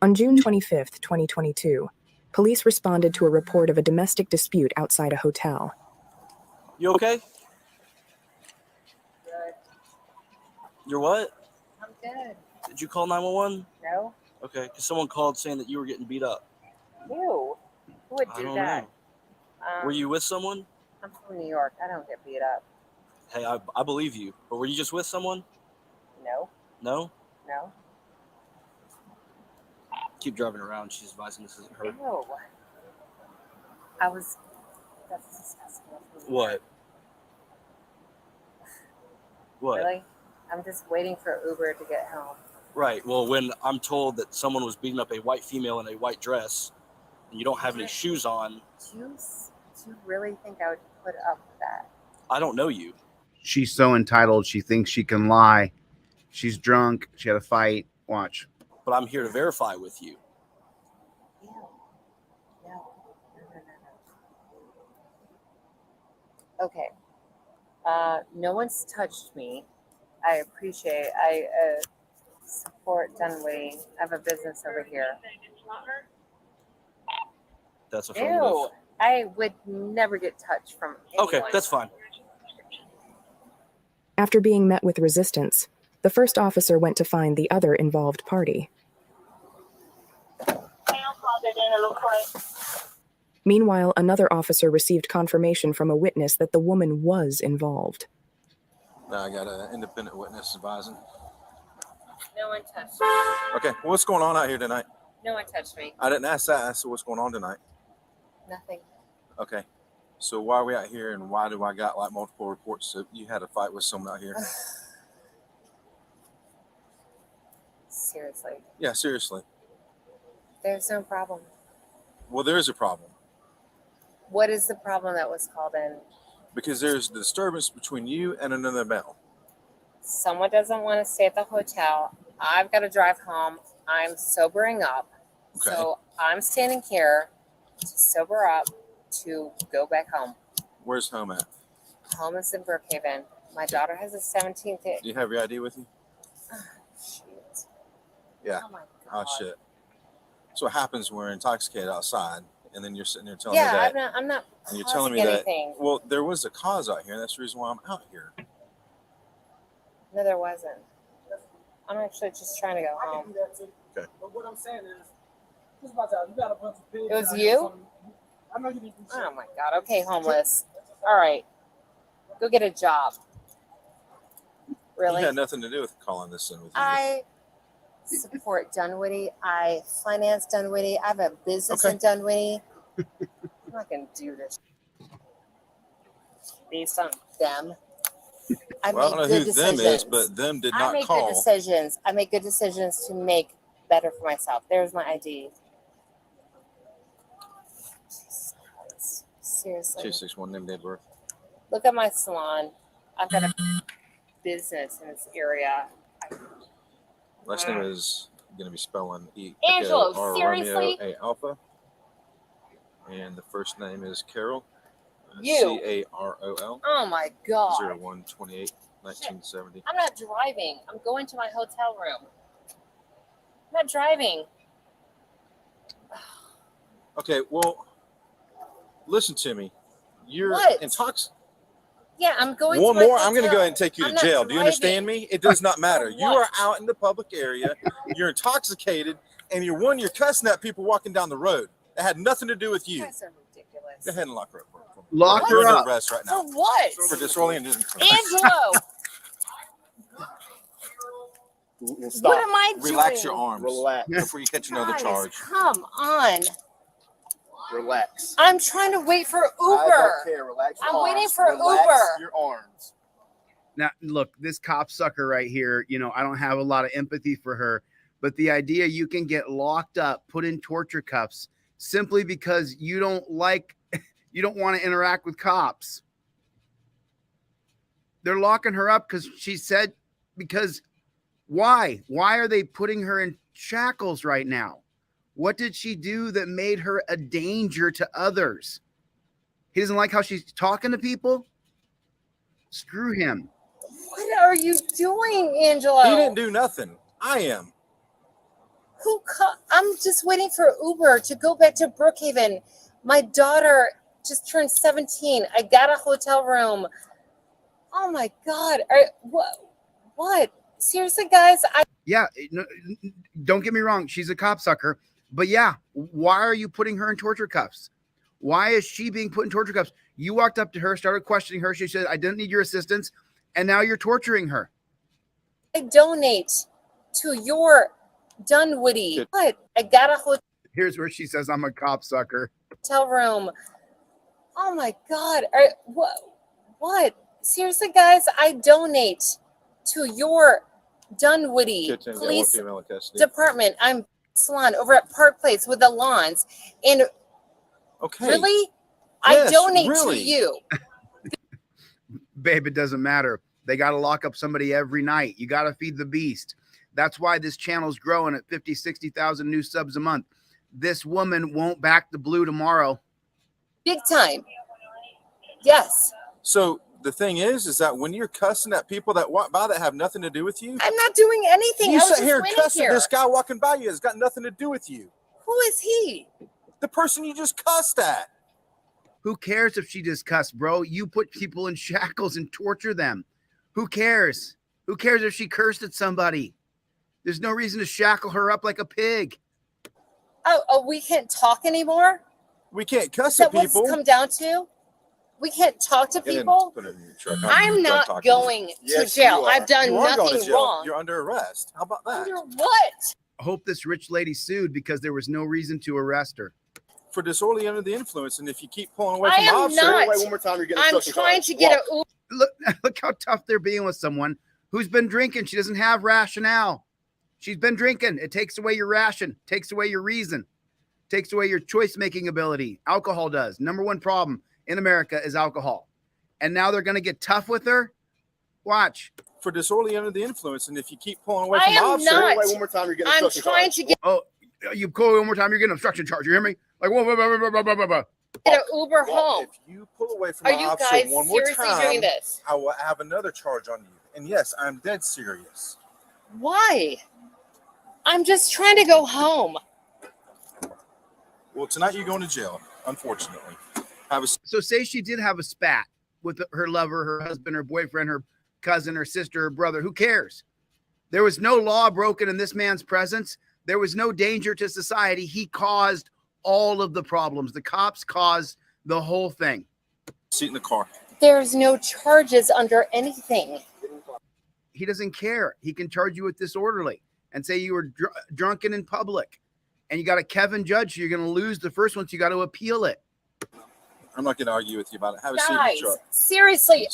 On June 25th, 2022, police responded to a report of a domestic dispute outside a hotel. You okay? Good. You're what? I'm good. Did you call 911? No? Okay, because someone called saying that you were getting beat up. You? Who would do that? Were you with someone? I'm from New York. I don't get beat up. Hey, I believe you. But were you just with someone? No. No? No. Keep driving around. She's advising this isn't her. No. That's disgusting. What? What? Really? I'm just waiting for Uber to get home. Right. Well, when I'm told that someone was beating up a white female in a white dress and you don't have any shoes on. Do you really think I would put up with that? I don't know you. She's so entitled. She thinks she can lie. She's drunk. She had a fight. Watch. But I'm here to verify with you. Ew. No. Okay. No one's touched me. I appreciate it. I support Dunwoody. I have a business over here. That's affirmative. Ew. I would never get touched from anyone. Okay, that's fine. After being met with resistance, the first officer went to find the other involved party. Meanwhile, another officer received confirmation from a witness that the woman was involved. Now I got an independent witness advising. No one touched me. Okay, well, what's going on out here tonight? No one touched me. I didn't ask that. I asked what's going on tonight. Nothing. Okay, so why are we out here, and why do I got like multiple reports that you had a fight with someone out here? Seriously. Yeah, seriously. There's no problem. Well, there is a problem. What is the problem that was called in? Because there's a disturbance between you and another male. Someone doesn't want to stay at the hotel. I've got to drive home. I'm sobering up. Okay. So I'm standing here to sober up to go back home. Where's home at? Home is in Brookhaven. My daughter has a 17th. Do you have your ID with you? Shit. Yeah. Oh my God. Oh, shit. So what happens when we're intoxicated outside, and then you're sitting there telling Yeah, me that. I'm not. And you're telling me anything. that. Well, there was a cause out here. And that's the reason why I'm out here. No, there wasn't. I'm actually just trying to go home. Okay. But what I'm saying is, you got a bunch of pigs. It was you? I know you need to. Oh my God. Okay, homeless. All right. Go get a job. Really? You had nothing to do with calling this in with you. I support Dunwoody. I finance Dunwoody. I have a business in Dunwoody. I'm not going to do this based on them. I Well, I don't know make who good them decisions. is, but them did I not make call. good decisions. I make good decisions to make better for myself. There's my ID. Jesus Christ. Seriously. 261 name, date of birth. Look at my salon. I've got a business in this area. Last name is going to be spelling Angelo, R seriously? Romeo A Alpha. And the first name is Carol. You. Carol. Oh my God. 0128 1970. I'm not driving. I'm going to my hotel room. I'm not driving. Okay, well, listen to me. You're What? intoxicated. Yeah, I'm going One to my more, I'm going to hotel. go ahead and take you I'm to not jail. Do you understand driving. me? It does not matter. For You what? are out in the public area. You're intoxicated, and you're cussing at people walking down the road. That had nothing to do with you. You guys are ridiculous. Go ahead and lock her up. Lock You're her under up. arrest right For now. what? For disorderly conduct. Angelo, We'll what am I doing? Relax your arms Relax. before you catch another Guys, charge. come on. Relax. I'm trying to wait for Uber. I don't care. Relax your I'm arms. waiting for Relax Uber. your arms. Now, look, this cop sucker right here, I don't have a lot of empathy for her, but the idea you can get locked up, put in torture cuffs, simply because you don't want to interact with cops. They're locking her up because why? Why are they putting her in shackles right now? What did she do that made her a danger to others? He doesn't like how she's talking to people? Screw him. What are you doing, Angelo? He didn't do nothing. I am. I'm just waiting for Uber to go back to Brookhaven. My daughter just turned 17. I got a hotel room. Oh my God. What? Seriously, guys? Yeah, no, don't get me wrong. She's a cop sucker. But yeah, why are you putting her in torture cuffs? Why is she being put in torture cuffs? You walked up to her, started questioning her. She said, I didn't need your assistance. And now you're torturing her. I donate to your Dunwoody. What? I got a Here's where she says, I'm a cop sucker. hotel room. Oh my God. What? Seriously, guys? I donate to your Dunwoody Police Department. I'm salon over at Park Place with the lawns. And really? Yes, I donate to you. Babe, it doesn't matter. They got to lock up somebody every night. You got to feed the beast. That's why this channel's growing at 50, 60,000 new subs a month. This woman won't back the blue tomorrow. Big time. Yes. So the thing is that when you're cussing at people that walk by that have nothing to do with you, I'm not doing anything. You sit here cussing this guy walking by you has got nothing to do with you. Who is he? The person you just cussed at. Who cares if she just cussed, bro? You put people in shackles and torture them. Who cares? Who cares if she cursed at somebody? There's no reason to shackle her up like a pig. Oh, we can't talk anymore? We can't cuss Is at that people. what's come down to? We can't talk to people? I'm not going to jail. I've done nothing wrong. You're under arrest. How about that? Under what? I hope this rich lady sued because there was no reason to arrest her. For disorderly under the influence, and if you keep pulling away I from the am officer, not. one more time, you're getting I'm trying to get a Look how tough they're being with someone who's been drinking. She doesn't have rationale. She's been drinking. It takes away your ration, takes away your reason, takes away your choice-making ability. Alcohol does. Number one problem in America is alcohol. And now they're going to get tough with her? Watch. For disorderly under the influence, and if you keep pulling away from the officer, not. one more time, you're getting I'm trying to get Oh, you call one more time, you're getting an obstruction charge. You hear me? Like, whoa, an Uber home. If you pull away from Are the you officer guys one more seriously time, doing this? I will have another charge on you. And yes, I'm dead serious. Why? I'm just trying to go home. Well, tonight you're going to jail, unfortunately. So say she did have a spat with her lover, her husband, her boyfriend, her cousin, her sister, her brother. Who cares? There was no law broken in this man's presence. There was no danger to society. He caused all of the problems. The cops caused the whole thing. Seat in the car. There's no charges under anything. He doesn't care. He can charge you with disorderly and say you were drunken in public. And you got a Kevin Judge. So you're going to lose the first one. So you got to appeal it. I'm not going to argue with you about it. Have a seat in the truck. Seriously.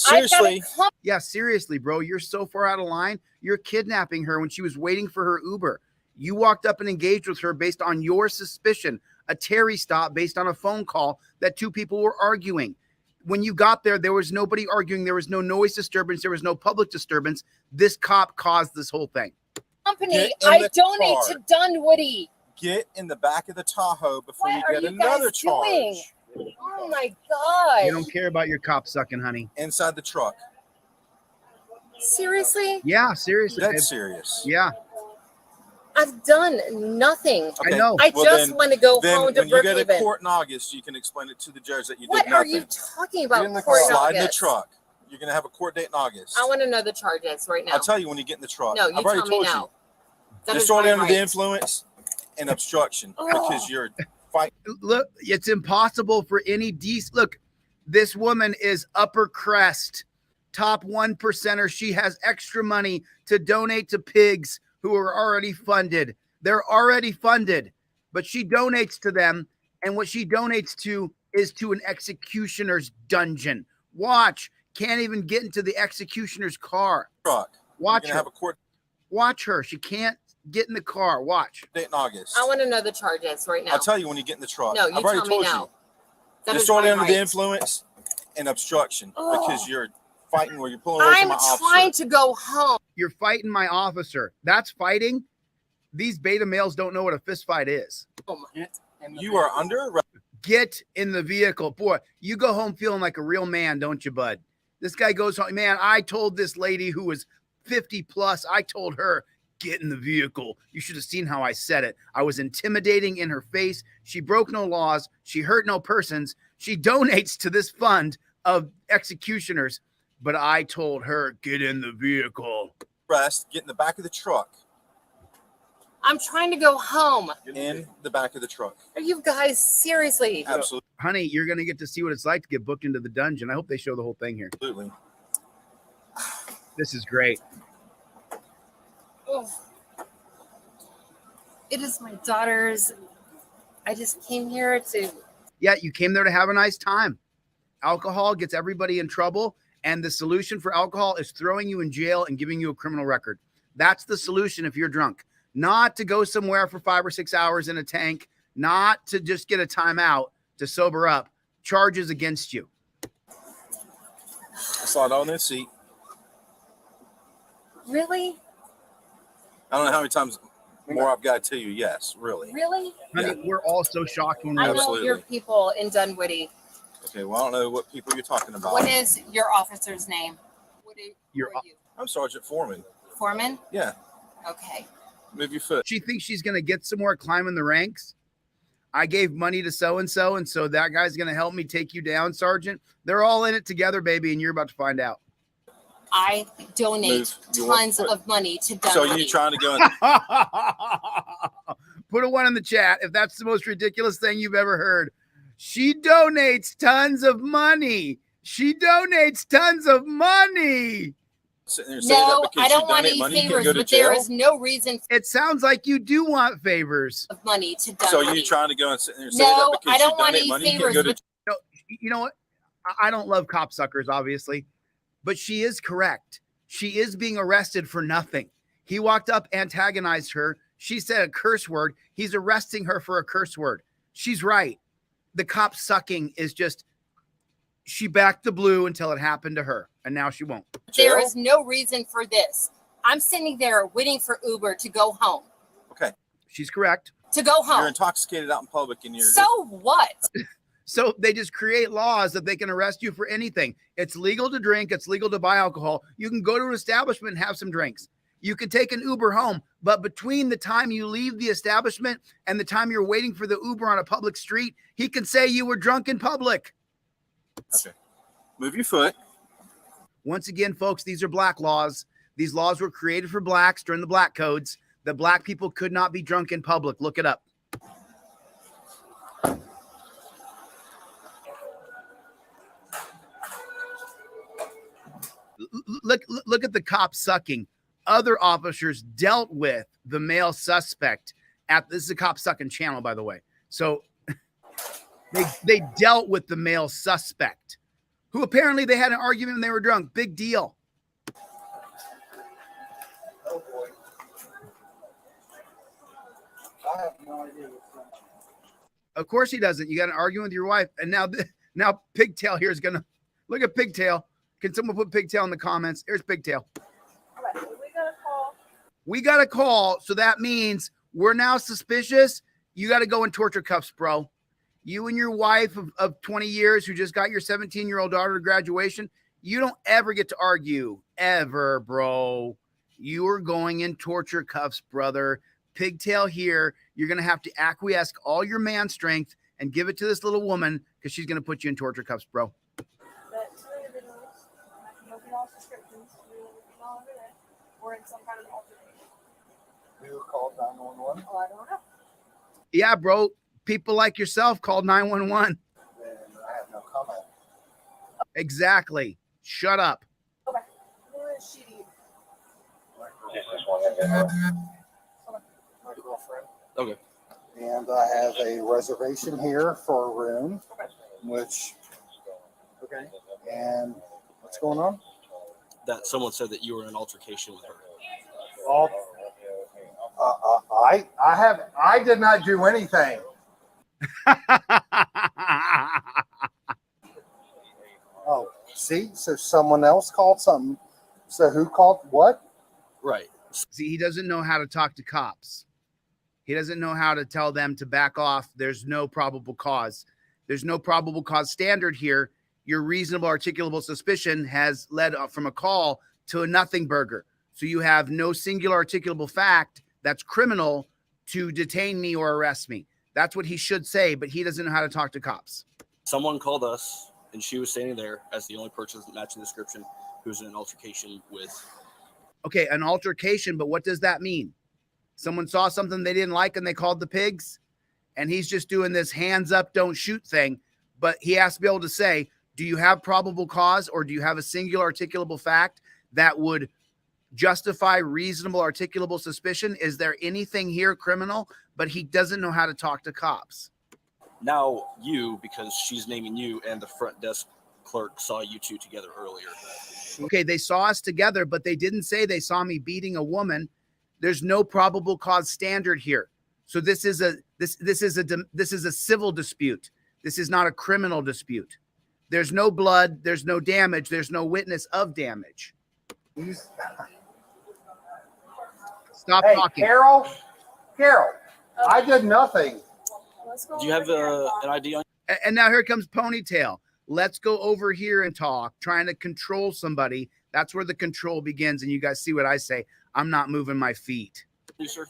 Yeah, seriously, bro. You're so far out of line. You're kidnapping her when she was waiting for her Uber. You walked up and engaged with her based on your suspicion, a Terry stop based on a phone call that two people were arguing. When you got there, there was nobody arguing. There was no noise disturbance. There was no public disturbance. This cop caused this whole thing. Company, I donate to Dunwoody. Get in the back of the Tahoe before What you are get you another guys charge. doing? Oh my God. You don't care about your cop sucking, honey. Inside the truck. Seriously? Yeah, seriously. Dead babe. serious. Yeah, I've done nothing. Okay. I know. I Well, just want to go Then home to when you get to Brookhaven. court in August, you can explain it to the judge that you What did are nothing. you talking about? Get in the court car. in Slide in the August? truck. You're going to have a court date in August. I want to know the charges right now. I'll tell you when you get in the truck. No, you I've already tell me told now. you. That is Disorderly my under the right. influence and obstruction Oh. because you're fighting. look, it's impossible for any decent. Look, this woman is upper crest, top 1%er. She has extra money to donate to pigs who are already funded. They're already funded, but she donates to them. And what she donates to is to an executioner's dungeon. Watch, can't even get into the executioner's car. Truck. Watch You're her. gonna have a court Watch her. She can't get in the car. Watch. date in August. I want to know the charges right now. I'll tell you when you get in the truck. No, you I've already tell me told now. you. That is Disorderly my under right. the influence and obstruction Oh. because you're fighting where you're pulling away I'm from my officer. trying to go home. You're fighting my officer. That's fighting. These beta males don't know what a fist fight is. You are under arrest. Get in the vehicle. Boy, you go home feeling like a real man, don't you, bud? This guy goes home. Man, I told this lady who was 50 plus, I told her, Get in the vehicle. You should have seen how I said it. I was intimidating in her face. She broke no laws. She hurt no persons. She donates to this fund of executioners. But I told her, get in the vehicle. Rest, get in the back of the truck. I'm trying to go home. In the back of the truck. Are you guys seriously? Absolutely. Honey, you're going to get to see what it's like to get booked into the dungeon. I hope they show the whole thing here. Absolutely. This is great. Oh. It is my daughter's. I just came here to. Yeah, you came there to have a nice time. Alcohol gets everybody in trouble, and the solution for alcohol is throwing you in jail and giving you a criminal record. That's the solution if you're drunk. Not to go somewhere for 5 or 6 hours in a tank, not to just get a timeout to sober up. Charges against you. I saw it on their seat. Really? I don't know how many times more I've got to tell you. Yes, really. Really? Honey, we're all so shocked when we I know Absolutely. your people in Dunwoody. Okay, well, I don't know what people you're talking about. What is your officer's name? Who are you? I'm Sergeant Foreman. Foreman? Yeah, Okay. move your foot. She thinks she's going to get somewhere climbing the ranks. I gave money to so-and-so, and so that guy's going to help me take you down, Sergeant. They're all in it together, baby, and you're about to find out. I donate Move your tons foot. of money to So Dunwoody. you trying to go in? Put a 1 in the chat if that's the most ridiculous thing you've ever heard. She donates tons of money. She donates tons of money. Sitting there saying that No, because I don't you want donate any money, you can favors, go to but there jail? is no reason It sounds like you do want favors. of money to So Dunwoody. you trying to go and sit there and say No, that because I don't you want donate any money, you can favors, go to but You know what? I don't love cop suckers, obviously, but she is correct. She is being arrested for nothing. He walked up, antagonized her. She said a curse word. He's arresting her for a curse word. She's right. The cop sucking is just, she backed the blue until it happened to her, and now she won't. there jail? is no reason for this. I'm sitting there waiting for Uber to go home. Okay, She's correct. To go you're home. intoxicated out in public and you're So what? So they just create laws that they can arrest you for anything. It's legal to drink. It's legal to buy alcohol. You can go to an establishment and have some drinks. You can take an Uber home, but between the time you leave the establishment and the time you're waiting for the Uber on a public street, he can say you were drunk in public. okay. Move your foot. Once again, folks, these are black laws. These laws were created for blacks during the black codes. That black people could not be drunk in public. Look it up. Look at the cop sucking. Other officers dealt with the male suspect this is a cop sucking channel, by the way. So they dealt with the male suspect, who apparently they had an argument when they were drunk. Big deal. Oh boy. I have no idea what's going on. Of course he doesn't. You got an argument with your wife, and now Pigtail here is gonna look at Pigtail. Can someone put Pigtail in the comments? Here's Pigtail. Okay, we got a call. We got a call, so that means we're now suspicious. You got to go in torture cuffs, bro. You and your wife of 20 years who just got your 17-year-old daughter to graduation, you don't ever get to argue, ever, bro. You are going in torture cuffs, brother. Pigtail here, you're going to have to acquiesce all your man strength and give it to this little woman because she's going to put you in torture cuffs, bro. But two individuals, I can look at all subscriptions, we will be all over there, or in some kind of altercation. Who called 911? Oh, I don't know. Yeah, bro. People like yourself called 911. Then I have no comment. Exactly. Shut up. Okay. Who is she? My girlfriend. Okay. And I have a reservation here for a room, which, okay. And what's going on? That someone said that you were in an altercation with her. Well, I did not do anything. Oh, see, so someone else called something. So who called what? Right. See, he doesn't know how to talk to cops. He doesn't know how to tell them to back off. There's no probable cause. There's no probable cause standard here. Your reasonable articulable suspicion has led from a call to a nothing burger. So you have no singular articulable fact that's criminal to detain me or arrest me. That's what he should say, but he doesn't know how to talk to cops. Someone called us, and she was standing there as the only person matching the description who was in an altercation with. Okay, an altercation, but what does that mean? Someone saw something they didn't like and they called the pigs, and he's just doing this hands up, don't shoot thing. But he has to be able to say, do you have probable cause, or do you have a singular articulable fact that would justify reasonable articulable suspicion? Is there anything here criminal? But he doesn't know how to talk to cops. Now you, because she's naming you, and the front desk clerk saw you two together earlier. Okay, they saw us together, but they didn't say they saw me beating a woman. There's no probable cause standard here. So this is a civil dispute. This is not a criminal dispute. There's no blood, there's no damage, there's no witness of damage. Stop talking. Carol, I did nothing. Do you have an ID on? And now here comes Ponytail. Let's go over here and talk, trying to control somebody. That's where the control begins. And you guys see what I say. I'm not moving my feet. You, sir?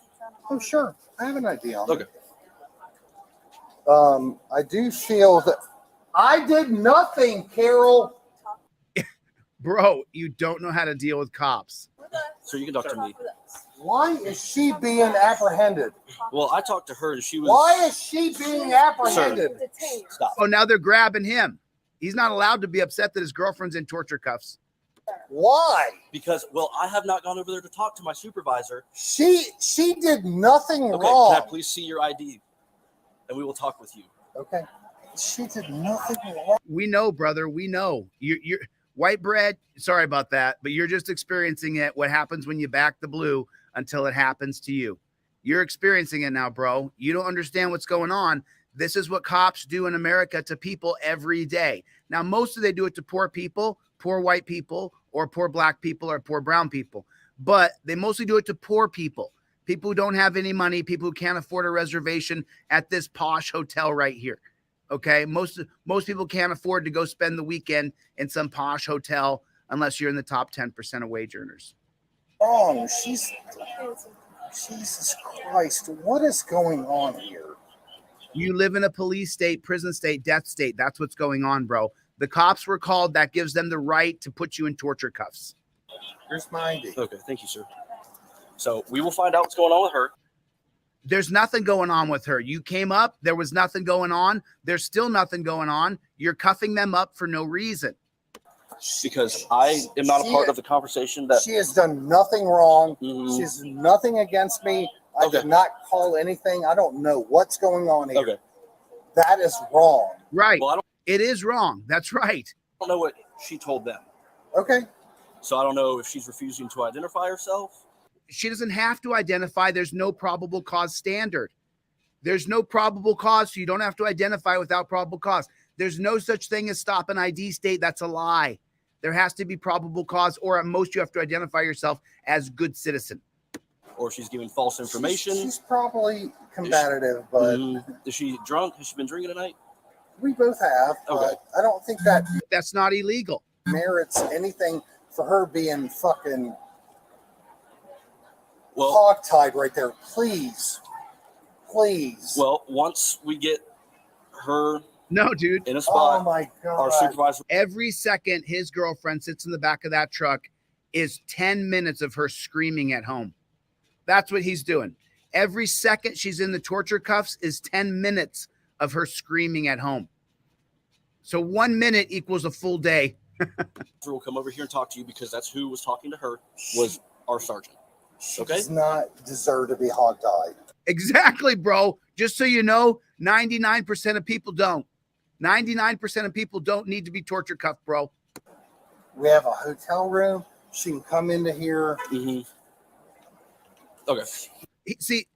Oh, sure. I have an idea on Okay. it. I do feel that I did nothing, Carol. Bro, you don't know how to deal with cops. So you can talk to me. Why is she being apprehended? Well, I talked to her, and she was. Why is she being apprehended? Stop. Oh, now they're grabbing him. He's not allowed to be upset that his girlfriend's in torture cuffs. Why? Because, well, I have not gone over there to talk to my supervisor. She did nothing Okay, wrong. can I please see your ID? And we will talk with you. Okay. She did nothing wrong. We know, brother. We know. You're white bread. Sorry about that, but you're just experiencing it. What happens when you back the blue until it happens to you. You're experiencing it now, bro. You don't understand what's going on. This is what cops do in America to people every day. Now, mostly they do it to poor people, poor white people, or poor black people, or poor brown people. But they mostly do it to poor people, people who don't have any money, people who can't afford a reservation at this posh hotel right here. Okay, most people can't afford to go spend the weekend in some posh hotel unless you're in the top 10% of wage earners. Wrong. Jesus Christ. What is going on here? You live in a police state, prison state, death state. That's what's going on, bro. The cops were called. That gives them the right to put you in torture cuffs. Here's my ID. Okay, thank you, sir. So we will find out what's going on with her. There's nothing going on with her. You came up. There was nothing going on. There's still nothing going on. You're cuffing them up for no reason. Because I am not a part of the conversation that She has done nothing wrong. Mhm. She's nothing against me. I Okay. did not call anything. I don't know what's going on here. Okay. That is wrong. Right. Well, I It is wrong. That's right. don't know what she told them. Okay. So I don't know if she's refusing to identify herself. She doesn't have to identify. There's no probable cause standard. There's no probable cause, so you don't have to identify without probable cause. There's no such thing as stop an ID state. That's a lie. There has to be probable cause, or at most you have to identify yourself as good citizen. Or she's giving false information. She's probably combative, but Is she drunk? Has she been drinking tonight? we both have. Okay. But I don't think that That's not illegal. merits anything for her being fucking Well, hog-tied right there. Please. Please. well, once we get her No, dude. in a Oh spot, my our God. supervisor. Every second his girlfriend sits in the back of that truck is 10 minutes of her screaming at home. That's what he's doing. Every second she's in the torture cuffs is 10 minutes of her screaming at home. So 1 minute equals a full day. Will come over here and talk to you because that's who was talking to her, was our sergeant. She Okay. does not deserve to be hog-tied. Exactly, bro. Just so you know, 99% of people don't. 99% of people don't need to be torture cuffed, bro. We have a hotel room. She can come into here. Mm-hmm. Okay. See,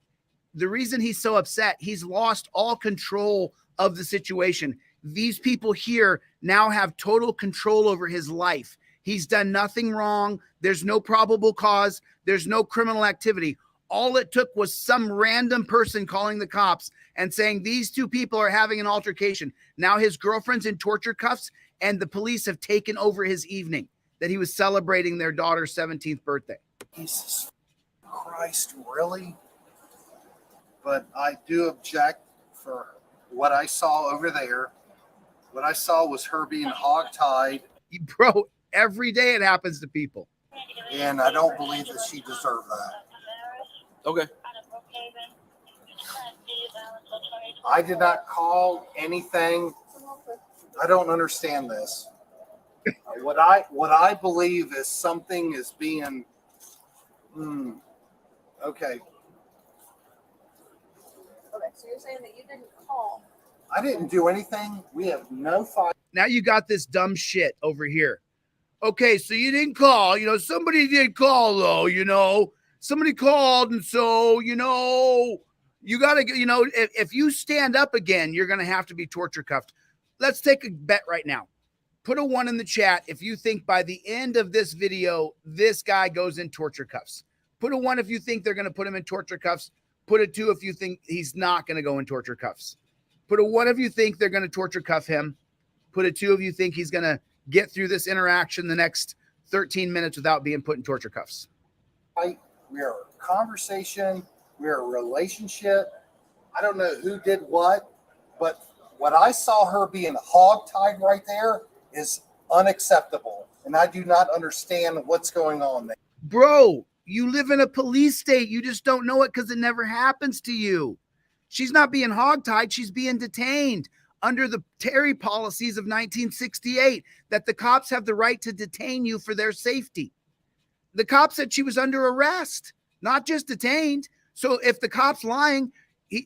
the reason he's so upset, he's lost all control of the situation. These people here now have total control over his life. He's done nothing wrong. There's no probable cause. There's no criminal activity. All it took was some random person calling the cops and saying these two people are having an altercation. Now his girlfriend's in torture cuffs and the police have taken over his evening that he was celebrating their daughter's 17th birthday. Jesus Christ, really? But I do object for what I saw over there. What I saw was her being hogtied, Bro, every day it happens to people. and I don't believe that she deserved that. Okay. I did not call anything. I don't understand this. What I believe is something is being. Okay. Okay, so you're saying that you didn't call. I didn't do anything. We have no fight. Now you got this dumb shit over here. Okay, so you didn't call. Somebody did call, though. Somebody called, and so, you got to, if you stand up again, you're going to have to be torture cuffed. Let's take a bet right now. Put a 1 in the chat if you think by the end of this video, this guy goes in torture cuffs. Put a 1 if you think they're going to put him in torture cuffs. Put a 2 if you think he's not going to go in torture cuffs. Put a 1 if you think they're going to torture cuff him. Put a 2 if you think he's going to get through this interaction the next 13 minutes without being put in torture cuffs. We are a conversation. We are a relationship. I don't know who did what, but what I saw her being hogtied right there is unacceptable. And I do not understand what's going on there. Bro, you live in a police state. You just don't know it because it never happens to you. She's not being hogtied. She's being detained under the Terry policies of 1968 that the cops have the right to detain you for their safety. The cop said she was under arrest, not just detained. So if the cop's lying,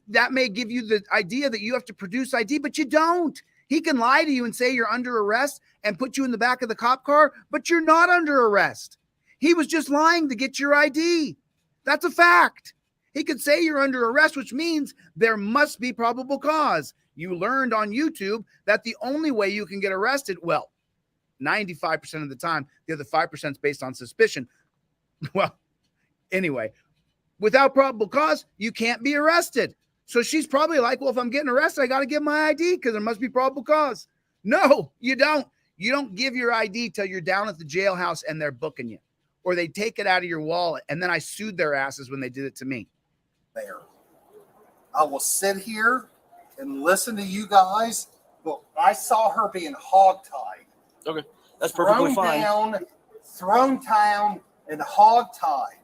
that may give you the idea that you have to produce ID, but you don't. He can lie to you and say you're under arrest and put you in the back of the cop car, but you're not under arrest. He was just lying to get your ID. That's a fact. He could say you're under arrest, which means there must be probable cause. You learned on YouTube that the only way you can get arrested, well, 95% of the time, the other 5% is based on suspicion. Well, anyway, without probable cause, you can't be arrested. So she's probably like, well, if I'm getting arrested, I got to give my ID because there must be probable cause. No, you don't. You don't give your ID till you're down at the jailhouse and they're booking you, or they take it out of your wallet. And then I sued their asses when they did it to me. There. I will sit here and listen to you guys, but I saw her being hogtied. Okay. That's perfectly fine. Thrown down, and hogtied.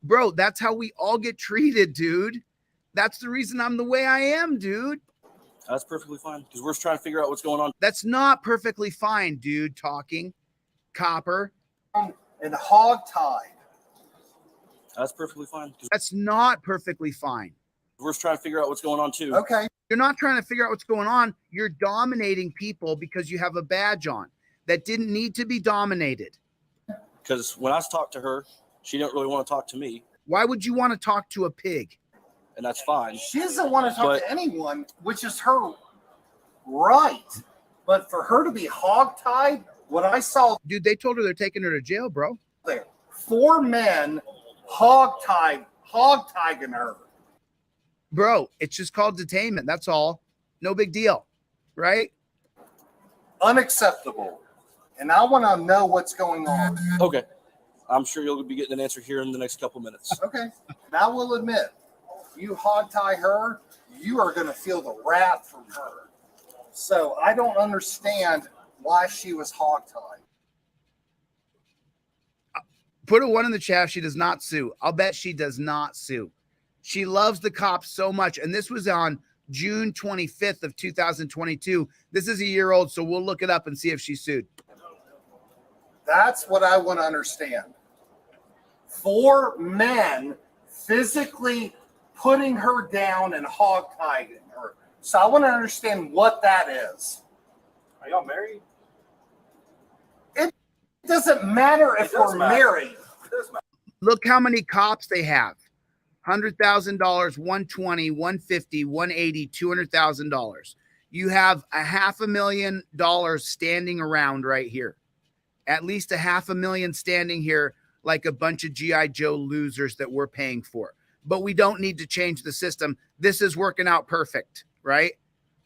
Bro, that's how we all get treated, dude. That's the reason I'm the way I am, dude. That's perfectly fine because we're just trying to figure out what's going on. That's not perfectly fine, dude, talking. Copper. And hogtied. That's perfectly fine. That's not perfectly fine. We're just trying to figure out what's going on too. Okay. You're not trying to figure out what's going on. You're dominating people because you have a badge on that didn't need to be dominated. Because when I talked to her, she didn't really want to talk to me. Why would you want to talk to a pig? And that's fine. She doesn't want to talk to anyone, which is her right. But for her to be hogtied, what I saw, dude, they told her they're taking her to jail, bro. There, 4 men hogtied her. Bro, it's just called detainment. That's all. No big deal, right? Unacceptable. And I want to know what's going on. Okay. I'm sure you'll be getting an answer here in the next couple minutes. Okay. Now we'll admit, you hogtie her, you are going to feel the wrath from her. So I don't understand why she was hogtied. Put a 1 in the chat. She does not sue. I'll bet she does not sue. She loves the cops so much. And this was on June 25th of 2022. This is a year old, so we'll look it up and see if she sued. That's what I want to understand. 4 men physically putting her down and hogtying her. So I want to understand what that is. Are y'all married? It doesn't matter if we're married. Look how many cops they have. $100,000, $120,000, $150,000, $180,000, $200,000. You have $500,000 standing around right here. At least $500,000 standing here like a bunch of G.I. Joe losers that we're paying for. But we don't need to change the system. This is working out perfect, right?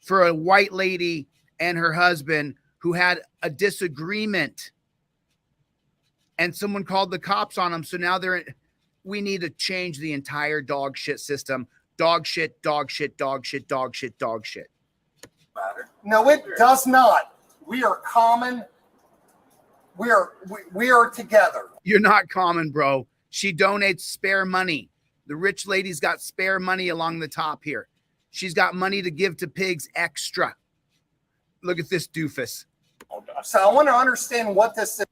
For a white lady and her husband who had a disagreement and someone called the cops on them. So now we need to change the entire dog shit system. Dog shit, dog shit, dog shit, dog shit, dog shit. No, it does not. We are common. We are together. You're not common, bro. She donates spare money. The rich lady's got spare money along the top here. She's got money to give to pigs extra. Look at this doofus. So I want to understand what this is.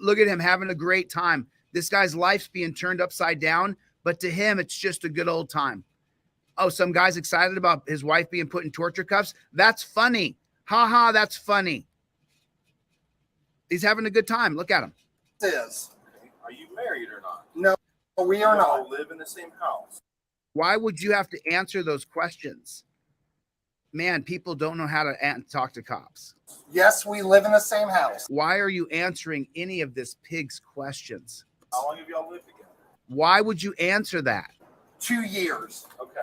Look at him having a great time. This guy's life's being turned upside down, but to him, it's just a good old time. Oh, some guy's excited about his wife being put in torture cuffs. That's funny. Ha ha, that's funny. He's having a good time. Look at him. Are you married or not? No, we are not. Live in the same house. Why would you have to answer those questions? Man, people don't know how to talk to cops. Yes, we live in the same house. Why are you answering any of this pig's questions? How long have y'all lived together? Why would you answer that? 2 years. Okay.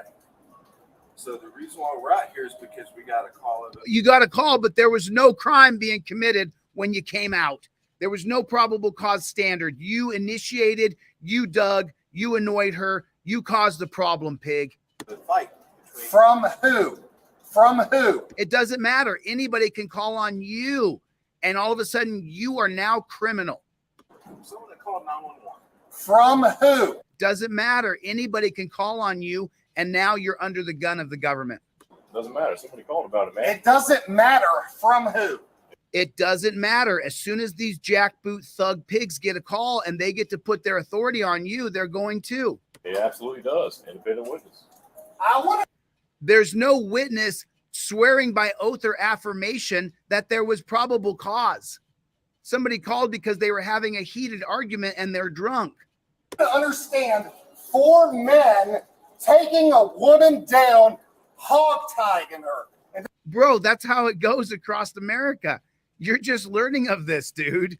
So the reason why we're out here is because we got a call. You got a call, but there was no crime being committed when you came out. There was no probable cause standard. You initiated, you dug, you annoyed her, you caused the problem, pig. The fight. From who? From who? It doesn't matter. Anybody can call on you, and all of a sudden you are now criminal. Someone that called 911. From who? Doesn't matter. Anybody can call on you, and now you're under the gun of the government. Doesn't matter. Somebody called about it, man. It doesn't matter from who. It doesn't matter. As soon as these jackboot thug pigs get a call and they get to put their authority on you, they're going to. It absolutely does. Independent witness. I want to. There's no witness swearing by oath or affirmation that there was probable cause. Somebody called because they were having a heated argument and they're drunk. Understand 4 men taking a woman down, hog-tying her. And Bro, that's how it goes across America. You're just learning of this, dude.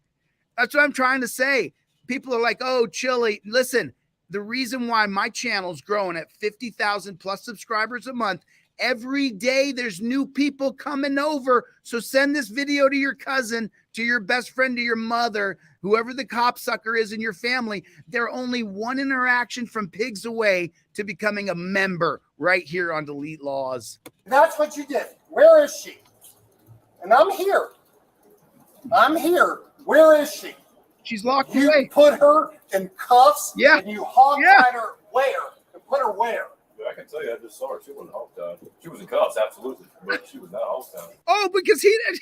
That's what I'm trying to say. People are like, oh, Chille. Listen, the reason why my channel's growing at 50,000 plus subscribers a month, every day there's new people coming over. So send this video to your cousin, to your best friend, to your mother, whoever the copsucker is in your family. They're only one interaction from pigs away to becoming a member right here on Delete Laws. that's what you did. Where is she? And I'm here. I'm here. Where is she? She's locked You away. put her in cuffs. Yeah. And you hog-tied her where? And put her where? Yeah, I can tell you, I just saw her. She wasn't hogtied. She was in cuffs, absolutely, but she was not hogtied. Oh, because he did.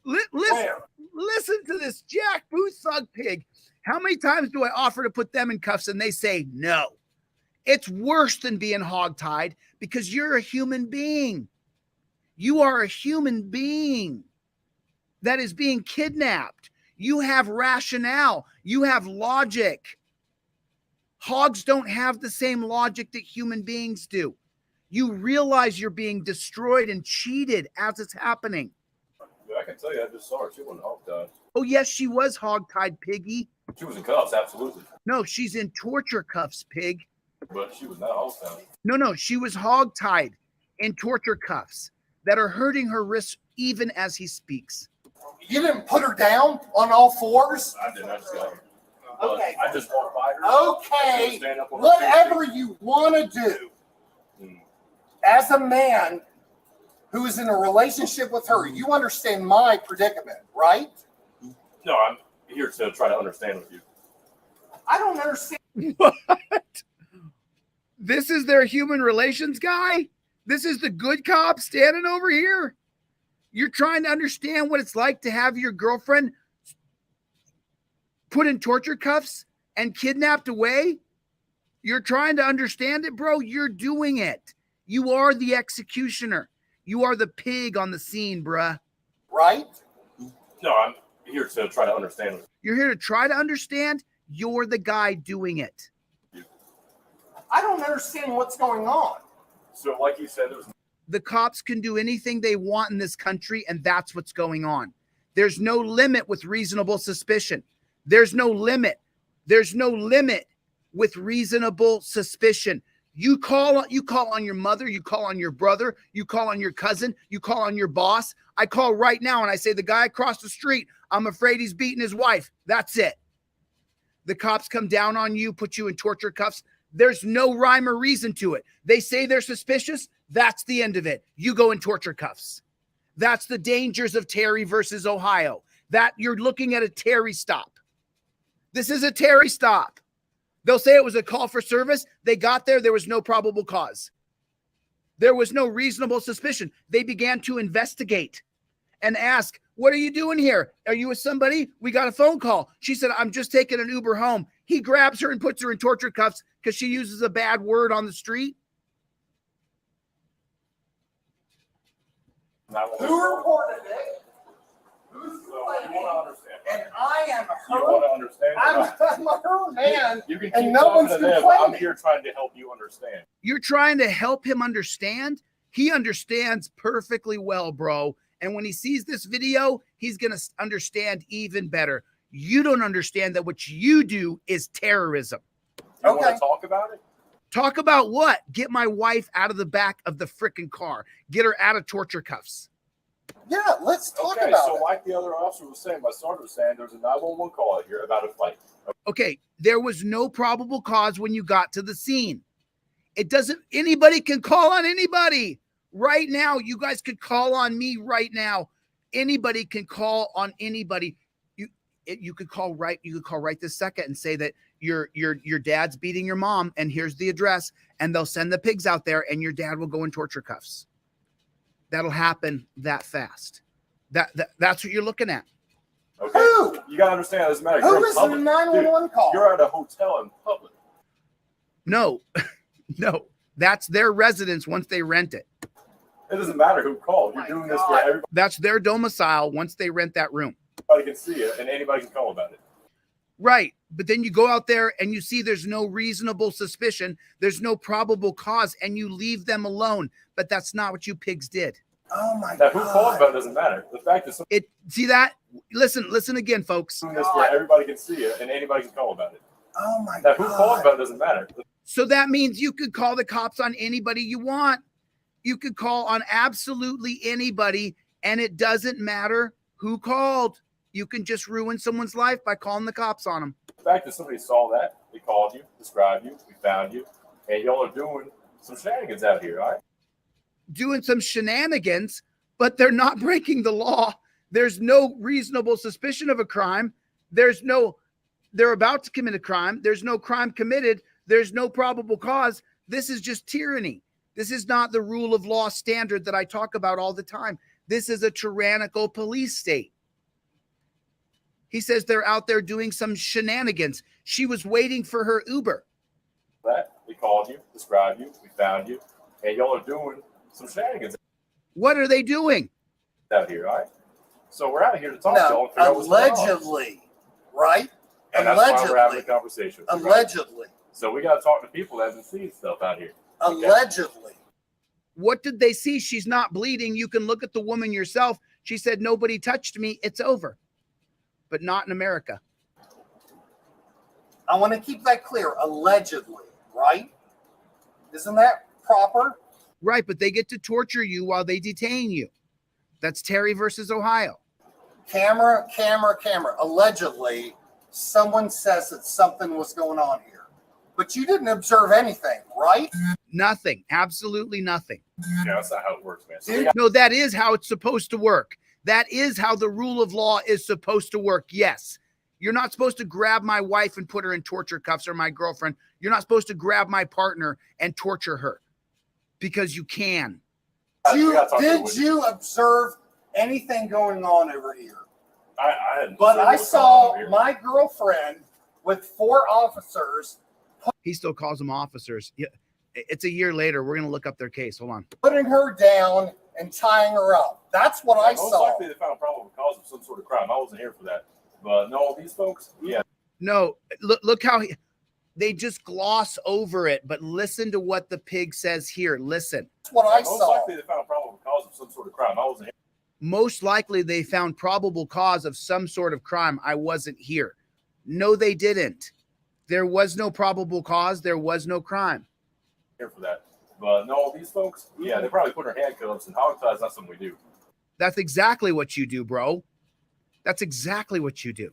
Listen, Where? listen to this jackboot thug pig. How many times do I offer to put them in cuffs and they say no? It's worse than being hogtied because you're a human being. You are a human being that is being kidnapped. You have rationale. You have logic. Hogs don't have the same logic that human beings do. You realize you're being destroyed and cheated as it's happening. Yeah, I can tell you, I just saw her. She wasn't hogtied. Oh, yes, she was hogtied, piggy. She was in cuffs, absolutely, No, she's in torture cuffs, pig. but she was not hogtied. No, she was hogtied in torture cuffs that are hurting her wrists even as he speaks. You didn't put her down on all fours? I didn't. I just got her. But Okay. I just walked by her. Okay. Stand up on her Whatever feet. you want to do Mm. as a man who is in a relationship with her, you understand my predicament, right? No, I'm here to try to understand with you. I don't understand. What? This is their human relations guy? This is the good cop standing over here? You're trying to understand what it's like to have your girlfriend put in torture cuffs and kidnapped away? You're trying to understand it, bro? You're doing it. You are the executioner. You are the pig on the scene, bruh. Right? No, I'm here to try to understand with You're here to try to understand. You're the guy doing it. I don't understand what's going on. you. So, like you said, there's The cops can do anything they want in this country, and that's what's going on. There's no limit with reasonable suspicion. There's no limit. There's no limit with reasonable suspicion. You call on your mother, you call on your brother, you call on your cousin, you call on your boss. I call right now and I say, the guy across the street, I'm afraid he's beating his wife. That's it. The cops come down on you, put you in torture cuffs. There's no rhyme or reason to it. They say they're suspicious. That's the end of it. You go in torture cuffs. That's the dangers of Terry versus Ohio. That you're looking at a Terry stop. This is a Terry stop. They'll say it was a call for service. They got there. There was no probable cause. There was no reasonable suspicion. They began to investigate and ask, what are you doing here? Are you with somebody? We got a phone call. She said, I'm just taking an Uber home. He grabs her and puts her in torture cuffs because she uses a bad word on the street. Who reported it? Who's complaining? And I am You her. want to understand? I'm her man. You can and keep no talking one's to them. I'm complaining. here trying to help you understand. You're trying to help him understand. He understands perfectly well, bro. And when he sees this video, he's going to understand even better. You don't understand that what you do is terrorism. You want to talk about it? Talk about what? Get my wife out of the back of the freaking car. Get her out of torture cuffs. Yeah, let's talk Okay, about so it. like the other officer was saying, my sergeant was saying, there's a 911 call out here about a fight. Okay, there was no probable cause when you got to the scene. It doesn't, anybody can call on anybody. Right now, you guys could call on me right now. Anybody can call on anybody. You could call right this second and say that your dad's beating your mom and here's the address, and they'll send the pigs out there and your dad will go in torture cuffs. That'll happen that fast. That's what you're looking at. Okay. Who? You gotta understand, it doesn't matter. Who You're in is the public. 911 call? You're at a hotel in public. No, no, that's their residence once they rent it. It doesn't matter who called. You're doing this for everybody. That's their domicile once they rent that room. Can see it and anybody can call about it. Right. But then you go out there and you see there's no reasonable suspicion. There's no probable cause and you leave them alone. But that's not what you pigs did. Oh my Now, God. who called about it doesn't matter. The fact is, See that? Listen again, folks. doing this where everybody can see it and anybody can call about it. Oh my Now, God. who called about it doesn't matter. So that means you could call the cops on anybody you want. You could call on absolutely anybody, and it doesn't matter who called. You can just ruin someone's life by calling the cops on them. The fact that somebody saw that, they called you, described you, we found you, and y'all are doing some shenanigans out here, all right? Doing some shenanigans, but they're not breaking the law. There's no reasonable suspicion of a crime. They're about to commit a crime. There's no crime committed. There's no probable cause. This is just tyranny. This is not the rule of law standard that I talk about all the time. This is a tyrannical police state. He says they're out there doing some shenanigans. She was waiting for her Uber. That, they called you, described you, we found you, and y'all are doing some shenanigans What are they doing? out here, all right? So we're out here to talk to y'all No, and figure out what's going on. allegedly, right? And that's why we're having a Allegedly. conversation. Allegedly. So we got to talk to people that haven't seen stuff out here. Allegedly. What did they see? She's not bleeding. You can look at the woman yourself. She said, nobody touched me. It's over. But not in America. I want to keep that clear. Allegedly, right? Isn't that proper? Right, but they get to torture you while they detain you. That's Terry versus Ohio. Camera. Allegedly, someone says that something was going on here. But you didn't observe anything, right? Nothing. Absolutely nothing. Yeah, that's not how it works, man. So we Dude. got No, that is how it's supposed to work. That is how the rule of law is supposed to work. Yes. You're not supposed to grab my wife and put her in torture cuffs, or my girlfriend. You're not supposed to grab my partner and torture her because you can. Did you observe anything going on over here? I hadn't But seen I what's going on saw over here. my girlfriend with 4 officers He still calls them officers. Yeah, it's a year later. We're going to look up their case. Hold on. putting her down and tying her up. That's what I Most saw. likely they found a probable cause of some sort of crime. I wasn't here for that. But no, these folks, yeah. No, look how they just gloss over it. But listen to what the pig says here. Listen. That's what I Most saw. likely they found a probable cause of some sort of crime. I wasn't here. Most likely they found probable cause of some sort of crime. I wasn't here. No, they didn't. There was no probable cause. There was no crime. Here for that. But no, these folks, yeah, they probably put her handcuffs, and hog tie is not something we do. That's exactly what you do, bro. That's exactly what you do.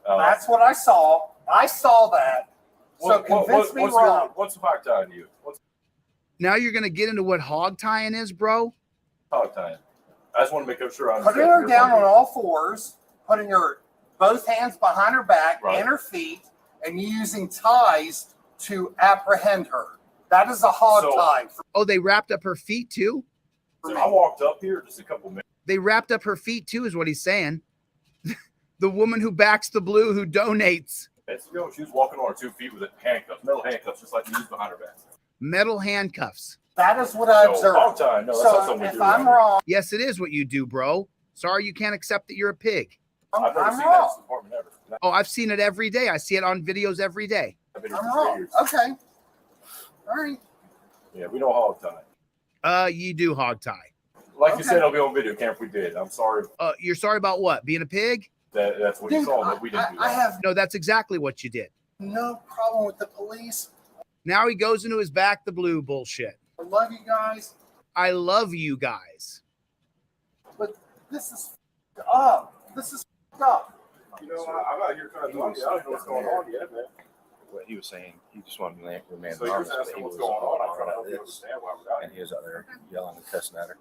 That's what I saw. I saw that. So convince me wrong. What's hog tying to you? What's Now you're going to get into what hog tying is, bro? hog tying? I just want to make sure I'm Putting her down on all fours, putting her both hands behind her back and her feet, and using ties to apprehend her. That is a hog tie. Oh, they wrapped up her feet too? So I walked up here just a couple minutes. They wrapped up her feet too, is what he's saying. The woman who backs the blue, who donates. Ago, she was walking on her 2 feet with handcuffs, metal handcuffs, just like you use behind her back. Metal handcuffs. That is what I observed. Hog tying, no, that's not something we do. If I'm wrong, yes, it is what you do, bro. Sorry, you can't accept that you're a pig. I've never I'm seen that in wrong. this department ever. Oh, I've seen it every day. I see it on videos every day. I've been I'm here for 3 wrong. years. Okay. All right. Yeah, we don't hog tie. You do hog tie. Like you said, it'll be on video camera if we did. I'm sorry. You're sorry about what? Being a pig? That's what you Dude, saw, but we didn't do that. I have No, that's exactly what you did. no problem with the police. Now he goes into his back the blue bullshit. I love you guys, I love you guys. but this is up. This is up. You know, I'm out here trying to talk to you. I don't know what's going on yet, man. What he was saying, he just wanted to remain So you're anonymous, but asking he what's was going on. I'm trying to on help you this, understand why we're out and here. he was out there yelling and cussing at her.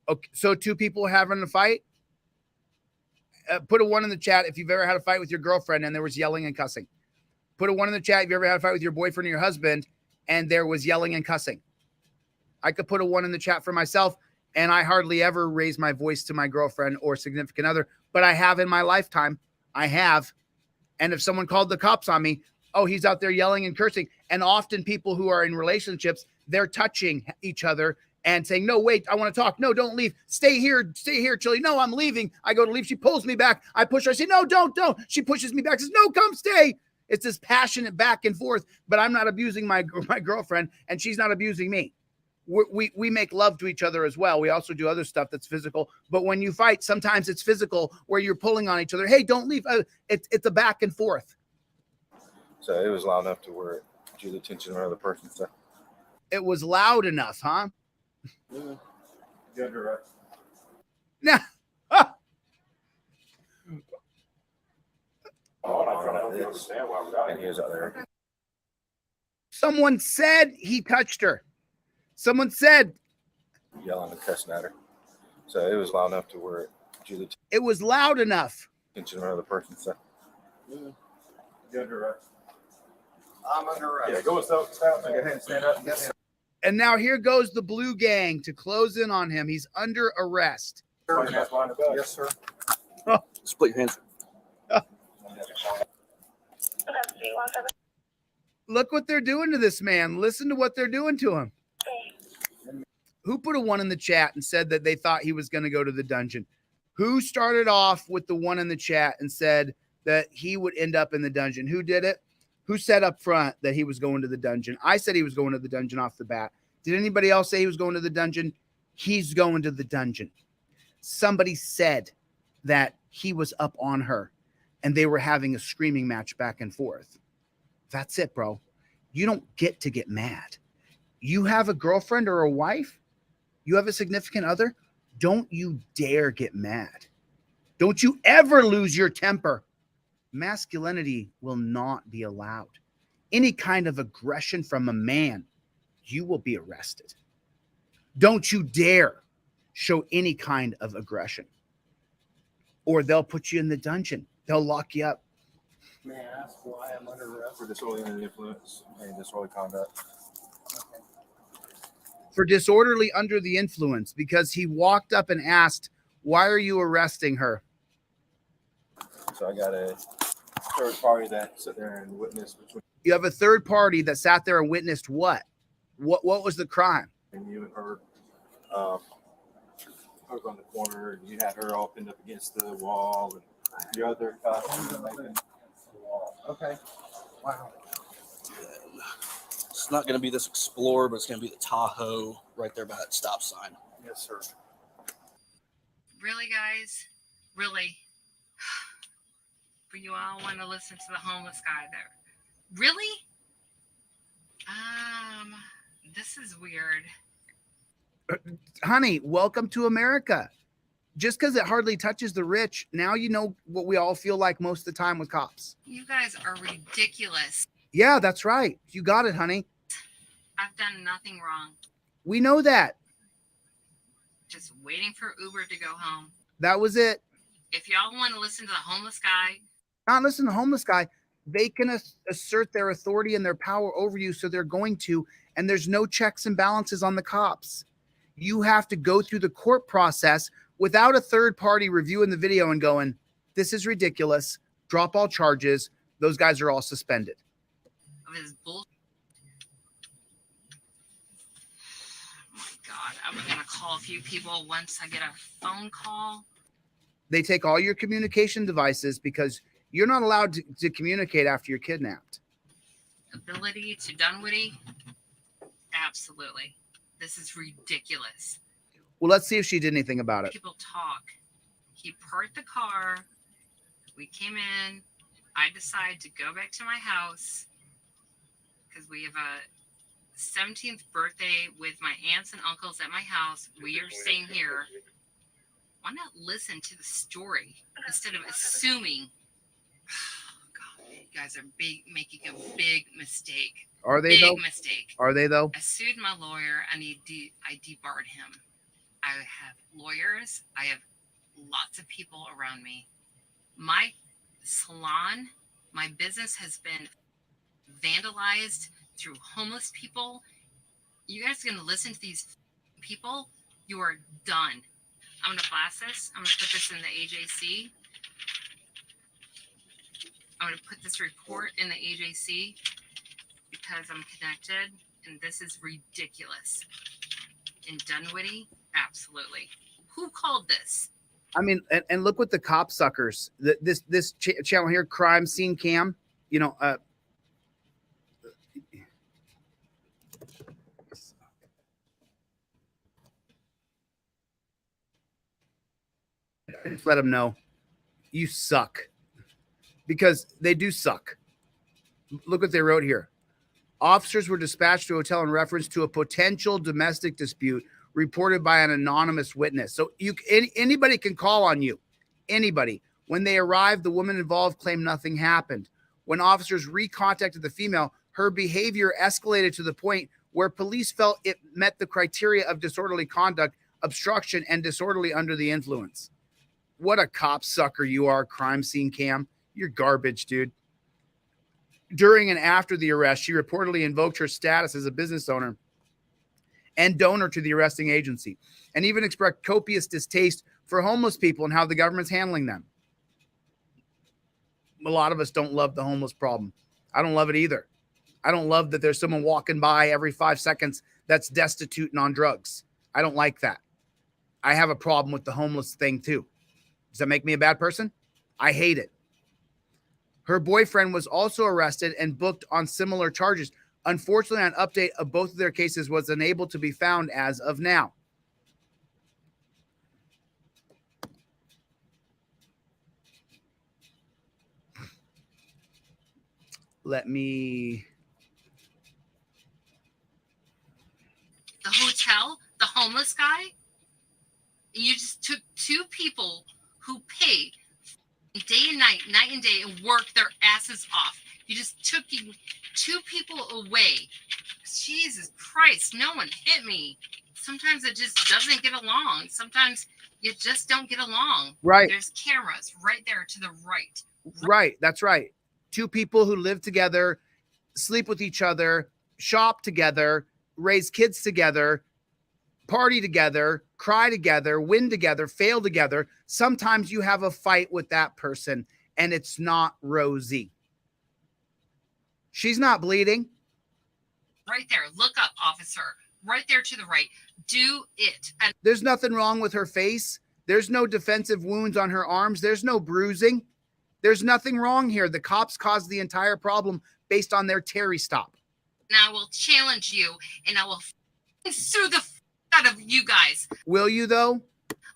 Okay, so two people having a fight. Put a 1 in the chat if you've ever had a fight with your girlfriend and there was yelling and cussing. Put a 1 in the chat if you ever had a fight with your boyfriend or your husband and there was yelling and cussing. I could put a 1 in the chat for myself, and I hardly ever raise my voice to my girlfriend or significant other, but I have in my lifetime. I have. And if someone called the cops on me, oh, he's out there yelling and cursing. And often people who are in relationships, they're touching each other and saying, no, wait, I want to talk. No, don't leave. Stay here, Chille. No, I'm leaving. I go to leave. She pulls me back. I push her. I say, no, don't. She pushes me back. Says, no, come stay. It's this passionate back and forth, but I'm not abusing my girlfriend and she's not abusing me. We make love to each other as well. We also do other stuff that's physical, but when you fight, sometimes it's physical where you're pulling on each other. Hey, don't leave. It's a back and forth. So it was loud enough to where it drew the attention of another person. So It was loud enough, huh? Yeah, you're right. Now, Oh, I'm trying to help you understand why we're out and he here. was out there. someone said he touched her. Someone said Yelling and cussing at her. So it was loud enough to where it drew the it was loud enough. attention of another person. So Yeah, you're right. I'm under arrest. Yeah, go and stand up. Go ahead and stand up. Yes, sir. And now here goes the blue gang to close in on him. He's under arrest. Yes, sir. Split your hands. Look what they're doing to this man. Listen to what they're doing to him. Who put a 1 in the chat and said that they thought he was going to go to the dungeon? Who started off with the 1 in the chat and said that he would end up in the dungeon? Who did it? Who said up front that he was going to the dungeon? I said he was going to the dungeon off the bat. Did anybody else say he was going to the dungeon? He's going to the dungeon. Somebody said that he was up on her and they were having a screaming match back and forth. That's it, bro. You don't get to get mad. You have a girlfriend or a wife? You have a significant other? Don't you dare get mad. Don't you ever lose your temper. Masculinity will not be allowed. Any kind of aggression from a man, you will be arrested. Don't you dare show any kind of aggression, or they'll put you in the dungeon. They'll lock you up. May I ask why I'm under arrest? for disorderly under the influence and disorderly conduct. For disorderly under the influence, because he walked up and asked, why are you arresting her? So I got a third party that sat there and witnessed between You have a third party that sat there and witnessed what? What was the crime? you and her. Her on the corner, and you had her all pinned up against the wall, and your other costume making. Okay. Wow. It's not going to be this Explorer, but it's going to be the Tahoe right there by that stop sign. Yes, sir. Really, guys? Really? But you all want to listen to the homeless guy there. Really? This is weird. Honey, welcome to America. Just because it hardly touches the rich, now you know what we all feel like most of the time with cops. You guys are ridiculous. Yeah, that's right. You got it, honey. I've done nothing wrong. We know that. Just waiting for Uber to go home. That was it. If y'all want to listen to the homeless guy, Not listen to the homeless guy. They can assert their authority and their power over you, so they're going to, and there's no checks and balances on the cops. You have to go through the court process without a third party reviewing the video and going, this is ridiculous. Drop all charges. Those guys are all suspended. of his bullshit. Oh my God, I'm gonna call a few people once I get a phone call. They take all your communication devices because you're not allowed to communicate after you're kidnapped. Ability to Dunwoody? Absolutely. This is ridiculous. Well, let's see if she did anything about it. People talk. He parked the car. We came in. I decided to go back to my house because we have a 17th birthday with my aunts and uncles at my house. We are staying here. Why not listen to the story instead of assuming? Oh, God, you guys are making a big mistake. Are they big though? Mistake. Are they though? I sued my lawyer and I debarred him. I have lawyers. I have lots of people around me. My salon, my business has been vandalized through homeless people. You guys are going to listen to these people? You are done. I'm going to blast this. I'm going to put this in the AJC. I'm going to put this report in the AJC because I'm connected, and this is ridiculous. In Dunwoody, absolutely. Who called this? I mean, and look what the cop suckers. This channel here, Crime Scene Cam. You know, just let them know you suck, because they do suck. Look what they wrote here. Officers were dispatched to a hotel in reference to a potential domestic dispute reported by an anonymous witness. So anybody can call on you. Anybody. When they arrived, the woman involved claimed nothing happened. When officers recontacted the female, her behavior escalated to the point where police felt it met the criteria of disorderly conduct, obstruction, and disorderly under the influence. What a cop sucker you are, Crime Scene Cam. You're garbage, dude. During and after the arrest, she reportedly invoked her status as a business owner and donor to the arresting agency, and even expressed copious distaste for homeless people and how the government's handling them. A lot of us don't love the homeless problem. I don't love it either. I don't love that there's someone walking by every 5 seconds that's destitute and on drugs. I don't like that. I have a problem with the homeless thing too. Does that make me a bad person? I hate it. Her boyfriend was also arrested and booked on similar charges. Unfortunately, an update of both of their cases was unable to be found as of now. Let me... The hotel, the homeless guy, you just took two people who paid day and night and day, and worked their asses off. You just took two people away. Jesus Christ, no one hit me. Sometimes it just doesn't get along. Sometimes you just don't get along. Right. There's cameras right there to the right. Right. That's right. Two people who live together, sleep with each other, shop together, raise kids together, party together, cry together, win together, fail together. Sometimes you have a fight with that person and it's not rosy. She's not bleeding. Right there. Look up, officer. Right there to the right. Do it. And there's nothing wrong with her face. There's no defensive wounds on her arms. There's no bruising. There's nothing wrong here. The cops caused the entire problem based on their Terry stop. And I will challenge you, and I will sue the out of you guys. Will you though?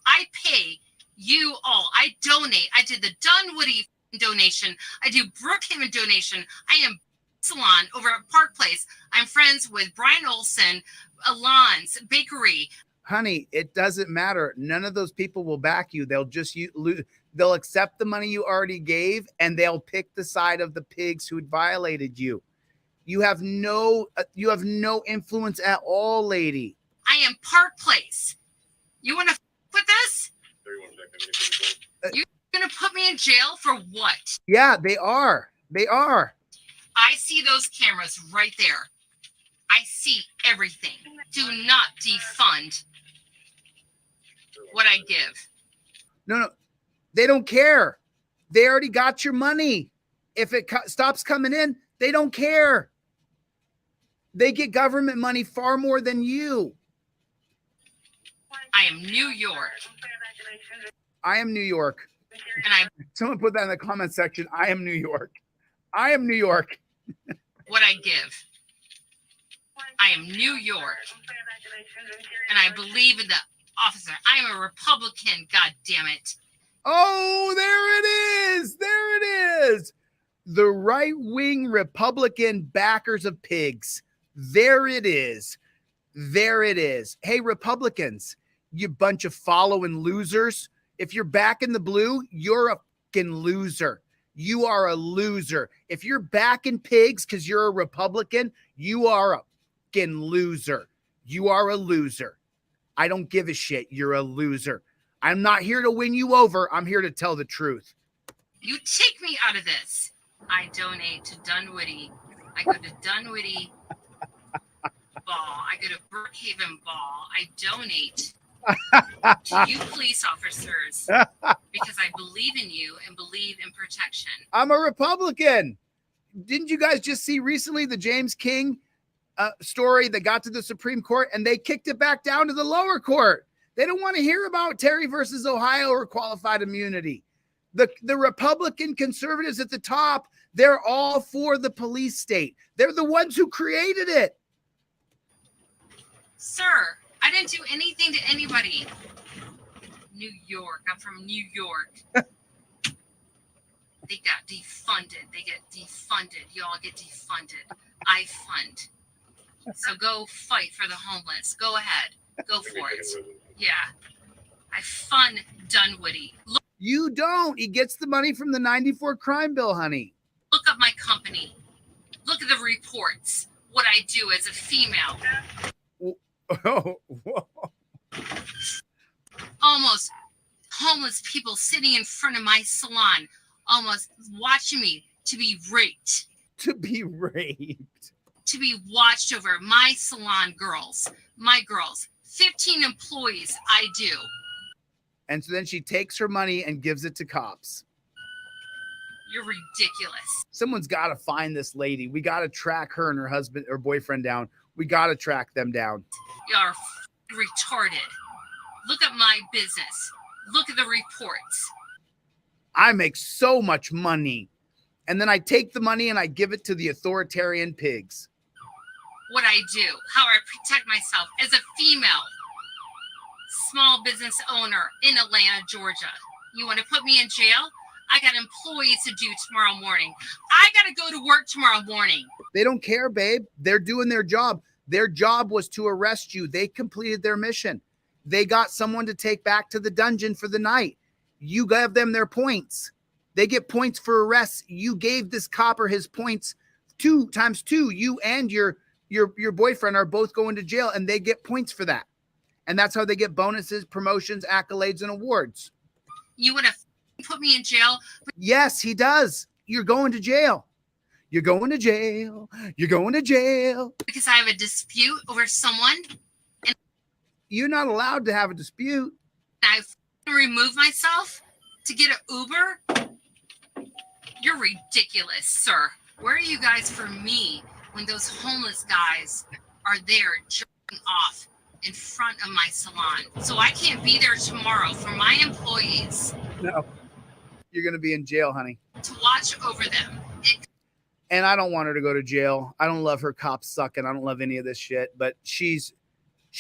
I pay you all. I donate. I did the Dunwoody donation. I do Brookhaven donation. I am salon over at Park Place. I'm friends with Brian Olson, Alon's Bakery. honey, it doesn't matter. None of those people will back you. They'll just they'll accept the money you already gave, and they'll pick the side of the pigs who violated you. You have no influence at all, lady. I am Park Place. You want to with this? You're going to put me in jail for what? Yeah, they are. They are. I see those cameras right there. I see everything. Do not defund what I give. No, they don't care. They already got your money. If it stops coming in, they don't care. They get government money far more than you. I am New York. I am New York. And Someone put that in the comment section. I am New York. I am New York. What I give. I am New York. And I believe in the officer. I am a Republican, God damn it. Oh, there it is. There it is. The right-wing Republican backers of pigs. There it is. There it is. Hey, Republicans, you bunch of following losers. If you're back in the blue, you're a fucking loser. You are a loser. If you're backing pigs because you're a Republican, you are a fucking loser. You are a loser. I don't give a shit. You're a loser. I'm not here to win you over. I'm here to tell the truth. You take me out of this. I donate to Dunwoody. I go to Dunwoody Ball. I go to Brookhaven Ball. I donate to you police officers because I believe in you and believe in protection. I'm a Republican. Didn't you guys just see recently the James King story that got to the Supreme Court and they kicked it back down to the lower court? They don't want to hear about Terry versus Ohio or qualified immunity. The Republican conservatives at the top, they're all for the police state. They're the ones who created it. Sir, I didn't do anything to anybody. New York. I'm from New York. They got defunded. They get defunded. Y'all get defunded. I fund. So go fight for the homeless. Go ahead. Go for it. Yeah. I fund Dunwoody. You don't. He gets the money from the 94 crime bill, honey. Look up my company. Look at the reports. What I do as a female. Oh, whoa. Almost homeless people sitting in front of my salon, almost watching me to be raped. To be raped. To be watched over. My salon girls. My girls. 15 employees. I do. And so then she takes her money and gives it to cops. You're ridiculous. Someone's got to find this lady. We got to track her and her husband or boyfriend down. We got to track them down. You're retarded. Look at my business. Look at the reports. I make so much money. And then I take the money and I give it to the authoritarian pigs. What I do, how I protect myself as a female small business owner in Atlanta, Georgia. You want to put me in jail? I got employees to do tomorrow morning. I got to go to work tomorrow morning. They don't care, babe. They're doing their job. Their job was to arrest you. They completed their mission. They got someone to take back to the dungeon for the night. You gave them their points. They get points for arrests. You gave this copper his points 2 times 2. You and your boyfriend are both going to jail, and they get points for that. And that's how they get bonuses, promotions, accolades, and awards. You would have put me in jail? Yes, he does. You're going to jail. You're going to jail. You're going to jail. Because I have a dispute over someone? And you're not allowed to have a dispute. I remove myself to get an Uber? You're ridiculous, sir. Where are you guys for me when those homeless guys are there jerking off in front of my salon? So I can't be there tomorrow for my employees. No. You're going to be in jail, honey. To watch over them. And I don't want her to go to jail. I don't love her cops sucking. I don't love any of this shit. But she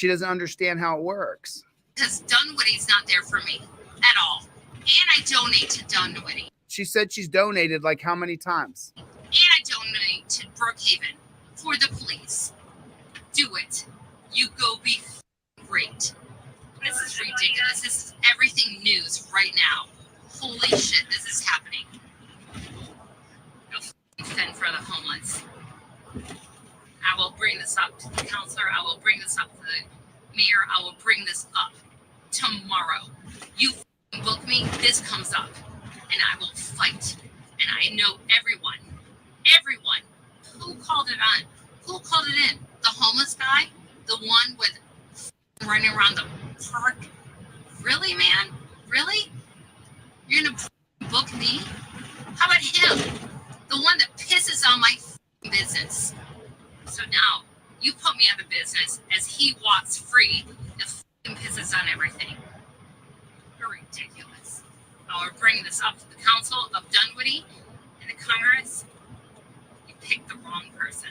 doesn't understand how it works. Because Dunwoody's not there for me at all. And I donate to Dunwoody. She said she's donated like how many times? And I donate to Brookhaven for the police. Do it. You go be great. bring this up tomorrow. You book me, this comes up, and I will fight. And I know everyone who called it on, who called it in. The homeless guy, the one with running around the park. Really, man? Really? You're gonna book me? How about him? The one that pisses on my business. So now you put me out of business as he walks free and pisses on everything. You're ridiculous. I'll bring this up to the Council of Dunwoody and the Congress. You picked the wrong person.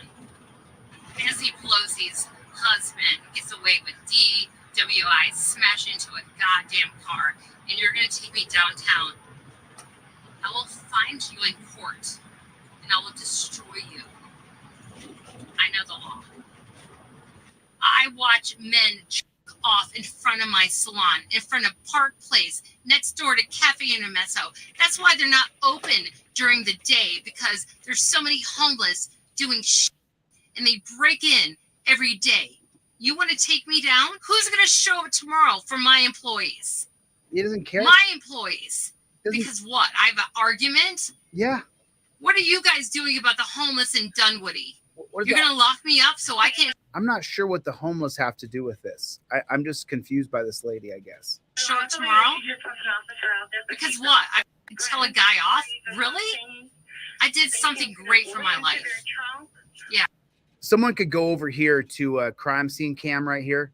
Nancy Pelosi's husband gets away with DWI, smash into a goddamn car, and you're going to take me downtown. I will find you in court, and I will destroy you. I know the law. I watch men jerk off in front of my salon, in front of Park Place, next door to Cafe Intermezzo. That's why they're not open during the day, because there's so many homeless doing shit, and they break in every day. You want to take me down? Who's going to show up tomorrow for my employees? He doesn't care. My employees. Because what? I have an argument? Yeah. What are you guys doing about the homeless in Dunwoody? You're going to lock me up so I can't I'm not sure what the homeless have to do with this. I'm just confused by this lady, I guess. show up tomorrow? Because what? I can tell a guy off? Really? I did something great for my life. Yeah. Someone could go over here to a crime scene cam right here.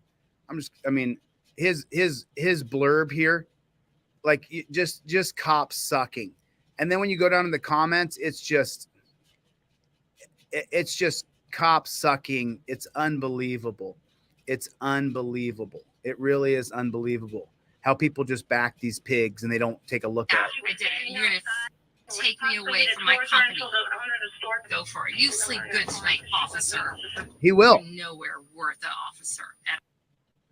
His blurb here, like just cops sucking. And then when you go down in the comments, it's just cops sucking. It's unbelievable. It's unbelievable. It really is unbelievable how people just back these pigs and they don't take a look at it. I did it. You're going to take me away from my company. Go for it. You sleep good tonight, officer. He will. You're nowhere worth an officer at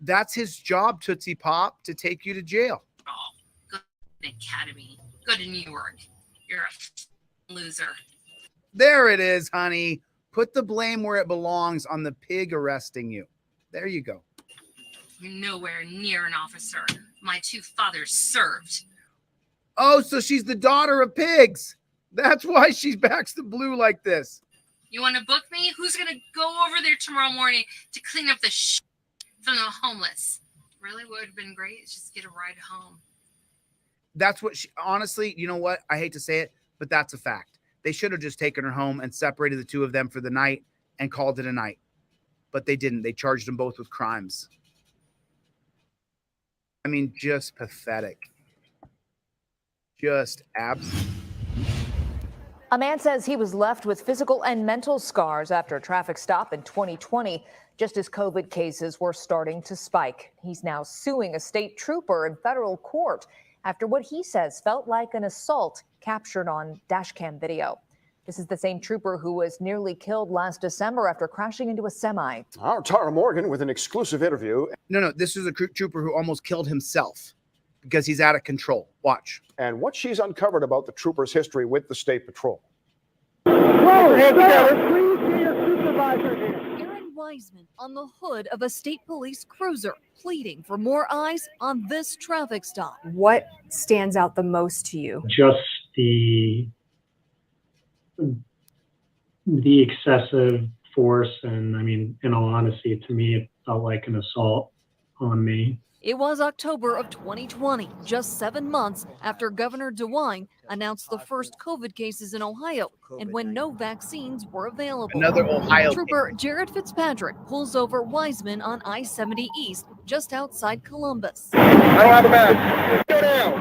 That's his job, Tootsie Pop, to take you to jail. all. Go to the academy. Go to New York. You're a loser. There it is, honey. Put the blame where it belongs on the pig arresting you. There you go. You're nowhere near an officer. My two fathers served. Oh, so she's the daughter of pigs. That's why she backs the blue like this. You want to book me? Who's going to go over there tomorrow morning to clean up the shit from the homeless? Really, what would have been great is just get a ride home. That's what she, honestly, you know what? I hate to say it, but that's a fact. They should have just taken her home and separated the two of them for the night and called it a night. But they didn't. They charged them both with crimes. I mean, just pathetic. Just absolutely. A man says he was left with physical and mental scars after a traffic stop in 2020, just as COVID cases were starting to spike. He's now suing a state trooper in federal court after what he says felt like an assault captured on dashcam video. This is the same trooper who was nearly killed last December after crashing into a semi. Our Tara Morgan with an exclusive interview. No, this is a trooper who almost killed himself because he's out of control. Watch. And what she's uncovered about the trooper's history with the State Patrol. Aaron Wiseman on the hood of a state police cruiser, pleading for more eyes on this traffic stop. What stands out the most to you? Just the excessive force, and I mean, in all honesty, to me, it felt like an assault on me. It was October of 2020, just 7 months after Governor DeWine announced the first COVID cases in Ohio, and when no vaccines were available. Another Ohio Trooper Jared Fitzpatrick pulls over Wiseman on I-70 East, just outside Columbus. I don't have a mask. Go down.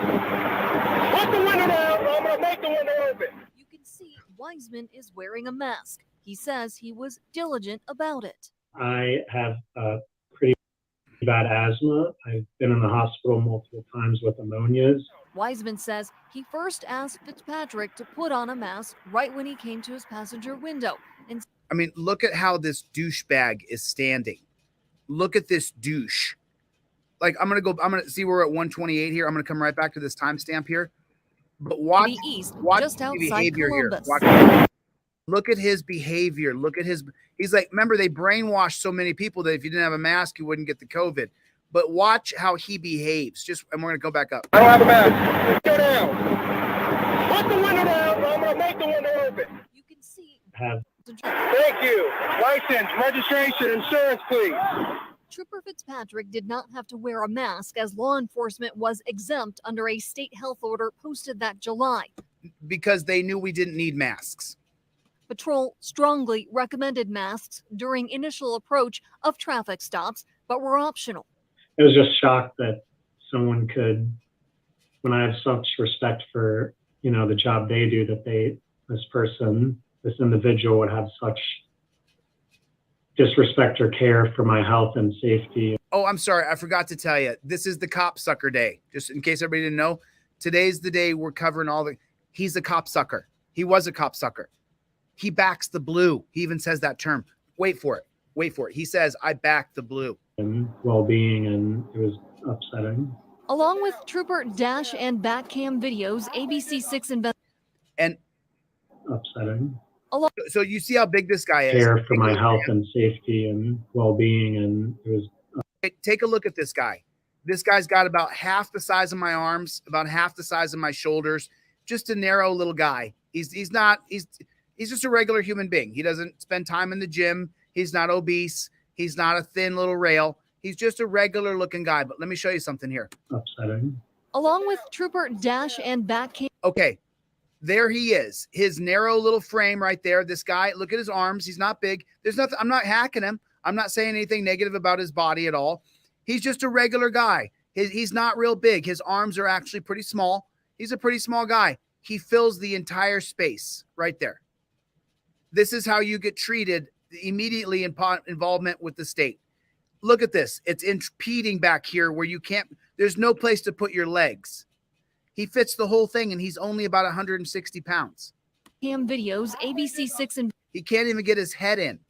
Put the window down, or I'm going to make the window open. You can see Wiseman is wearing a mask. He says he was diligent about it. I have pretty bad asthma. I've been in the hospital multiple times with pneumonias. Wiseman says he first asked Fitzpatrick to put on a mask right when he came to his passenger window. And I mean, look at how this douchebag is standing. Look at this douche. Like, I'm going to see we're at 128 here. I'm going to come right back to this timestamp here. But watch, watch just outside behavior Columbus. here. Watch. Look at his behavior. Look at his. He's like, remember, they brainwashed so many people that if you didn't have a mask, you wouldn't get the COVID. but watch how he behaves. And we're going to go back up. I don't have a mask. Go down. Put the window down, or I'm going to make the window open. You can see. Thank you. License, registration, insurance, please. Trooper Fitzpatrick did not have to wear a mask as law enforcement was exempt under a state health order posted that July. Because they knew we didn't need masks. Patrol strongly recommended masks during initial approach of traffic stops, but were optional. I was just shocked that someone could, when I have such respect for, the job they do, that this individual would have such disrespect or care for my health and safety. Oh, I'm sorry. I forgot to tell you. This is the cop sucker day. Just in case everybody didn't know, today's the day we're covering he's a cop sucker. He was a cop sucker. He backs the blue. He even says that term. Wait for it. He says, I back the blue. And well-being, and it was upsetting. Along with Trooper dash and back cam videos, ABC6 and upsetting. So you see how big this guy is. Care for my health and safety and well-being, and it was. Take a look at this guy. This guy's got about half the size of my arms, about half the size of my shoulders. Just a narrow little guy. He's just a regular human being. He doesn't spend time in the gym. He's not obese. He's not a thin little rail. He's just a regular looking guy. But let me show you something here. Upsetting. Along with Trooper dash and back cam. Okay. There he is. His narrow little frame right there. This guy, look at his arms. He's not big. There's nothing. I'm not hacking him. I'm not saying anything negative about his body at all. He's just a regular guy. He's not real big. His arms are actually pretty small. He's a pretty small guy. He fills the entire space right there. This is how you get treated immediately in involvement with the state. Look at this. It's impeding back here where you can't, there's no place to put your legs. He fits the whole thing, and he's only about 160 pounds. Cam videos, ABC6 he can't even get his head in.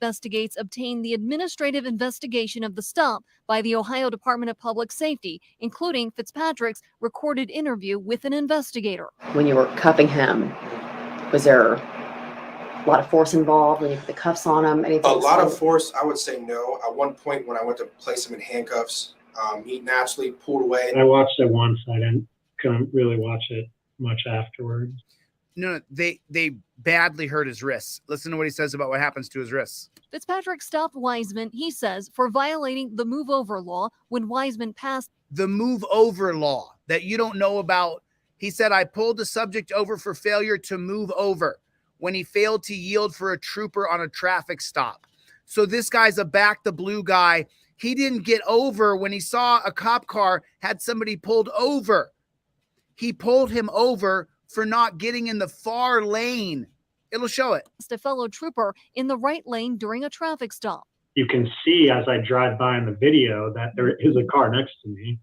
Investigates obtained the administrative investigation of the stop by the Ohio Department of Public Safety, including Fitzpatrick's recorded interview with an investigator. When you were cuffing him, was there a lot of force involved when you put the cuffs on him? Anything? A lot of force, I would say no. At one point when I went to place him in handcuffs, he naturally pulled away. I watched it once. I couldn't really watch it much afterwards. No, they badly hurt his wrists. Listen to what he says about what happens to his wrists. Fitzpatrick stopped Wiseman, he says, for violating the move over law when Wiseman passed the move over law that you don't know about. He said, I pulled the subject over for failure to move over when he failed to yield for a trooper on a traffic stop. So this guy's a back the blue guy. He didn't get over when he saw a cop car had somebody pulled over. He pulled him over for not getting in the far lane. It'll show it. A fellow trooper in the right lane during a traffic stop. You can see as I drive by in the video that there is a car next to me.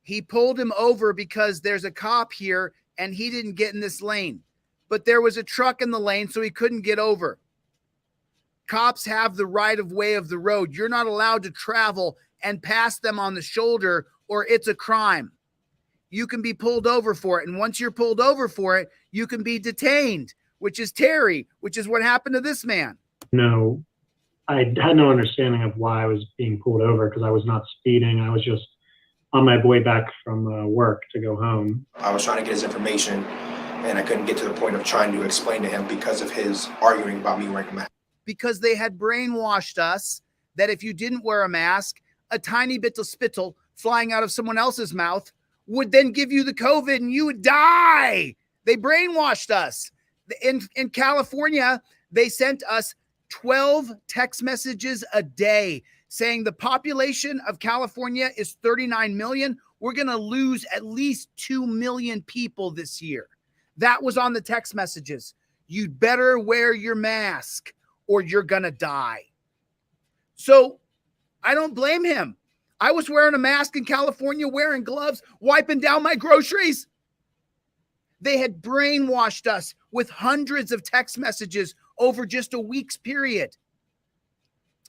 He pulled him over because there's a cop here and he didn't get in this lane. But there was a truck in the lane, so he couldn't get over. Cops have the right of way of the road. You're not allowed to travel and pass them on the shoulder, or it's a crime. You can be pulled over for it. And once you're pulled over for it, you can be detained, which is Terry, which is what happened to this man. No, I had no understanding of why I was being pulled over because I was not speeding. I was just on my way back from work to go home. I was trying to get his information, and I couldn't get to the point of trying to explain to him because of his arguing about me wearing a mask. Because they had brainwashed us that if you didn't wear a mask, a tiny bit of spittle flying out of someone else's mouth would then give you the COVID and you would die. They brainwashed us. In California, they sent us 12 text messages a day saying the population of California is 39 million. We're going to lose at least 2 million people this year. That was on the text messages. You'd better wear your mask or you're going to die. So I don't blame him. I was wearing a mask in California, wearing gloves, wiping down my groceries. They had brainwashed us with hundreds of text messages over just a week's period.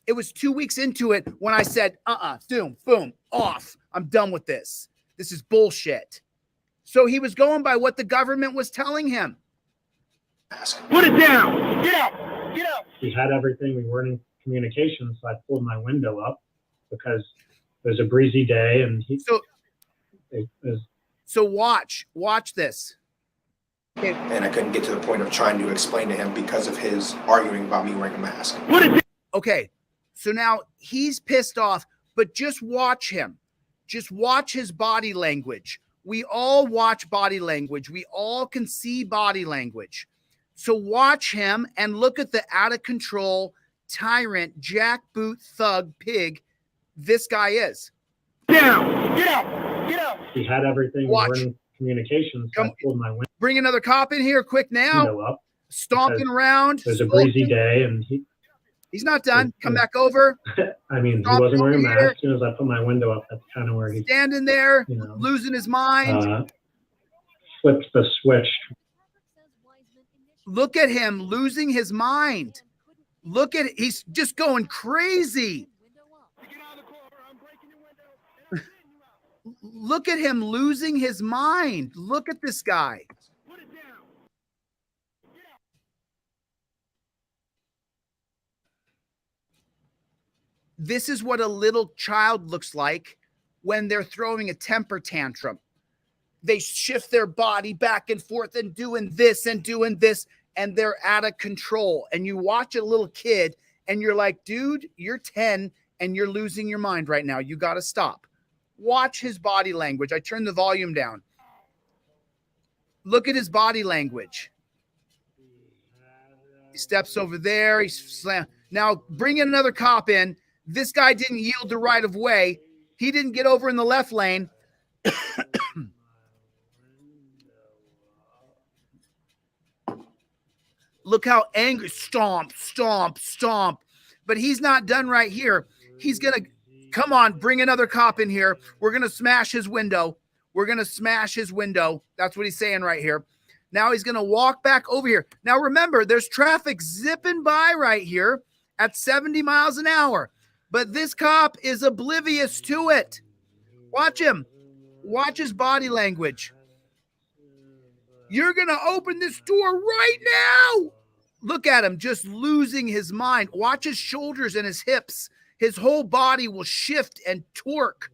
It was 2 weeks into it when I said, boom, off. I'm done with this. This is bullshit. So he was going by what the government was telling him. Put it down. Get out. Get out. We had everything. We weren't in communication, so I pulled my window up because was a breezy day, and So watch this. And I couldn't get to the point of trying to explain to him because of his arguing about me wearing a mask. Okay, so now he's pissed off, but just watch him. Just watch his body language. We all watch body language. We all can see body language. So watch him and look at the out of control tyrant, jackboot, thug, pig this guy is. Get out! Get out! Get out! he had everything. Watch. We're in communications. So I pulled my window Bring another cop in here quick now. up. Stomping around. It was a breezy day, and he's not done. Come back over. I mean, he Stop wasn't wearing a over mask. here. As soon as I put my window up, that's kind of where he Standing there, losing his mind. flipped the switch. Look at him losing his mind. Look at he's just going crazy. Look at him losing his mind. Look at this guy. This is what a little child looks like when they're throwing a temper tantrum. They shift their body back and forth and doing this, and they're out of control. And you watch a little kid and you're like, dude, you're 10 and you're losing your mind right now. You got to stop. Watch his body language. I turned the volume down. Look at his body language. He steps over there. He's slam. Now bring in another cop in. This guy didn't yield the right of way. He didn't get over in the left lane. Look how angry. Stomp, stomp, stomp. But he's not done right here. He's going to, come on, bring another cop in here. We're going to smash his window. We're going to smash his window. That's what he's saying right here. Now he's going to walk back over here. Now remember, there's traffic zipping by right here at 70 miles an hour. But this cop is oblivious to it. Watch him. Watch his body language. You're going to open this door right now. Look at him just losing his mind. Watch his shoulders and his hips. His whole body will shift and torque.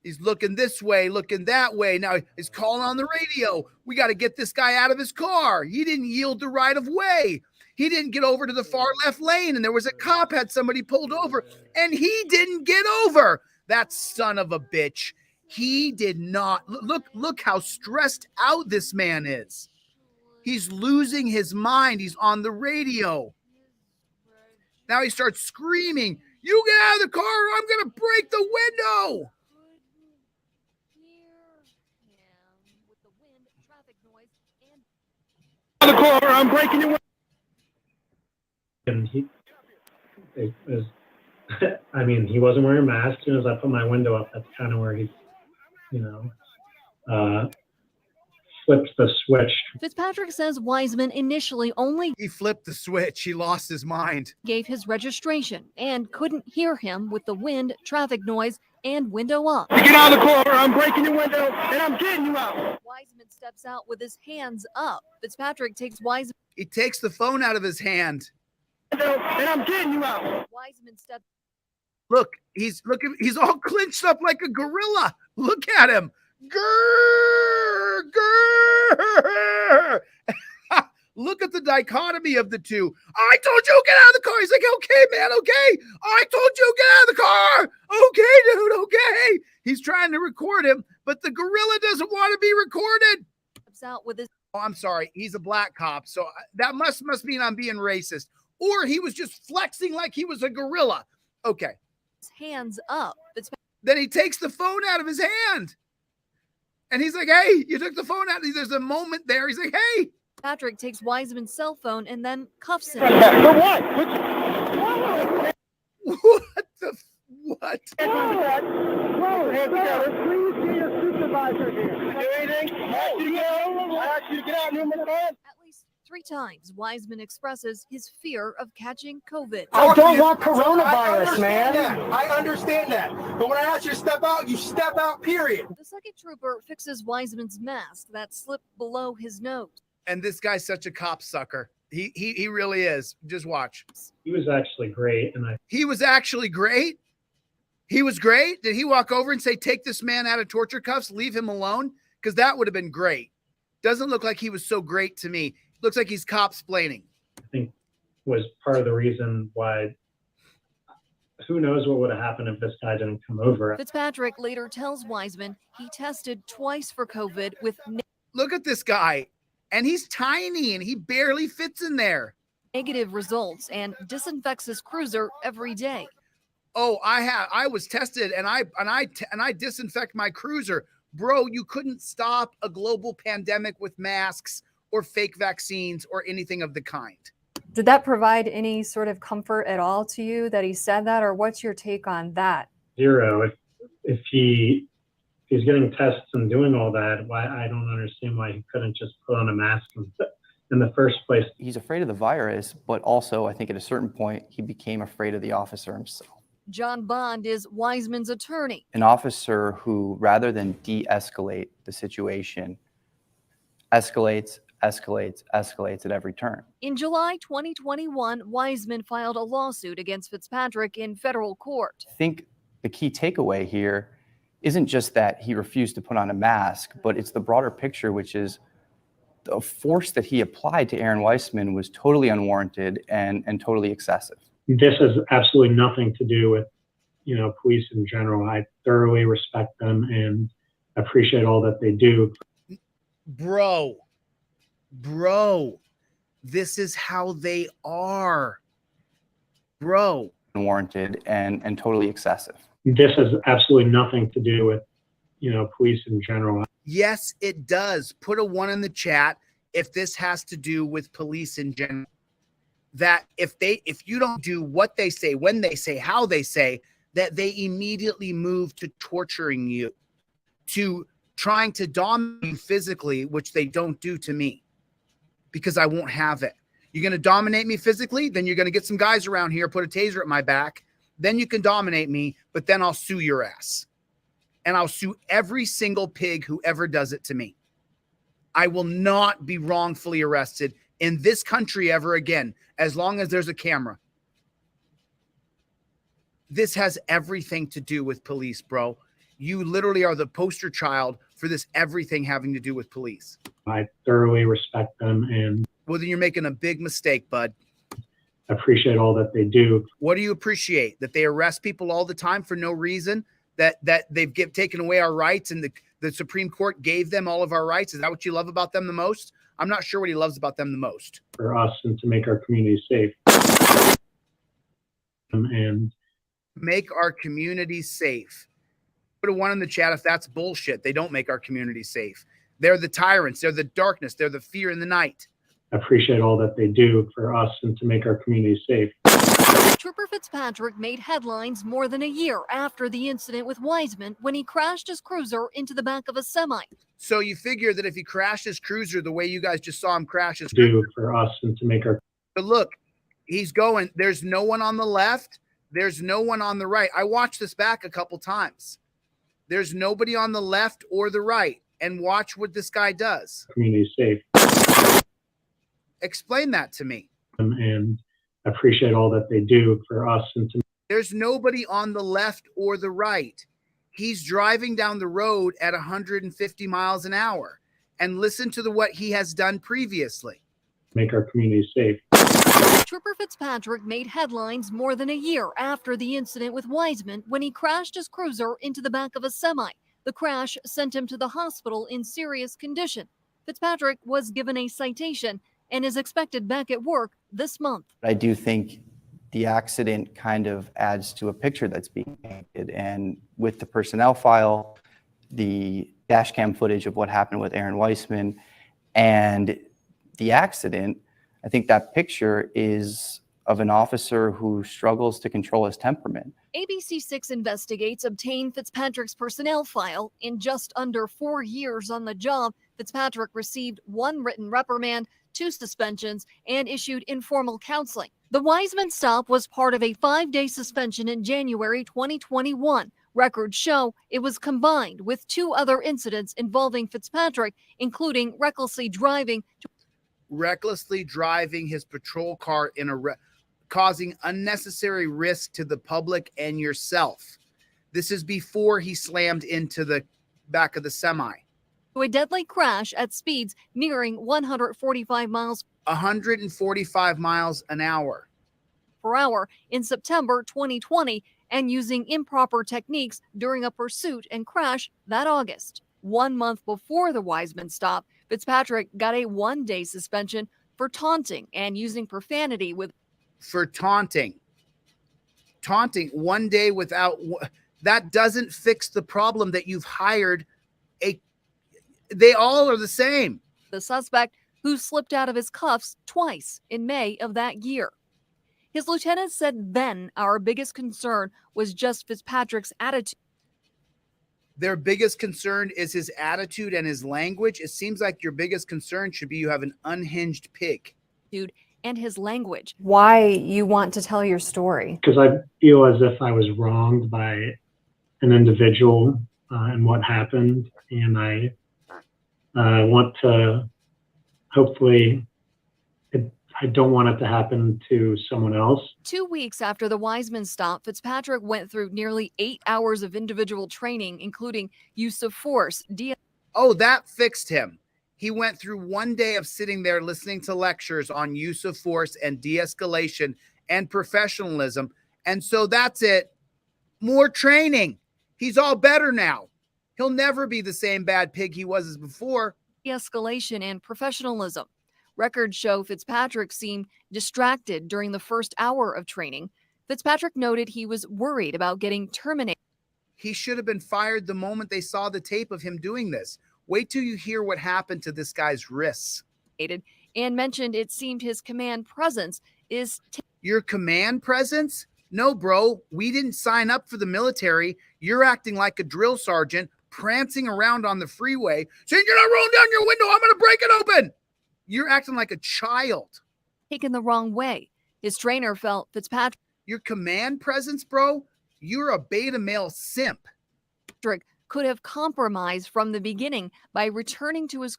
He's looking this way, looking that way. Now he's calling on the radio. We got to get this guy out of his car. He didn't yield the right of way. He didn't get over to the far left lane, and there was a cop had somebody pulled over, and he didn't get over. That son of a bitch. He did not. Look how stressed out this man is. He's losing his mind. He's on the radio. Now he starts screaming, you get out of the car or I'm going to break the window. The car, I'm breaking your window. And I mean, he wasn't wearing a mask. As soon as I put my window up, that's kind of where he, flipped the switch. Fitzpatrick says Wiseman initially only He flipped the switch. He lost his mind. gave his registration and couldn't hear him with the wind, traffic noise, and window up. Get out of the car, I'm breaking your window, and I'm getting you out. Wiseman steps out with his hands up. Fitzpatrick takes Wiseman. He takes the phone out of his hand. And I'm getting you out. Wiseman steps. Look, he's all clenched up like a gorilla. Look at him. Grrr, grrr. Look at the dichotomy of the two. I told you get out of the car. He's like, okay, man, okay. I told you get out of the car. Okay, dude, okay. He's trying to record him, but the gorilla doesn't want to be recorded. Steps out with his. Oh, I'm sorry. He's a black cop, so that must mean I'm being racist. Or he was just flexing like he was a gorilla. Okay. Hands up. Then he takes the phone out of his hand. And he's like, hey, you took the phone out. There's a moment there. He's like, hey. Patrick takes Wiseman's cell phone and then cuffs him. For what? What the what? Hands together. Please be a supervisor here. Do anything? I ask you to get out numerous times. At least 3 times, Wiseman expresses his fear of catching COVID. I don't want coronavirus, man. I understand that. But when I ask you to step out, you step out, period. The second trooper fixes Wiseman's mask that slipped below his nose. And this guy's such a cop sucker. He really is. Just watch. He was actually great, and He was actually great. He was great. Did he walk over and say, take this man out of torture cuffs, leave him alone? Because that would have been great. Doesn't look like he was so great to me. Looks like he's cop-splaining. I think was part of the reason why. Who knows what would have happened if this guy didn't come over. Fitzpatrick later tells Wiseman he tested twice for COVID with Look at this guy. And he's tiny and he barely fits in there. negative results and disinfects his cruiser every day. Oh, I was tested and I disinfect my cruiser. Bro, you couldn't stop a global pandemic with masks or fake vaccines or anything of the kind. Did that provide any sort of comfort at all to you that he said that, or what's your take on that? Zero. If he's getting tests and doing all that, why I don't understand why he couldn't just put on a mask in the first place. He's afraid of the virus, but also I think at a certain point he became afraid of the officer himself. John Bond is Wiseman's attorney. An officer who, rather than de-escalate the situation, escalates at every turn. In July 2021, Wiseman filed a lawsuit against Fitzpatrick in federal court. I think the key takeaway here isn't just that he refused to put on a mask, but it's the broader picture, which is the force that he applied to Aaron Weissman was totally unwarranted and totally excessive. This has absolutely nothing to do with, police in general. I thoroughly respect them and appreciate all that they do. Bro, this is how they are. Bro. Unwarranted and totally excessive. This has absolutely nothing to do with, police in general. Yes, it does. Put a 1 in the chat if this has to do with police in general. That if you don't do what they say, when they say, how they say, that they immediately move to torturing you, to trying to dominate you physically, which they don't do to me because I won't have it. You're going to dominate me physically, then you're going to get some guys around here, put a taser at my back, then you can dominate me, but then I'll sue your ass. And I'll sue every single pig who ever does it to me. I will not be wrongfully arrested in this country ever again, as long as there's a camera. This has everything to do with police, bro. You literally are the poster child for this everything having to do with police. I thoroughly respect them and well, then you're making a big mistake, bud. Appreciate all that they do. What do you appreciate? That they arrest people all the time for no reason? That they've taken away our rights and the Supreme Court gave them all of our rights? Is that what you love about them the most? I'm not sure what he loves about them the most. For us and to make our community safe. And make our community safe. Put a 1 in the chat if that's bullshit. They don't make our community safe. They're the tyrants. They're the darkness. They're the fear in the night. Appreciate all that they do for us and to make our community safe. Trooper Fitzpatrick made headlines more than a year after the incident with Wiseman when he crashed his cruiser into the back of a semi. So you figure that if he crashed his cruiser the way you guys just saw him crash his do cruiser, for us and to make our. But look, he's going. There's no one on the left. There's no one on the right. I watched this back a couple times. There's nobody on the left or the right. And watch what this guy does. Community safe. Explain that to me. And appreciate all that they do for us and to. There's nobody on the left or the right. He's driving down the road at 150 miles an hour. And listen to what he has done previously. Make our community safe. Trooper Fitzpatrick made headlines more than a year after the incident with Wiseman when he crashed his cruiser into the back of a semi. The crash sent him to the hospital in serious condition. Fitzpatrick was given a citation and is expected back at work this month. I do think the accident kind of adds to a picture that's being painted. And with the personnel file, the dash cam footage of what happened with Aaron Weissman and the accident, I think that picture is of an officer who struggles to control his temperament. ABC6 Investigates obtained Fitzpatrick's personnel file. In just under 4 years on the job, Fitzpatrick received 1 written reprimand, 2 suspensions, and issued informal counseling. The Wiseman stop was part of a 5-day suspension in January 2021. Records show it was combined with 2 other incidents involving Fitzpatrick, including recklessly driving his patrol car in causing unnecessary risk to the public and yourself. This is before he slammed into the back of the semi. To a deadly crash at speeds nearing 145 miles 145 miles an hour per hour in September 2020 and using improper techniques during a pursuit and crash that August. 1 month before the Wiseman stop, Fitzpatrick got a 1-day suspension for taunting and using profanity with. For taunting 1 day without, that doesn't fix the problem that you've hired they all are the same. The suspect, who slipped out of his cuffs twice in May of that year. His lieutenant said then our biggest concern was just Fitzpatrick's attitude. Their biggest concern is his attitude and his language. It seems like your biggest concern should be you have an unhinged pig. And his language. Why you want to tell your story? Because I feel as if I was wronged by an individual and what happened, and I want to hopefully, I don't want it to happen to someone else. 2 weeks after the Wiseman stop, Fitzpatrick went through nearly 8 hours of individual training, including use of force. Oh, that fixed him. He went through 1 day of sitting there listening to lectures on use of force and de-escalation and professionalism. And so that's it. More training. He's all better now. He'll never be the same bad pig he was as before. De-escalation and professionalism. Records show Fitzpatrick seemed distracted during the first hour of training. Fitzpatrick noted he was worried about getting terminated. He should have been fired the moment they saw the tape of him doing this. Wait till you hear what happened to this guy's wrists. And mentioned it seemed his command presence is... Your command presence? No, bro. We didn't sign up for the military. You're acting like a drill sergeant, prancing around on the freeway, saying, "You're not rolling down your window. I'm going to break it open." You're acting like a child. Taken the wrong way. His trainer felt Fitzpatrick... Your command presence, bro? You're a beta male simp. Could have compromised from the beginning by returning to his...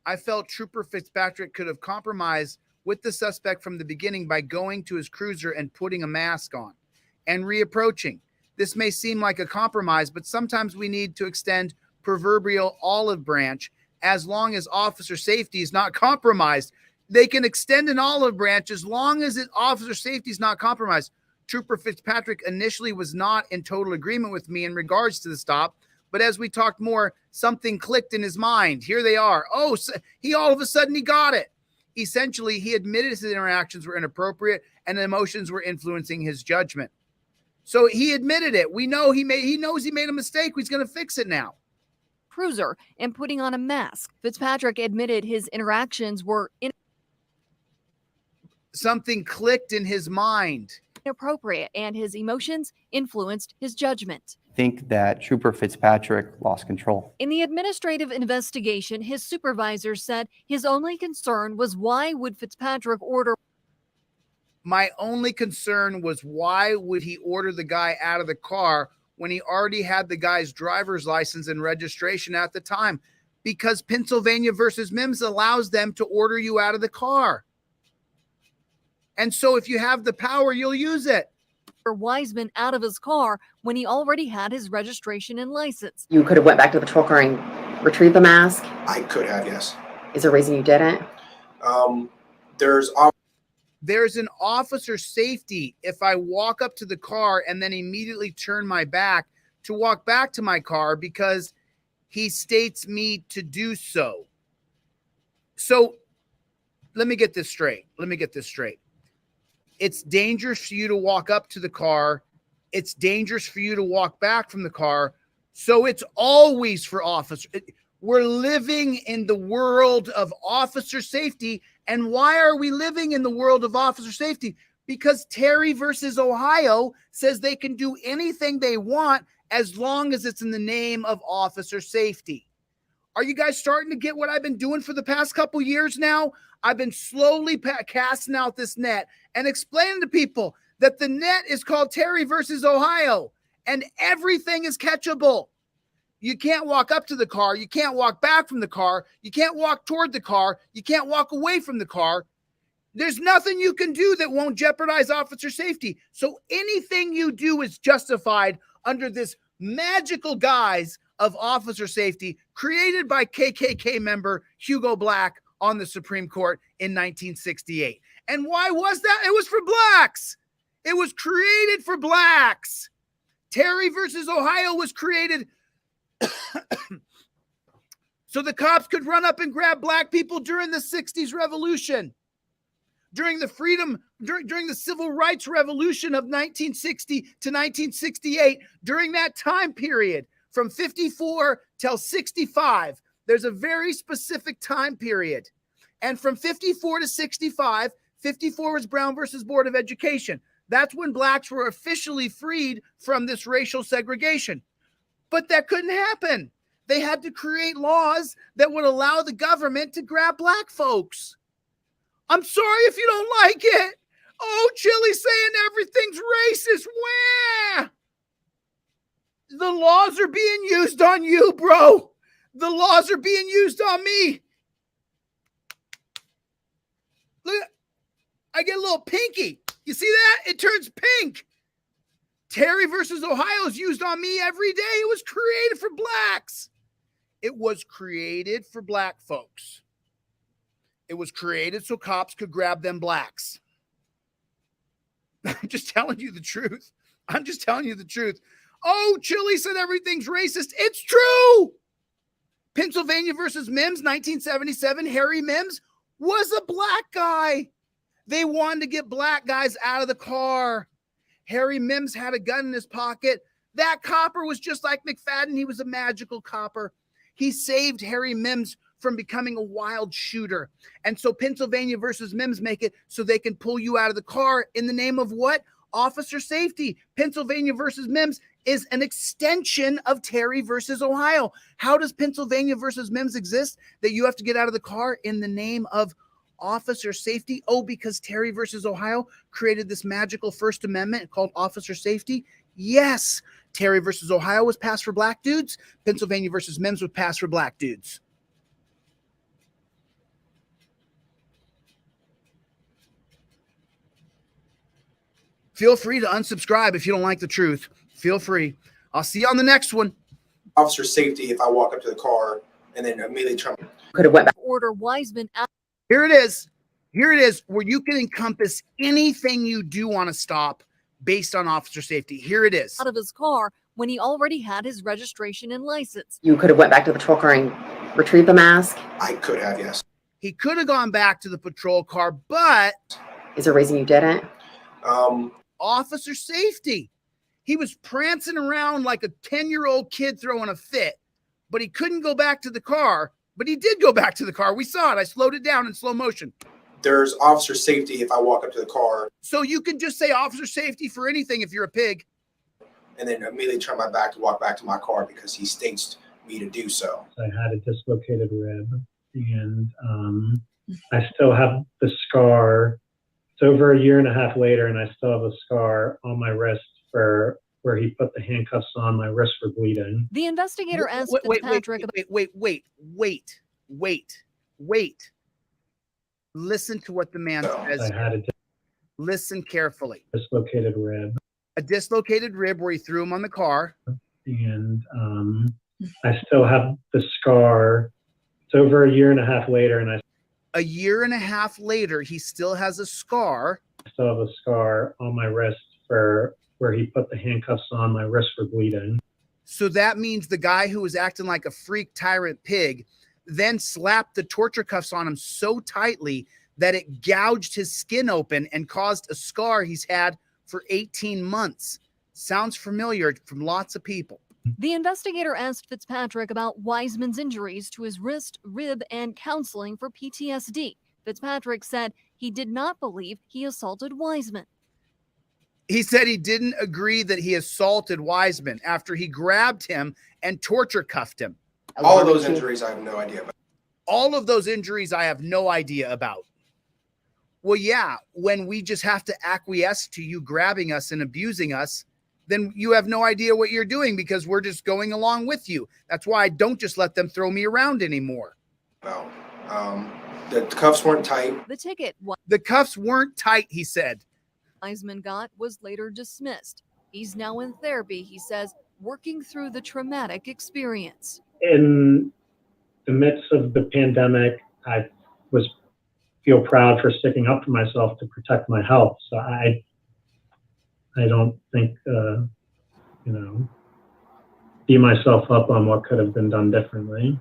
I felt Trooper Fitzpatrick could have compromised with the suspect from the beginning by going to his cruiser and putting a mask on and reapproaching. This may seem like a compromise, but sometimes we need to extend proverbial olive branch. As long as officer safety is not compromised, they can extend an olive branch as long as officer safety is not compromised. Trooper Fitzpatrick initially was not in total agreement with me in regards to the stop, but as we talked more, something clicked in his mind. Here they are. Oh, so he all of a sudden he got it. Essentially, he admitted his interactions were inappropriate and emotions were influencing his judgment. So he admitted it. We know he knows he made a mistake. He's going to fix it now. Cruiser and putting on a mask. Fitzpatrick admitted his interactions were something clicked in his mind. Inappropriate, and his emotions influenced his judgment. I think that Trooper Fitzpatrick lost control. In the administrative investigation, his supervisor said his only concern was why would Fitzpatrick order... My only concern was why would he order the guy out of the car when he already had the guy's driver's license and registration at the time? Because Pennsylvania versus Mims allows them to order you out of the car. And so if you have the power, you'll use it. Wiseman out of his car when he already had his registration and license. You could have went back to the patrol car and retrieved the mask? I could have, yes. Is there a reason you didn't? There's an officer safety if I walk up to the car and then immediately turn my back to walk back to my car because he states me to do so. So let me get this straight. It's dangerous for you to walk up to the car. It's dangerous for you to walk back from the car. So it's always for officer. We're living in the world of officer safety. And why are we living in the world of officer safety? Because Terry versus Ohio says they can do anything they want as long as it's in the name of officer safety. Are you guys starting to get what I've been doing for the past couple years now? I've been slowly casting out this net and explaining to people that the net is called Terry versus Ohio and everything is catchable. You can't walk up to the car. You can't walk back from the car. You can't walk toward the car. You can't walk away from the car. There's nothing you can do that won't jeopardize officer safety. So anything you do is justified under this magical guise of officer safety created by KKK member Hugo Black on the Supreme Court in 1968. And why was that? It was for blacks. It was created for blacks. Terry versus Ohio was created so the cops could run up and grab black people during the 60s revolution, during the during the civil rights revolution of 1960 to 1968. During that time period, from 54 till 65, there's a very specific time period. And from 54 to 65, 54 was Brown versus Board of Education. That's when blacks were officially freed from this racial segregation. But that couldn't happen. They had to create laws that would allow the government to grab black folks. I'm sorry if you don't like it. Oh, Chille's saying everything's racist. Wah! The laws are being used on you, bro. The laws are being used on me. Look, I get a little pinky. You see that? It turns pink. Terry versus Ohio is used on me every day. It was created for blacks. It was created for black folks. It was created so cops could grab them blacks. I'm just telling you the truth. I'm just telling you the truth. Oh, Chille said everything's racist. It's true. Pennsylvania versus Mims, 1977. Harry Mims was a black guy. They wanted to get black guys out of the car. Harry Mims had a gun in his pocket. That copper was just like McFadden. He was a magical copper. He saved Harry Mims from becoming a wild shooter. And so Pennsylvania versus Mims make it so they can pull you out of the car in the name of what? Officer safety. Pennsylvania versus Mims is an extension of Terry versus Ohio. How does Pennsylvania versus Mims exist? That you have to get out of the car in the name of officer safety? Oh, because Terry versus Ohio created this magical First Amendment called officer safety? Yes. Terry versus Ohio was passed for black dudes. Pennsylvania versus Mims was passed for black dudes. Feel free to unsubscribe if you don't like the truth. Feel free. I'll see you on the next one. Officer safety if I walk up to the car and then immediately try. Could have went back. Order Wiseman out. Here it is. Here it is, where you can encompass anything you do want to stop based on officer safety. Here it is. Out of his car when he already had his registration and license. You could have went back to the patrol car and retrieved the mask. I could have, yes. He could have gone back to the patrol car, but Is there a reason you didn't? Officer safety. He was prancing around like a 10-year-old kid throwing a fit, but he couldn't go back to the car. But he did go back to the car. We saw it. I slowed it down in slow motion. There's officer safety if I walk up to the car. So you can just say officer safety for anything if you're a pig. And then immediately turn my back to walk back to my car because he states me to do so. I had a dislocated rib, and I still have the scar. It's over a year and a half later, and I still have a scar on my wrist for where he put the handcuffs on. My wrists were bleeding. The investigator asked Fitzpatrick about. Wait. Listen to what the man says. I had a Listen carefully. dislocated rib, A dislocated rib where he threw him on the car. and I still have the scar. It's over a year and a half later, and A year and a half later, he still has a scar. I still have a scar on my wrist for where he put the handcuffs on. My wrists were bleeding. So that means the guy who was acting like a freak tyrant pig then slapped the torture cuffs on him so tightly that it gouged his skin open and caused a scar he's had for 18 months. Sounds familiar from lots of people. The investigator asked Fitzpatrick about Wiseman's injuries to his wrist, rib, and counseling for PTSD. Fitzpatrick said he did not believe he assaulted Wiseman. He said he didn't agree that he assaulted Wiseman after he grabbed him and torture cuffed him. All of those injuries I have no idea about. All of those injuries I have no idea about. Well, yeah, when we just have to acquiesce to you grabbing us and abusing us, then you have no idea what you're doing because we're just going along with you. That's why I don't just let them throw me around anymore. No. The cuffs weren't tight. The cuffs weren't tight, he said. Wiseman got was later dismissed. He's now in therapy, he says, working through the traumatic experience. In the midst of the pandemic, I feel proud for sticking up for myself to protect my health. So I don't think, beat myself up on what could have been done differently.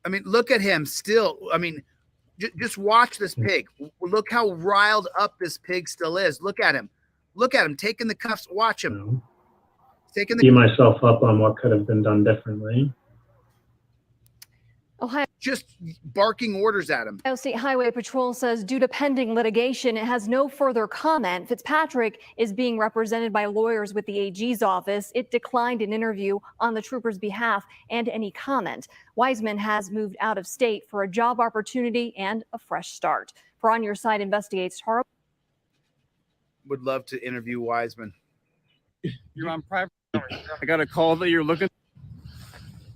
I mean, look at him still. I mean, just watch this pig. Look how riled up this pig still is. Look at him. Look at him taking the cuffs. Watch him. Taking the Beat myself up on what could have been done differently. Ohio. Just barking orders at him. Ohio State Highway Patrol says due to pending litigation, it has no further comment. Fitzpatrick is being represented by lawyers with the AG's office. It declined an interview on the trooper's behalf and any comment. Wiseman has moved out of state for a job opportunity and a fresh start. For On Your Side investigates horrible. Would love to interview Wiseman. You're on private. I got a call that you're looking.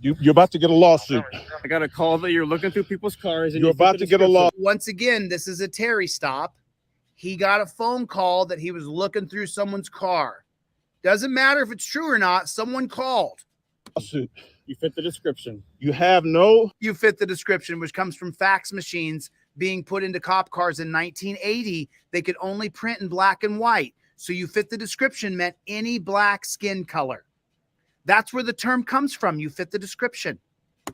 You're about to get a lawsuit. I got a call that you're looking through people's cars. And You're about to get a lawsuit. Once again, this is a Terry stop. He got a phone call that he was looking through someone's car. Doesn't matter if it's true or not. Someone called. Lawsuit. You fit the description. You have no. You fit the description, which comes from fax machines being put into cop cars in 1980. They could only print in black and white. So you fit the description meant any black skin color. That's where the term comes from. You fit the description.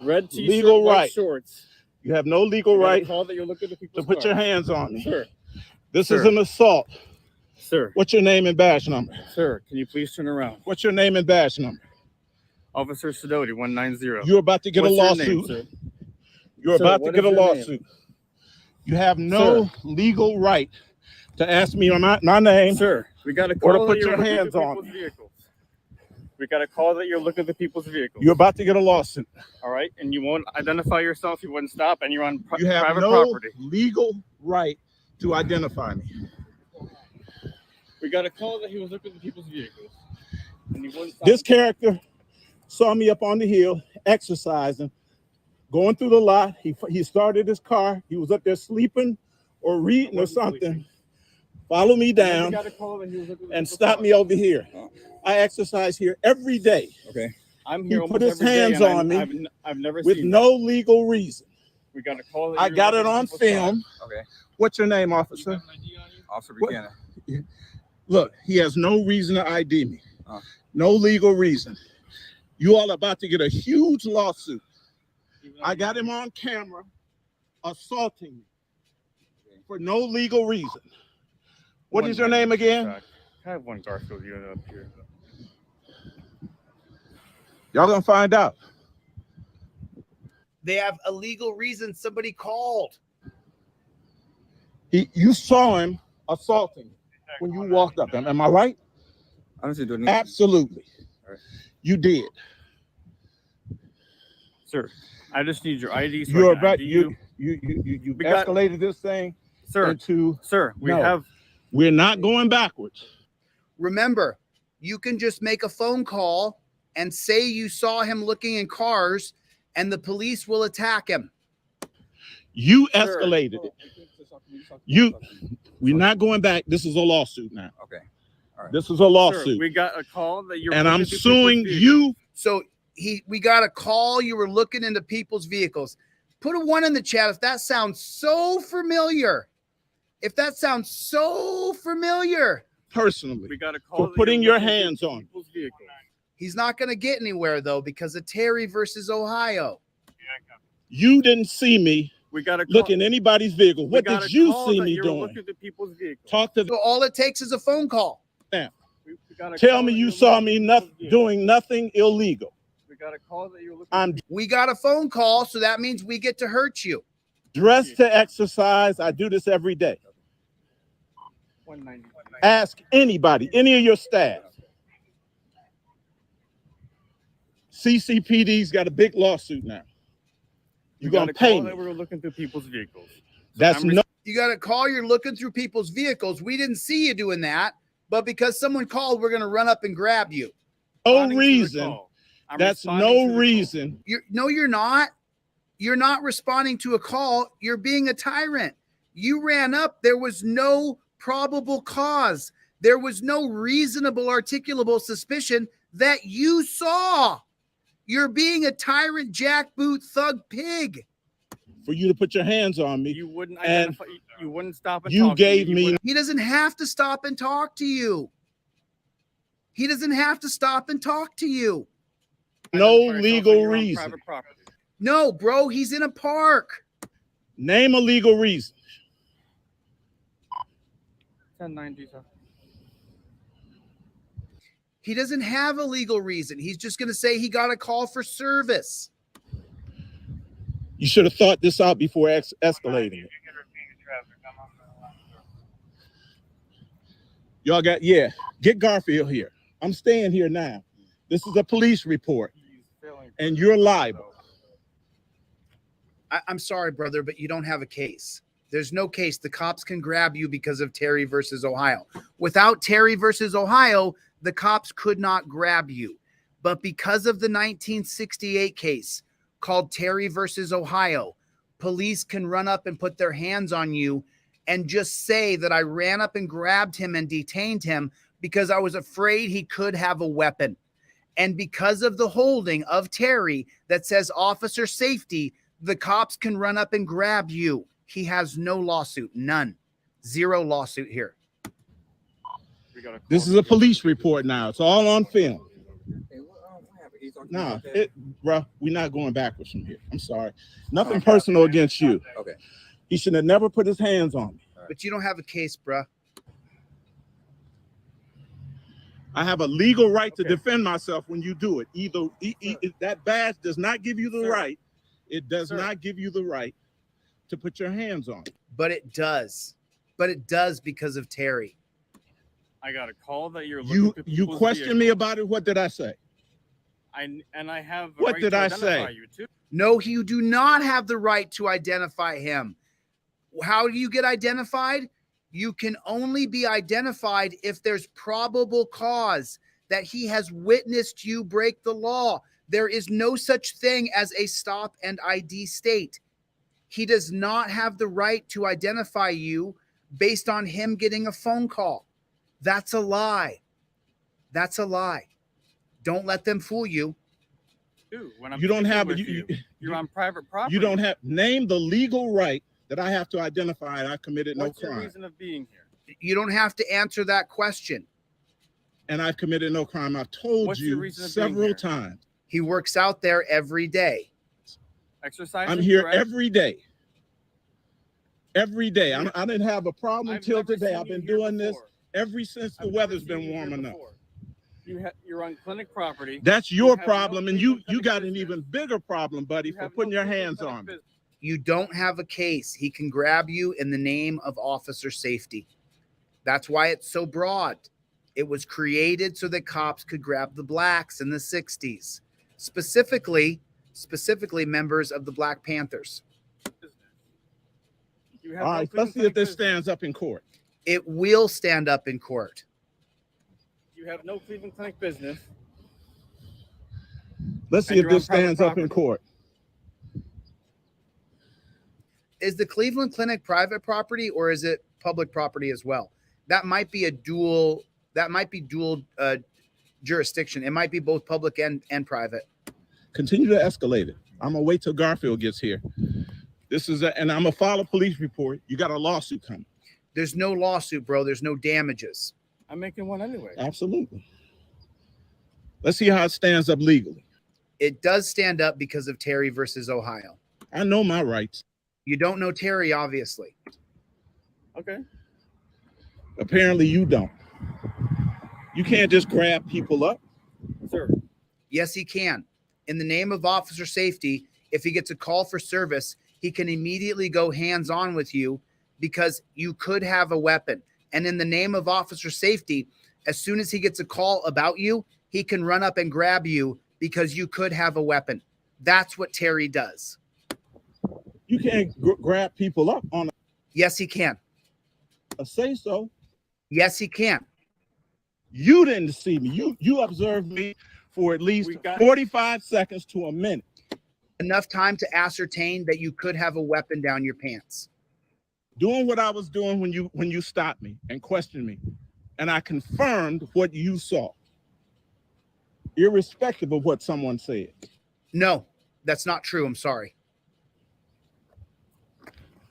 Red t-shirt, Legal white right. shorts. You have no legal right Call that you're looking at to people's put your cars. hands on me. Sir. This Sir. is an assault. Sir. What's your name and badge number? Sir, can you please turn around? What's your name and badge number? Officer Sidoti, 190. You're about to get What's a your lawsuit. name, sir? You're Sir, about to what get is a your name? lawsuit. You have no legal right to ask me my name. Sir, we got a Or call to that put you're your looking hands through on people's me. vehicles. We got a call that you're looking at people's vehicles. You're about to get a lawsuit. All right, and you won't identify yourself. You wouldn't stop, and you're on You have private no property. legal right to identify me. We got a call that he was looking at people's vehicles, and you wouldn't stop. This character saw me up on the hill exercising, going through the lot. He started his car. He was up there sleeping or reading or something. Follow me down and stop me over here. I exercise here every day. Okay. I'm He here. put almost his every day, hands and on me I've never with seen no legal reason. that. We got a call. That I you're got it looking at on people's film. cars. Okay. What's your name, officer? Officer What- Buchanan. Look, he has no reason to ID me. No legal reason. You all about to get a huge lawsuit. I got him on camera assaulting me for no legal reason. What is your name again? I have one Garfield unit up here. Y'all gonna find out. They have a legal reason somebody called. You saw him assaulting when you walked up. Am I right? I don't see doing Absolutely. You did. Sir, I just need your ID. So You're I can about ID you We got- escalated this thing Sir, into sir, we No. have. We're not going backwards. Remember, you can just make a phone call and say you saw him looking in cars and the police will attack him. You escalated it. We're not going back. This is a lawsuit now. Okay. All right. This is a lawsuit. Sir, we got a call that you're. And I'm looking through suing people's vehicles. you. So we got a call, you were looking into people's vehicles. Put a 1 in the chat if that sounds so familiar. If that sounds so familiar. Personally, We got a call for that putting you're your looking through hands on. people's vehicles. He's not going to get anywhere though because of Terry versus Ohio. You didn't see me We got a call. look in anybody's vehicle. We What got did a you call see that me you're doing? looking through people's vehicles. Talk to So all it takes is a phone call. them. We got a Tell call me that you you're saw looking me through nothing people's vehicles. doing nothing illegal. We got a call that you're looking. I'm We got a phone call, so that means we get to hurt you. dressed to exercise. I do this every day. 190. Ask anybody, any of your staff. CCPD's got a big lawsuit now. You're We got gonna a pay call me. that we were looking through people's vehicles. That's no. You got a call, you're looking through people's vehicles. We didn't see you doing that, but because someone called, we're going to run up and grab you. No Responding to the reason. call. I'm That's responding to no the call. reason. You're not. You're not responding to a call. You're being a tyrant. You ran up. There was no probable cause. There was no reasonable articulable suspicion that you saw. You're being a tyrant, jackboot, thug pig. For you to put your hands on me. You wouldn't and identify. You wouldn't stop and you talk to gave me. me. He doesn't have to stop and talk to you. He doesn't have to stop and talk to you. No legal reason. Private property. No, bro, he's in a park. Name a legal reason. 1090, sir. He doesn't have a legal reason. He's just going to say he got a call for service. You should have thought this out before escalating it. Y'all got, get Garfield here. I'm staying here now. This is a police report, and you're liable. I'm sorry, brother, but you don't have a case. There's no case. The cops can grab you because of Terry versus Ohio. Without Terry versus Ohio, the cops could not grab you. But because of the 1968 case called Terry versus Ohio, police can run up and put their hands on you and just say that I ran up and grabbed him and detained him because I was afraid he could have a weapon. And because of the holding of Terry that says officer safety, the cops can run up and grab you. He has no lawsuit, none. Zero lawsuit here. This is a police report now. It's all on film. Nah, bro, we're not going backwards from here. I'm sorry. Nothing personal against you. Okay. He should have never put his hands on me. But you don't have a case, bro. I have a legal right to defend myself when you do it. Either that badge does not give you the right. It does not give you the right to put your hands on it. But it does. But it does because of Terry. I got a call that you're looking You questioned me about it. What did I say? I have. What did I say? You too. No, you do not have the right to identify him. How do you get identified? You can only be identified if there's probable cause that he has witnessed you break the law. There is no such thing as a stop and ID state. He does not have the right to identify you based on him getting a phone call. That's a lie. That's a lie. Don't let them fool you. When I'm You don't have you're on private property. You don't have name the legal right that I have to identify I committed What's no crime. your reason of being here? You don't have to answer that question. And I've committed no crime. I've told What's your you reason of being several here? times. He works out there every day. Exercise. I'm here every day. Every day. I didn't have a problem until today. I've been doing this ever since the weather's been warm enough. You're on clinic property. That's your problem, and you got an even bigger problem, buddy, for putting your hands on me. You don't have a case. He can grab you in the name of officer safety. That's why it's so broad. It was created so that cops could grab the blacks in the 60s, specifically members of the Black Panthers. All right, let's see if this stands up in court. It will stand up in court. You have no Cleveland Clinic business. Let's see if this stands up in court. Is the Cleveland Clinic private property or is it public property as well? That might be dual jurisdiction. It might be both public and private. Continue to escalate it. I'm gonna wait till Garfield gets here. And I'm gonna file a police report. You got a lawsuit coming. There's no lawsuit, bro. There's no damages. I'm making one anyway. Absolutely. Let's see how it stands up legally. It does stand up because of Terry versus Ohio. I know my rights. You don't know Terry, obviously. Okay. Apparently you don't. You can't just grab people up. Sir. Yes, he can. In the name of officer safety, if he gets a call for service, he can immediately go hands-on with you because you could have a weapon. And in the name of officer safety, as soon as he gets a call about you, he can run up and grab you because you could have a weapon. That's what Terry does. You can't grab people up on Yes, he can. Say so. Yes, he can. You didn't see me. You observed me for at least 45 seconds to a minute. Enough time to ascertain that you could have a weapon down your pants. Doing what I was doing when you stopped me and questioned me. and I confirmed what you saw, irrespective of what someone said. No, that's not true. I'm sorry.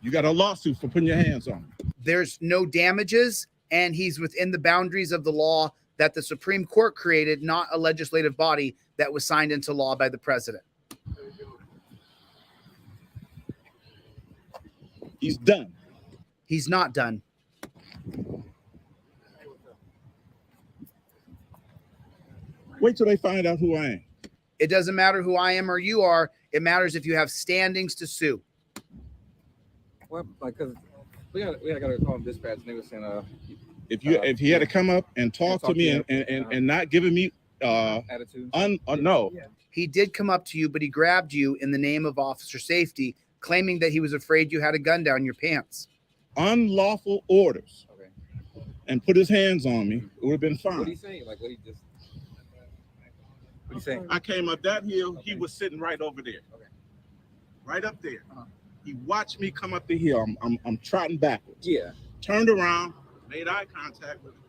You got a lawsuit for putting your hands on him. There's no damages, and he's within the boundaries of the law that the Supreme Court created, not a legislative body that was signed into law by the president. He's done. He's not done. Wait till they find out who I am. It doesn't matter who I am or you are. It matters if you have standings to sue. Well, like, cause we got to call dispatch. And they were saying, if he had to come up and talk to me and not giving me attitude. No. He did come up to you, but he grabbed you in the name of officer safety, claiming that he was afraid you had a gun down your pants. Unlawful orders. Okay. And put his hands on me. It would have been fine. What did he say? Like, what he just? What he saying? I came up that hill. Okay. He was sitting right over there. Okay. Right up there. He watched me come up the hill. I'm trotting backwards. Yeah. Turned around, made eye contact with him.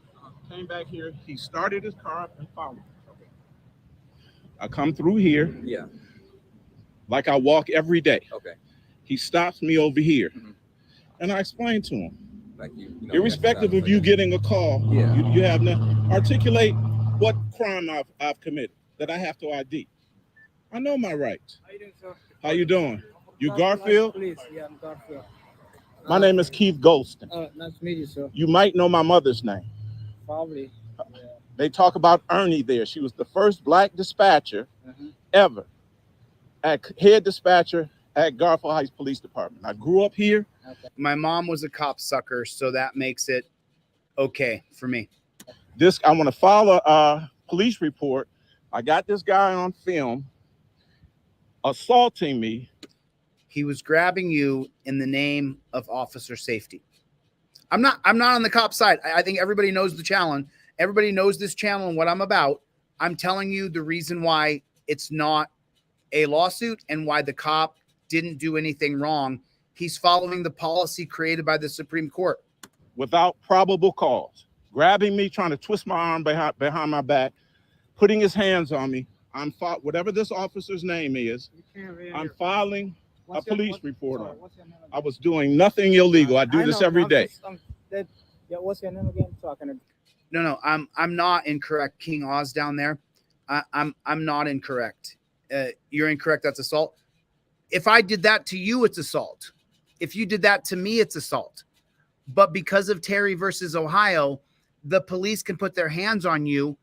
Came back here. He started his car up and followed me. Okay. I come through here. Yeah. Like I walk every day. Okay. He stops me over here. Mm-hmm. And I explained to him. Like you know, irrespective of you getting a call, yeah. you have to articulate what crime I've committed that I have to ID. I know my rights. How you doing, sir? How you doing? You Garfield? Please. Yeah, I'm Garfield. My name is Keith Golston. Nice to meet you, sir. You might know my mother's name. Probably. Yeah. They talk about Ernie there. She was the first black dispatcher ever, head dispatcher at Garfield Heights Police Department. I grew up here. Okay. My mom was a cop sucker, so that makes it okay for me. I want to file a police report. I got this guy on film assaulting me. He was grabbing you in the name of officer safety. I'm not on the cop side. I think everybody knows the challenge. Everybody knows this channel and what I'm about. I'm telling you the reason why it's not a lawsuit and why the cop didn't do anything wrong. He's following the policy created by the Supreme Court. Without probable cause, grabbing me, trying to twist my arm behind my back, putting his hands on me. Whatever this officer's name is, I'm filing a police report on. I was doing nothing illegal. I do this every day. Yeah, what's your name again? So I can... No, I'm not incorrect. King Oz down there. I'm not incorrect. You're incorrect. That's assault. If I did that to you, it's assault. If you did that to me, it's assault. But because of Terry versus Ohio, the police can put their hands on you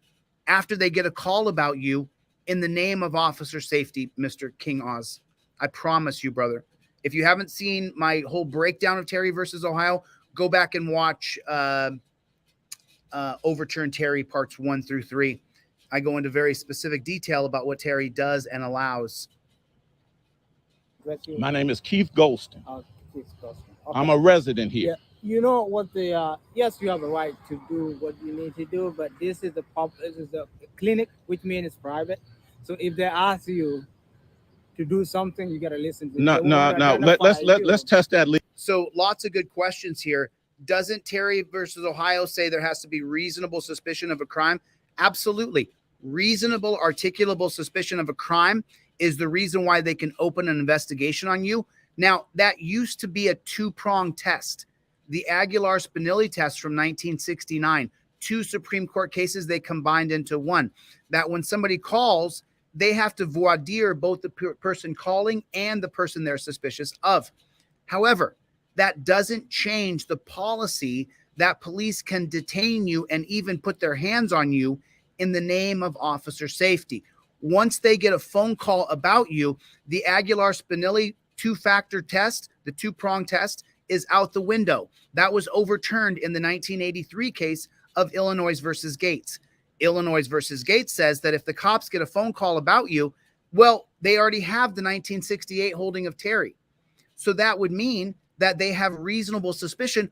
after they get a call about you in the name of officer safety, Mr. King Oz. I promise you, brother. If you haven't seen my whole breakdown of Terry versus Ohio, go back and watch Overturn Terry parts 1 through 3. I go into very specific detail about what Terry does and allows. My name is Keith Golston. Keith Golston. Okay. I'm a resident here. Yeah. You know what yes, you have a right to do what you need to do, but this is the clinic, which means it's private. So if they ask you to do something, you got to listen to No. Let's test that. So lots of good questions here. Doesn't Terry versus Ohio say there has to be reasonable suspicion of a crime? Absolutely. Reasonable, articulable suspicion of a crime is the reason why they can open an investigation on you. Now, that used to be a two-pronged test. The Aguilar-Spinelli test from 1969. 2 Supreme Court cases they combined into one. That when somebody calls, they have to voir dire both the person calling and the person they're suspicious of. However, that doesn't change the policy that police can detain you and even put their hands on you in the name of officer safety. Once they get a phone call about you, the Aguilar-Spinelli 2-factor test, the 2-prong test, is out the window. That was overturned in the 1983 case of Illinois versus Gates. Illinois versus Gates says that if the cops get a phone call about you, well, they already have the 1968 holding of Terry. So that would mean that they have reasonable suspicion,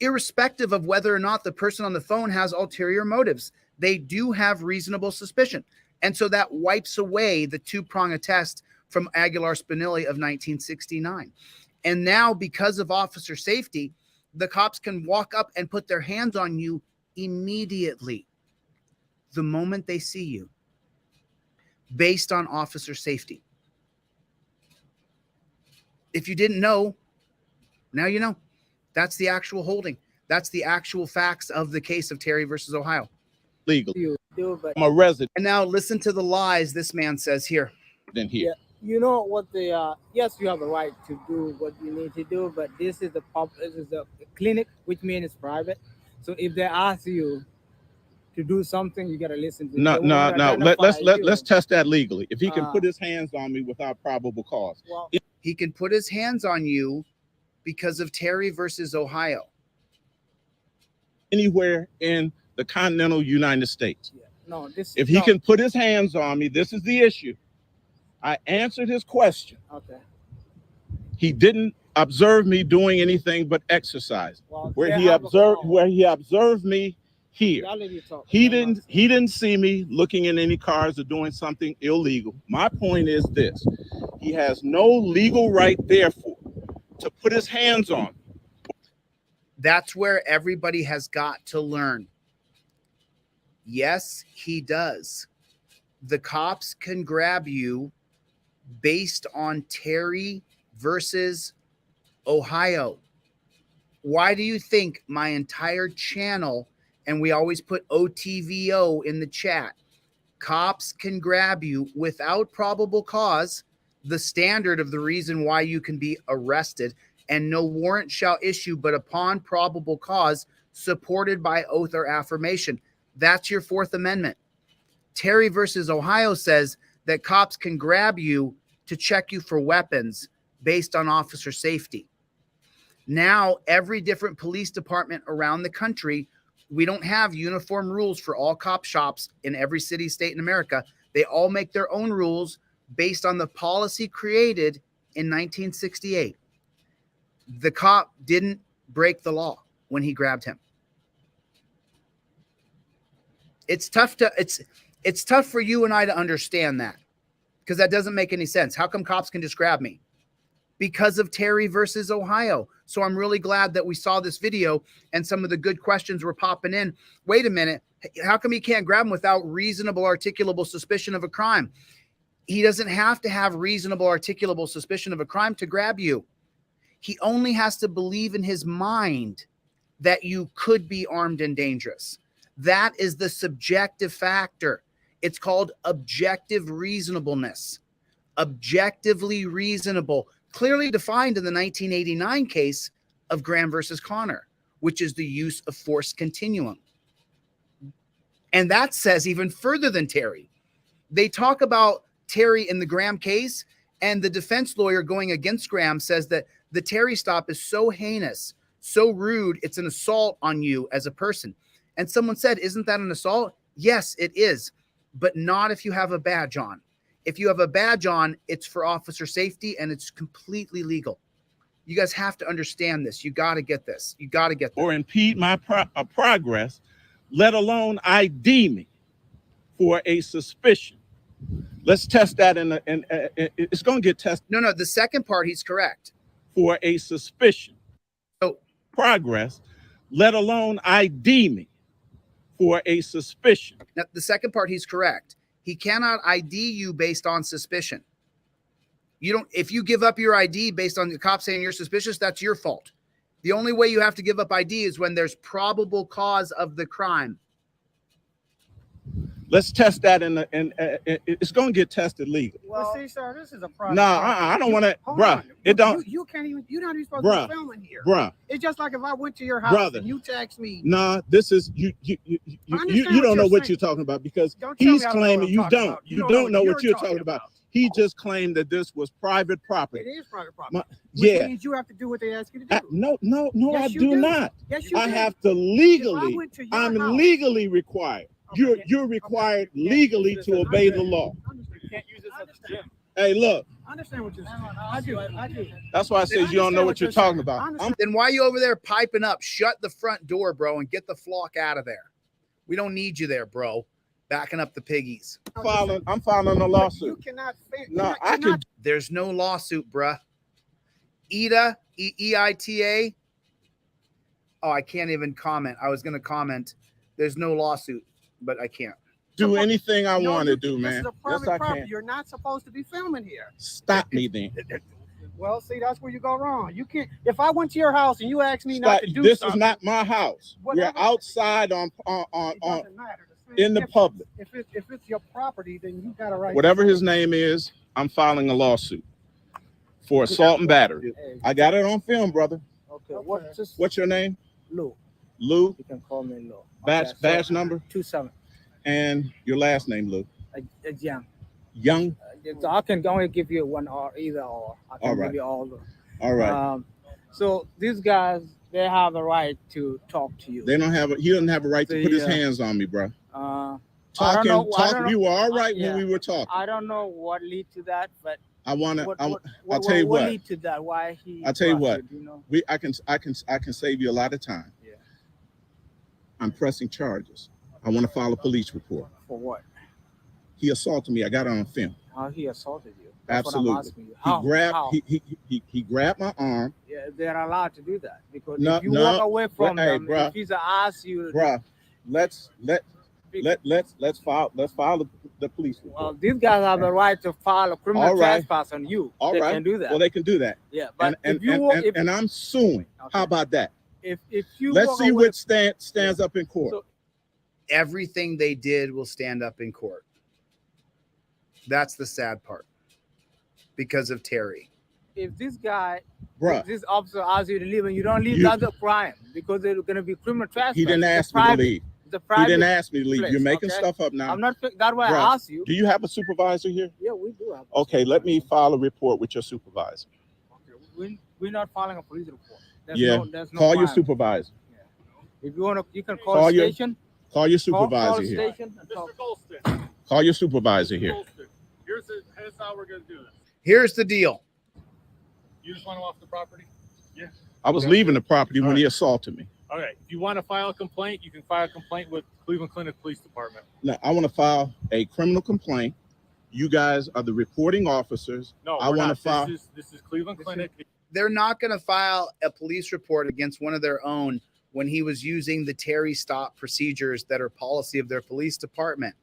irrespective of whether or not the person on the phone has ulterior motives. They do have reasonable suspicion. And so that wipes away the 2-prong test from Aguilar-Spinelli of 1969. And now, because of officer safety, the cops can walk up and put their hands on you immediately the moment they see you based on officer safety. If you didn't know, now you know. That's the actual holding. That's the actual facts of the case of Terry versus Ohio. Legal. I'm a resident. And now listen to the lies this man says here. Then here. Yeah, you know what the yes, you have a right to do what you need to do, but this is a clinic, which means it's private. So if they ask you to do something, you gotta listen to. No. Let's test that legally. If he can put his hands on me without probable cause. Well, he can put his hands on you because of Terry versus Ohio. Anywhere in the continental United States. Yeah. No, if he can put his hands on me, this is the issue. I answered his question. Okay. He didn't observe me doing anything but exercise. Well, where he observed me here. He didn't see me looking in any cars or doing something illegal. My point is this: he has no legal right, therefore, to put his hands on me. That's where everybody has got to learn. Yes, he does. The cops can grab you based on Terry versus Ohio. Why do you think my entire channel, and we always put OTVO in the chat, cops can grab you without probable cause, the standard of the reason why you can be arrested, and no warrant shall issue but upon probable cause, supported by oath or affirmation. That's your Fourth Amendment. Terry versus Ohio says that cops can grab you to check you for weapons based on officer safety. Now, every different police department around the country, we don't have uniform rules for all cop shops in every city, state in America. They all make their own rules based on the policy created in 1968. The cop didn't break the law when he grabbed him. It's tough for you and I to understand that, because that doesn't make any sense. How come cops can just grab me? Because of Terry versus Ohio. So I'm really glad that we saw this video and some of the good questions were popping in. Wait a minute. How come he can't grab him without reasonable articulable suspicion of a crime? He doesn't have to have reasonable articulable suspicion of a crime to grab you. He only has to believe in his mind that you could be armed and dangerous. That is the subjective factor. It's called objective reasonableness. Objectively reasonable, clearly defined in the 1989 case of Graham versus Connor, which is the use of force continuum. And that says even further than Terry. They talk about Terry in the Graham case, and the defense lawyer going against Graham says that the Terry stop is so heinous, so rude, it's an assault on you as a person. And someone said, isn't that an assault? Yes, it is, but not if you have a badge on. If you have a badge on, it's for officer safety and it's completely legal. You guys have to understand this. You got to get this. You got to get this. Or impede my progress, let alone ID me for a suspicion. Let's test that it's going to get tested. No, the second part, he's correct. For a suspicion. So progress, let alone ID me for a suspicion. Now, the second part, he's correct. He cannot ID you based on suspicion. If you give up your ID based on the cop saying you're suspicious, that's your fault. The only way you have to give up ID is when there's probable cause of the crime. Let's test that it's going to get tested legal. Well, see, sir, this is a problem. No, I don't want to, bruh. It don't. You can't even. You're not even supposed to be filming here, bruh. It's just like if I went to your house and you text me. Nah, this is you don't know what you're talking about, because he's claiming you don't. You don't know what you're talking about. He just claimed that this was private property. It is private property. Yeah. Which means you have to do what they ask you to do. No, Yes, I you do not. Yes, you I do. have to legally. I'm house- legally required. You're required legally to obey the law. You can't use this at the gym. Hey, look. I understand what you're saying. I do. That's why I said you don't know what you're talking about. Then why are you over there piping up? Shut the front door, bro, and get the flock out of there. We don't need you there, bro. Backing up the piggies. I'm filing a lawsuit. You cannot. No, I can. There's no lawsuit, bruh. EITA, EITA. Oh, I can't even comment. I was going to comment There's no lawsuit, but I can't do anything I No, want to you- do, This man. is a Yes, private I property. can. You're not supposed to be filming here. Stop me then. Well, see, that's where you go wrong. You can't. If I went to your house and you asked me Stop. not to do This something, is not my house. Whatever. We're outside on doesn't matter. in the If- public. If it's your property, then you got a right. Whatever his name is, I'm filing a lawsuit for assault and battery. I got it on film, brother. Okay. What's your name? Lou? Lou. You can call me Lou. Badge number? 27. And your last name, Lou. Young. Young? I can only give you one or either or. I can All right. give you all. All right. So these guys, they have the right to talk to you. He doesn't have a right to put his The, hands on me, bro. I don't know. You were all right Yeah. when we were talking. I don't know what lead to that, but I'll tell you what what. lead to that? Why he? I'll tell you what. busted, you know? I can save you a lot of time. Yeah. I'm pressing charges. I want to file a police report. For what? He assaulted me. I got it on film. How he assaulted you? That's Absolutely. What I'm asking you. How? He grabbed my arm. Yeah, they're allowed to do that because No, if you no. walk away from Hey, them, bruh. if he's ask you, Bruh, let's file the police report. well, these guys have the right to file a criminal All right. trespass on you. All they right. can do that. Well, they can do that. Yeah, but and, if you and, walk, and, if, and I'm suing. How about that? if you Let's walk see away, what stands up in court. So- everything they did will stand up in court. That's the sad part because of Terry. if this guy, Bruh. if this officer asks you to leave and you don't leave, You- that's a crime because they're going to be criminal trespass. He didn't It's ask me to private. leave. It's a He private didn't ask me to leave. place, You're making okay? stuff up now. I'm not. That's why Bruh, I asked you. Do you have a supervisor here? Yeah, we do have. Okay, let me file a report with your supervisor. We're not filing a police report. There's Yeah, there's no call your crime. supervisor. If you want to, you can call, Call the your- station. Call your Call supervisor the here. station and talk. Call your supervisor here. Here's how we're gonna do this. Here's the deal. You just want him off the property? Yeah. I was leaving the property when he assaulted me. Okay. If you want to file a complaint, you can file a complaint with Cleveland Clinic Police Department. Now, I want to file a criminal complaint. You guys are the reporting officers. No, I we're want not. to file. This is Cleveland Clinic. They're not going to file a police report against one of their own when he was using the Terry stop procedures that are policy of their police department.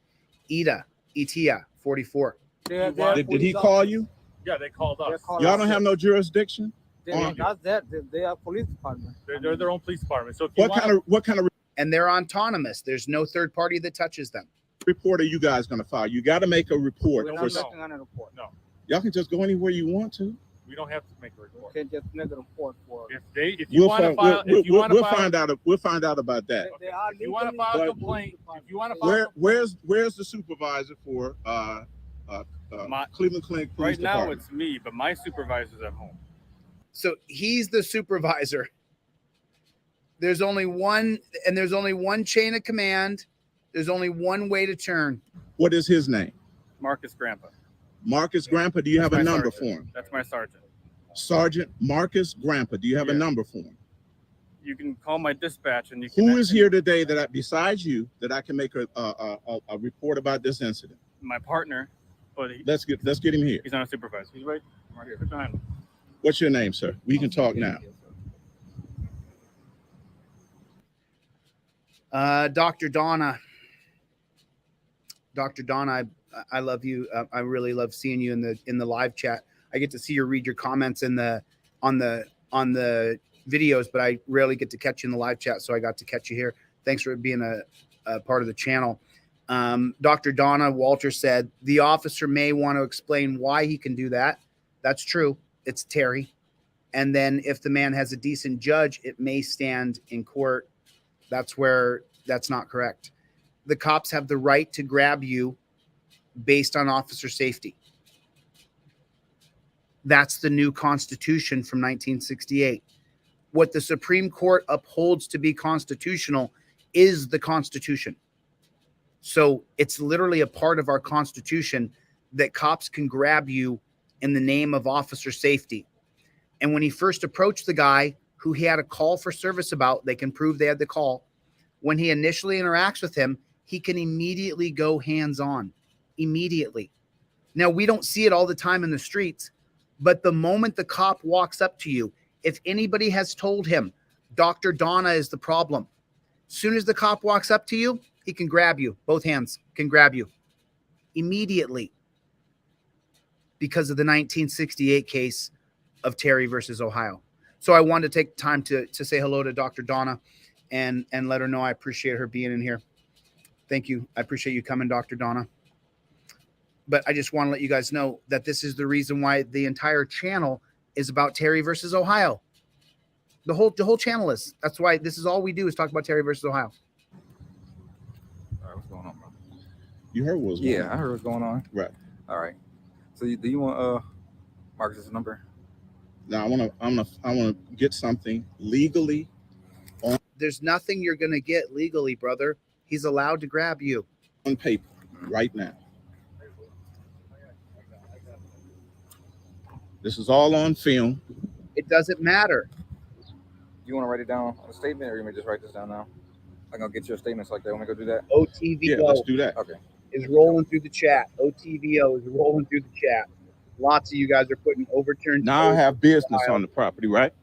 ETA 44. Did he call you? Yeah, they called us. Y'all don't have no jurisdiction. That's that. They are police department. They're their own police department. So if you What kind of And they're autonomous. There's no third party that touches them. report are you guys going to file? You got to make a report. We're for- not making on a report. No, Y'all can just go anywhere you want to. we don't have to make a report. We can just make a report for. If you want to file, if you want to We'll file, find out. We'll find out about that. They are if you want to file a complaint, if you want to file, Where's the supervisor for Cleveland Clinic Police right now Department? it's me, but my supervisor's at home. So he's the supervisor. There's only one, and there's only one chain of command. There's only one way to turn. What is his name? Marcus Grandpa. Marcus Grandpa. Do you have a That's my number sergeant. for him? That's my sergeant. Sergeant Marcus Grandpa. Do you have a Yeah. number for him? You can call my dispatch and you can. Who is here today besides you, that I can make a report about this incident? My partner, but Let's get him here. he's not a supervisor. He's right here. Right behind him. What's your name, sir? We can talk now. Dr. Donna. Dr. Donna, I love you. I really love seeing you in the live chat. I get to see you read your comments on the videos, but I rarely get to catch you in the live chat, so I got to catch you here. Thanks for being a part of the channel. Dr. Donna Walter said the officer may want to explain why he can do that. That's true. It's Terry. And then if the man has a decent judge, it may stand in court. That's not correct. The cops have the right to grab you based on officer safety. That's the new Constitution from 1968. What the Supreme Court upholds to be constitutional is the Constitution. So it's literally a part of our Constitution that cops can grab you in the name of officer safety. And when he first approached the guy who he had a call for service about, they can prove they had the call. When he initially interacts with him, he can immediately go hands-on. Immediately. Now, we don't see it all the time in the streets, but the moment the cop walks up to you, if anybody has told him, Dr. Donna is the problem, Soon as the cop walks up to you, he can grab you. Both hands can grab you immediately because of the 1968 case of Terry versus Ohio. So I wanted to take time to say hello to Dr. Donna and let her know I appreciate her being in here. Thank you. I appreciate you coming, Dr. Donna. But I just want to let you guys know that this is the reason why the entire channel is about Terry versus Ohio. The whole channel is. That's why this is all we do is talk about Terry versus Ohio. All right, what's going on, bro? You heard what was going on. Yeah, I heard what's going on. Right. All right. So do you want Marcus's number? Now I want to get something legally on. There's nothing you're going to get legally, brother. He's allowed to grab you on paper right now. This is all on film. It doesn't matter. You want to write it down on a statement, or you may just write this down now? I'm gonna get your statements like that. Want me to go do that? OTVO. Yeah, let's do that. Okay. Is rolling through the chat. OTVO is rolling through the chat. Lots of you guys are putting overturned. Now I have business on the property, right?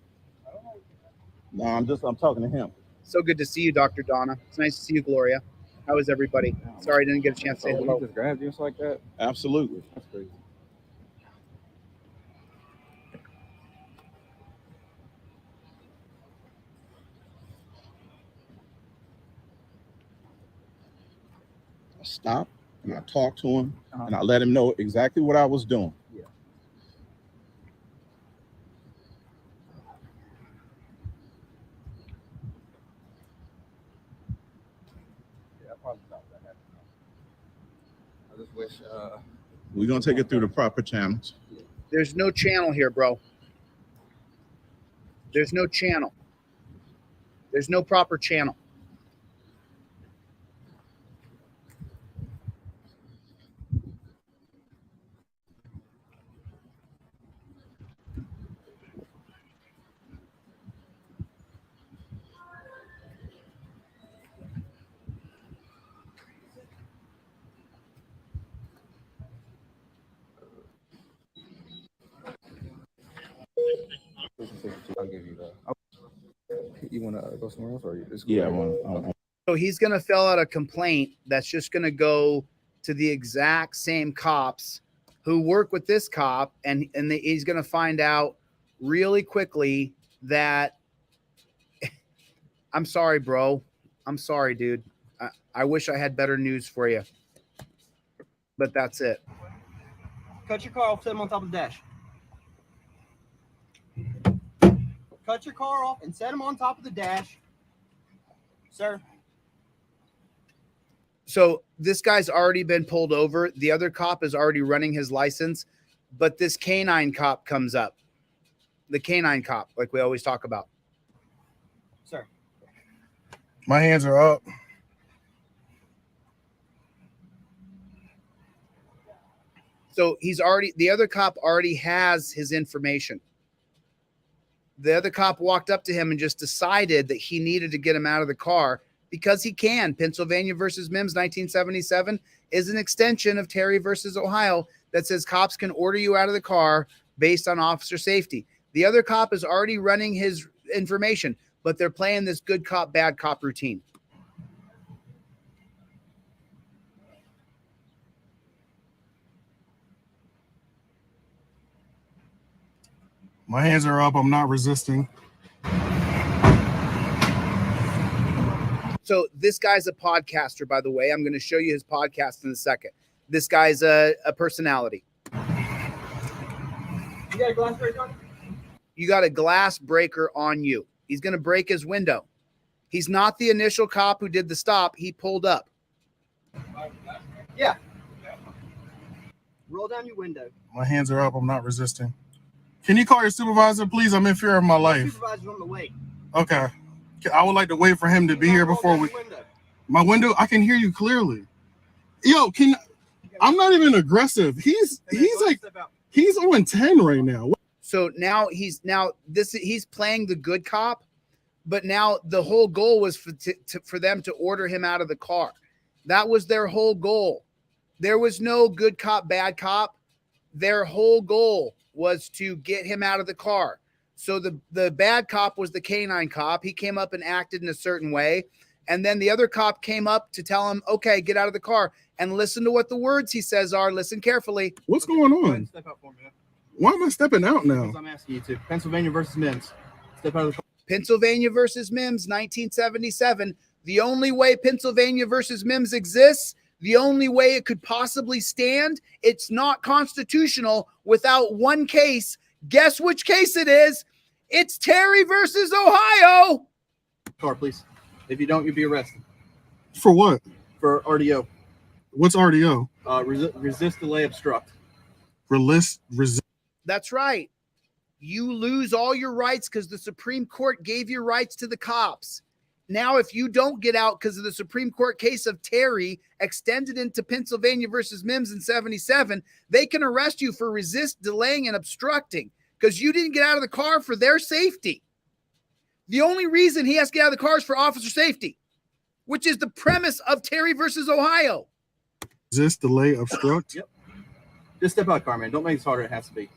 No, I'm talking to him. So good to see you, Dr. Donna. It's nice to see you, Gloria. How is everybody? Sorry I didn't get a chance to say hello. He just grabbed you just like that? Absolutely. That's crazy. I stopped and I talked to him and I let him know exactly what I was doing. Yeah. Yeah, I probably thought that happened. I just wish We're gonna take it through the proper channels. There's no channel here, bro. There's no channel. There's no proper channel. I'll give you that. You want to go somewhere else, or you just Yeah, I want want. So he's going to fill out a complaint that's just going to go to the exact same cops who work with this cop, and he's going to find out really quickly that I'm sorry, bro. I'm sorry, dude. I wish I had better news for you, but that's it. Cut your car off, set him on top of the dash. Cut your car off and set him on top of the dash. Sir. So this guy's already been pulled over. The other cop is already running his license, but this canine cop comes up. The canine cop, like we always talk about. Sir. My hands are up. So the other cop already has his information. The other cop walked up to him and just decided that he needed to get him out of the car because he can. Pennsylvania versus Mims 1977 is an extension of Terry versus Ohio that says cops can order you out of the car based on officer safety. The other cop is already running his information, but they're playing this good cop, bad cop routine. My hands are up. I'm not resisting. So this guy's a podcaster, by the way. I'm going to show you his podcast in a second. This guy's a personality. You got a glass breaker on? You got a glass breaker on you. He's going to break his window. He's not the initial cop who did the stop. He pulled up. Yeah. Roll down your window. My hands are up. I'm not resisting. Can you call your supervisor, please? I'm in fear of my life. Supervisor's on the way. Okay. I would like to wait for him to be here before we. My window. I can hear you clearly. Yo, I'm not even aggressive. He's on 10 right now. So now he's playing the good cop, but now the whole goal was for them to order him out of the car. That was their whole goal. There was no good cop, bad cop. Their whole goal was to get him out of the car. So the bad cop was the canine cop. He came up and acted in a certain way. And then the other cop came up to tell him, okay, get out of the car. And listen to what the words he says are. Listen carefully. What's going on? Step out for me. Why am I stepping out now? Because I'm asking you to. Pennsylvania versus Mims. Step out of the car. Pennsylvania versus Mims, 1977. The only way Pennsylvania versus Mims exists, the only way it could possibly stand, it's not constitutional without one case. Guess which case it is? It's Terry versus Ohio. Car, please. If you don't, you'll be arrested. For what? For RDO. What's RDO? Resist, delay, obstruct. Resist. That's right. You lose all your rights because the Supreme Court gave your rights to the cops. Now, if you don't get out because of the Supreme Court case of Terry extended into Pennsylvania versus Mims in 77, they can arrest you for resist, delaying, and obstructing because you didn't get out of the car for their safety. The only reason he has to get out of the car is for officer safety, which is the premise of Terry versus Ohio. Resist, delay, obstruct? Yep. Just step out, car, man. Don't make it harder than it has to be.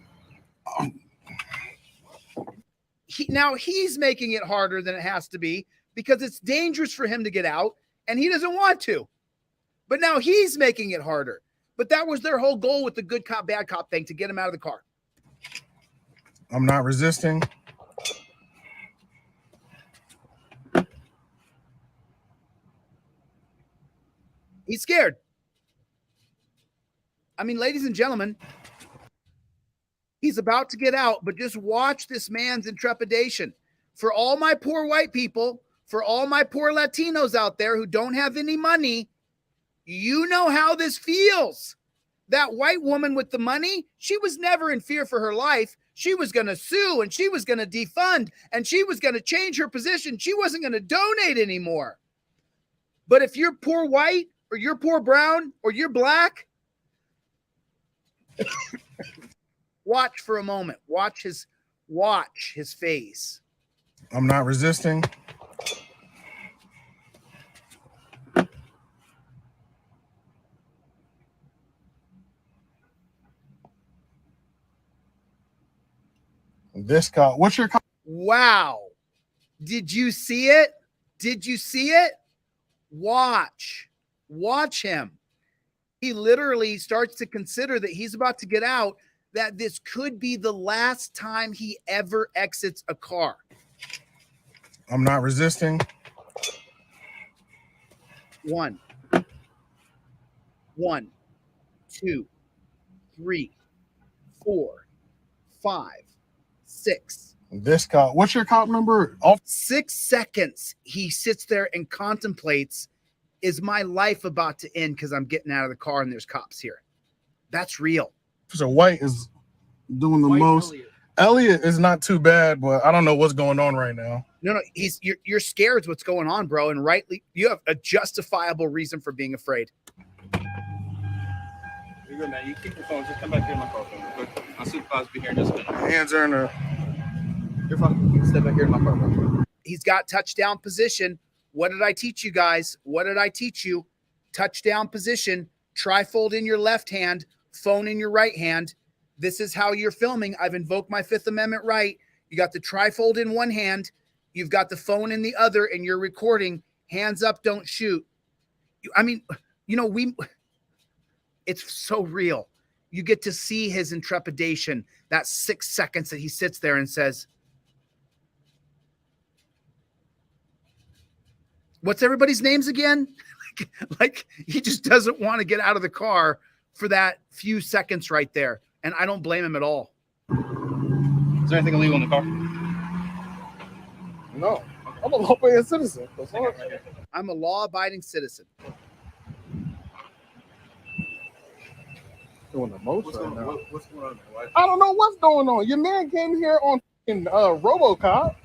Now he's making it harder than it has to be because it's dangerous for him to get out and he doesn't want to. But now he's making it harder. But that was their whole goal with the good cop, bad cop thing, to get him out of the car. I'm not resisting. He's scared. I mean, ladies and gentlemen, he's about to get out, but just watch this man's intrepidation. For all my poor white people, for all my poor Latinos out there who don't have any money, you know how this feels. That white woman with the money, she was never in fear for her life. She was going to sue and she was going to defund and she was going to change her position. She wasn't going to donate anymore. But if you're poor white or you're poor brown or you're black, watch for a moment. Watch his face. I'm not resisting. This cop. What's your cop? Wow. Did you see it? Did you see it? Watch him. He literally starts to consider that he's about to get out, that this could be the last time he ever exits a car. I'm not resisting. 1, 2, 3, 4, 5, 6. This cop. What's your cop number? 6 seconds. He sits there and contemplates, is my life about to end because I'm getting out of the car and there's cops here? That's real. So White is doing the most. Elliot is not too bad, but I don't know what's going on right now. No, you're scared what's going on, bro, and rightly, you have a justifiable reason for being afraid. You're good, man. You keep your phone. Just come back here in my car. Good. My supervisor will be here in just a minute. Hands are in the. You're fine. You can step back here in my car, bro. He's got touchdown position. What did I teach you guys? What did I teach you? Touchdown position. Trifold in your left hand, phone in your right hand. This is how you're filming. I've invoked my Fifth Amendment right. You got the trifold in one hand. You've got the phone in the other, and you're recording. Hands up, don't shoot. It's so real. You get to see his intrepidation, that 6 seconds that he sits there and says, what's everybody's names again? Like he just doesn't want to get out of the car for that few seconds right there. And I don't blame him at all. Is there anything illegal in the car? No. I'm a law-abiding citizen. I'm a law-abiding citizen. Doing the most right now. What's going on? I don't know what's going on. Your man came here on RoboCop.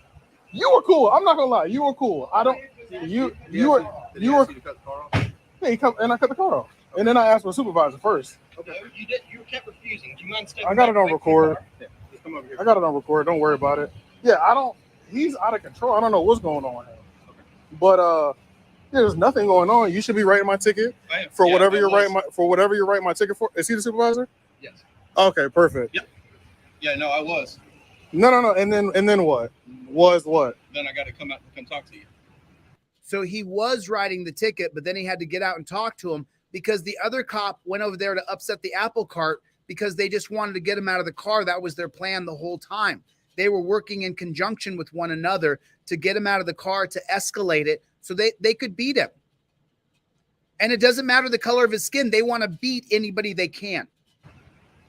You were cool. I'm not gonna lie. You were cool. I don't. You were. Yeah, he come and I cut the car off, and then I asked for a supervisor first. Okay. You kept refusing. Do you mind stepping I got it on record. Yeah, just come over here. I got it on record. Don't worry about it. Yeah, I don't. He's out of control. I don't know what's going on. But there's nothing going on. You should be writing my ticket for whatever you're writing my ticket for. Is he the supervisor? Yes. Okay, perfect. Yep. Yeah, no, I was. No. And then what? Was what? Then I got to come out and come talk to you. So he was writing the ticket, but then he had to get out and talk to him because the other cop went over there to upset the apple cart because they just wanted to get him out of the car. That was their plan the whole time. They were working in conjunction with one another to get him out of the car, to escalate it so they could beat him. And it doesn't matter the color of his skin. They want to beat anybody they can.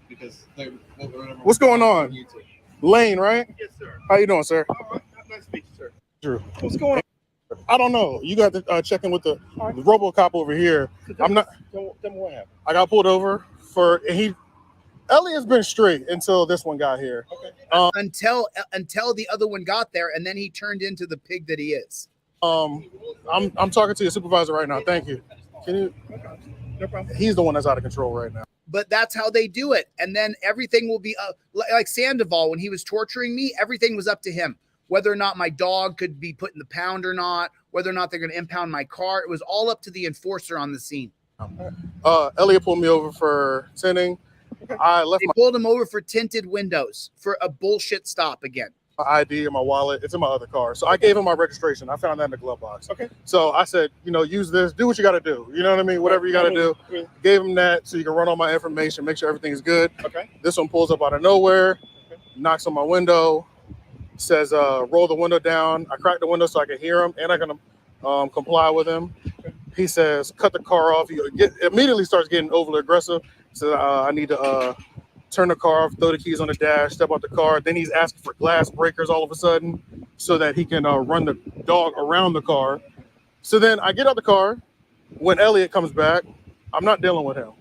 Because what's going on? Lane, right? Yes, sir. How you doing, sir? Nice to meet you, sir. Drew. What's going on? I don't know. You got to check in with the RoboCop over here. I'm not. Tell me what happened. I got pulled over for Elliot's been straight until this one got here. Okay. Until the other one got there, and then he turned into the pig that he is. I'm talking to your supervisor right now. Thank you. Can you? No problem. He's the one that's out of control right now. But that's how they do it, and then everything will be like Sandoval when he was torturing me. Everything was up to him. Whether or not my dog could be put in the pound or not, whether or not they're going to impound my car, it was all up to the enforcer on the scene. Elliot pulled me over for tinting. They pulled him over for tinted windows for a bullshit stop again. My ID and my wallet, it's in my other car. So I gave him my registration. I found that in the glove box. Okay. So I said, use this, do what you got to do. You know what I mean? Whatever you got to do. Gave him that so you can run all my information, make sure everything is good. Okay. This one pulls up out of nowhere, knocks on my window, says, roll the window down. I cracked the window so I could hear him, and I can comply with him. He says, cut the car off. He immediately starts getting overly aggressive. So I need to turn the car off, throw the keys on the dash, step out the car. Then he's asking for glass breakers all of a sudden so that he can run the dog around the car. So then I get out the car. When Elliot comes back, I'm not dealing with him.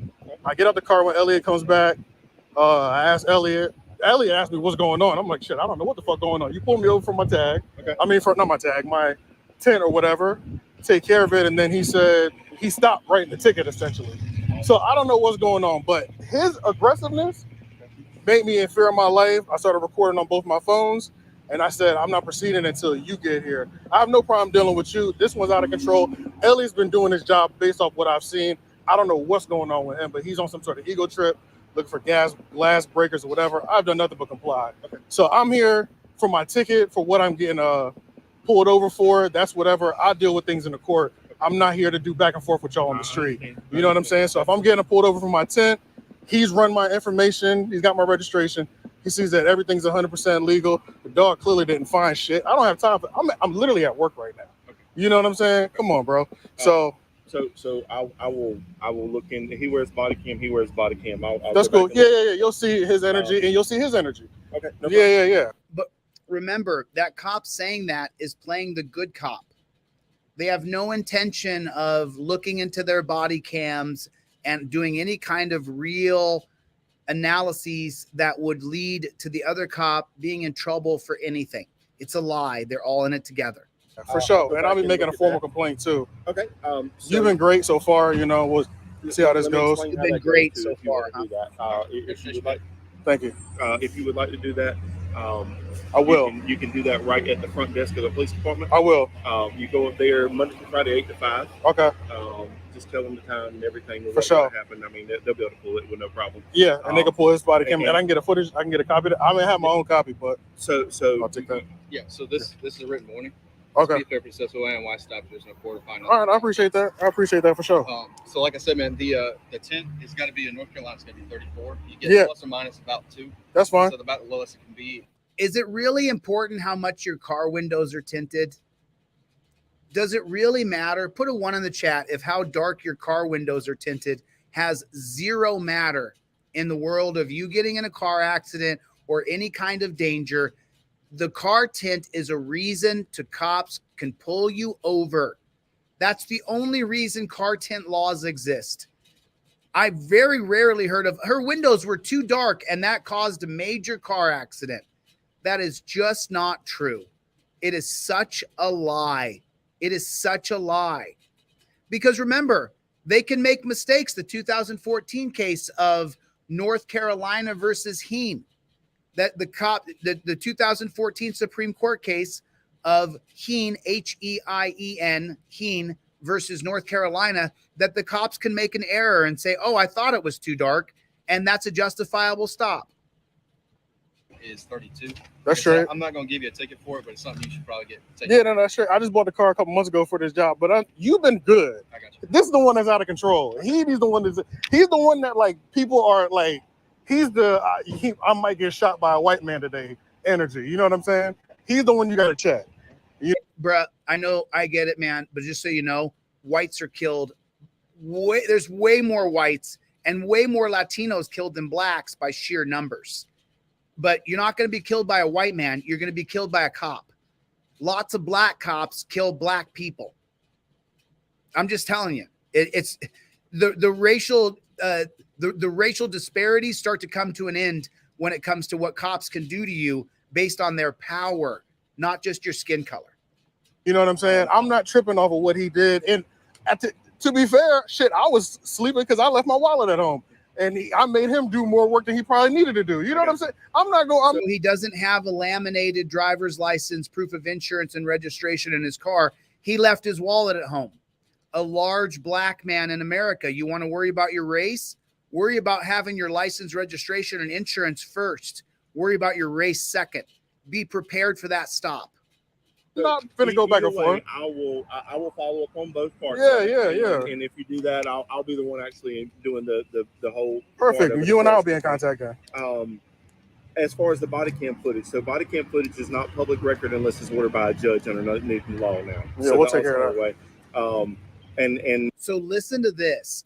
I get out the car when Elliot comes back. I ask Elliot. Elliot asked me what's going on. I'm like, shit, I don't know what the fuck going on. You pulled me over for my tag. Okay. I mean, not my tag, my tint or whatever. Take care of it. And then he said he stopped writing the ticket essentially. So I don't know what's going on, but his aggressiveness made me in fear of my life. I started recording on both my phones, and I said, I'm not proceeding until you get here. I have no problem dealing with you. This one's out of control. Ellie's been doing his job based off what I've seen. I don't know what's going on with him, but he's on some sort of ego trip, looking for glass breakers or whatever. I've done nothing but comply. Okay. So I'm here for my ticket, for what I'm getting pulled over for. That's whatever. I deal with things in the court. I'm not here to do back and forth with y'all on the street. You know what I'm saying? So if I'm getting pulled over for my tent, he's run my information. He's got my registration. He sees that everything's 100% legal. The dog clearly didn't find shit. I don't have time for. I'm literally at work right now. Okay. You know what I'm saying? Come on, bro. So I will look in. He wears body cam. He wears body cam. That's cool. Yeah. You'll see his energy, and you'll see his energy. Okay. No problem. Yeah. But remember, that cop saying that is playing the good cop. They have no intention of looking into their body cams and doing any kind of real analyses that would lead to the other cop being in trouble for anything. It's a lie. They're all in it together. For sure. And I'll be making a formal complaint too. Okay. You've been great so far. We'll see how this goes. You've been great so far. If you would like, thank you. If you would like to do that, I will. You can do that right at the front desk of the police department. I will. You go up there Monday through Friday, 8 to 5. Okay. Just tell them the time and everything. For sure. Happen. I mean, they'll be able to pull it with no problem. Yeah, and they can pull his body camera, and I can get a footage. I can get a copy. I may have my own copy, but so I'll take that. Yeah. So this is a written warning. Okay. Be successful and why stop? There's no court of final. All right, I appreciate that. I appreciate that for sure. So like I said, man, the tent is got to be in North Carolina. It's going to be 34. You get plus or minus about 2. That's fine. So about the lowest it can be. Is it really important how much your car windows are tinted? Does it really matter? Put a 1 in the chat if how dark your car windows are tinted has zero matter in the world of you getting in a car accident or any kind of danger. The car tint is a reason to cops can pull you over. That's the only reason car tint laws exist. I very rarely heard of her windows were too dark and that caused a major car accident. That is just not true. It is such a lie. It is such a lie. Because remember, they can make mistakes. The 2014 case of North Carolina versus Heen, that the 2014 Supreme Court case of Heen, H-E-I-E-N, Heen versus North Carolina, that the cops can make an error and say, oh, I thought it was too dark, and that's a justifiable stop. is 32. That's straight. I'm not going to give you a ticket for it, but it's something you should probably get. Yeah, no, that's straight. I just bought the car a couple months ago for this job, but you've been good. I got you. This is the one that's out of control. He's the one that like people are like, he's the I might get shot by a white man today energy. You know what I'm saying? He's the one you got to check. Bruh, I know, I get it, man. But just so you know, whites are killed. There's way more whites and way more Latinos killed than blacks by sheer numbers. But you're not going to be killed by a white man. You're going to be killed by a cop. Lots of black cops kill black people. I'm just telling you, it's the racial the racial disparities start to come to an end when it comes to what cops can do to you based on their power, not just your skin color. You know what I'm saying? I'm not tripping off of what he did. And to be fair, shit, I was sleeping because I left my wallet at home. And I made him do more work than he probably needed to do. You know what I'm saying? I'm not going. So he doesn't have a laminated driver's license, proof of insurance, and registration in his car. He left his wallet at home. A large black man in America. You want to worry about your race? Worry about having your license, registration, and insurance first. Worry about your race second. Be prepared for that stop. I'm not gonna go back and forth. I will follow up on both parts. Yeah. And if you do that, I'll be the one actually doing the whole. Perfect. You and I will be in contact then. As far as the body cam footage, so body cam footage is not public record unless it's ordered by a judge under Newton law now. Yeah, so we'll take care of that. And so listen to this.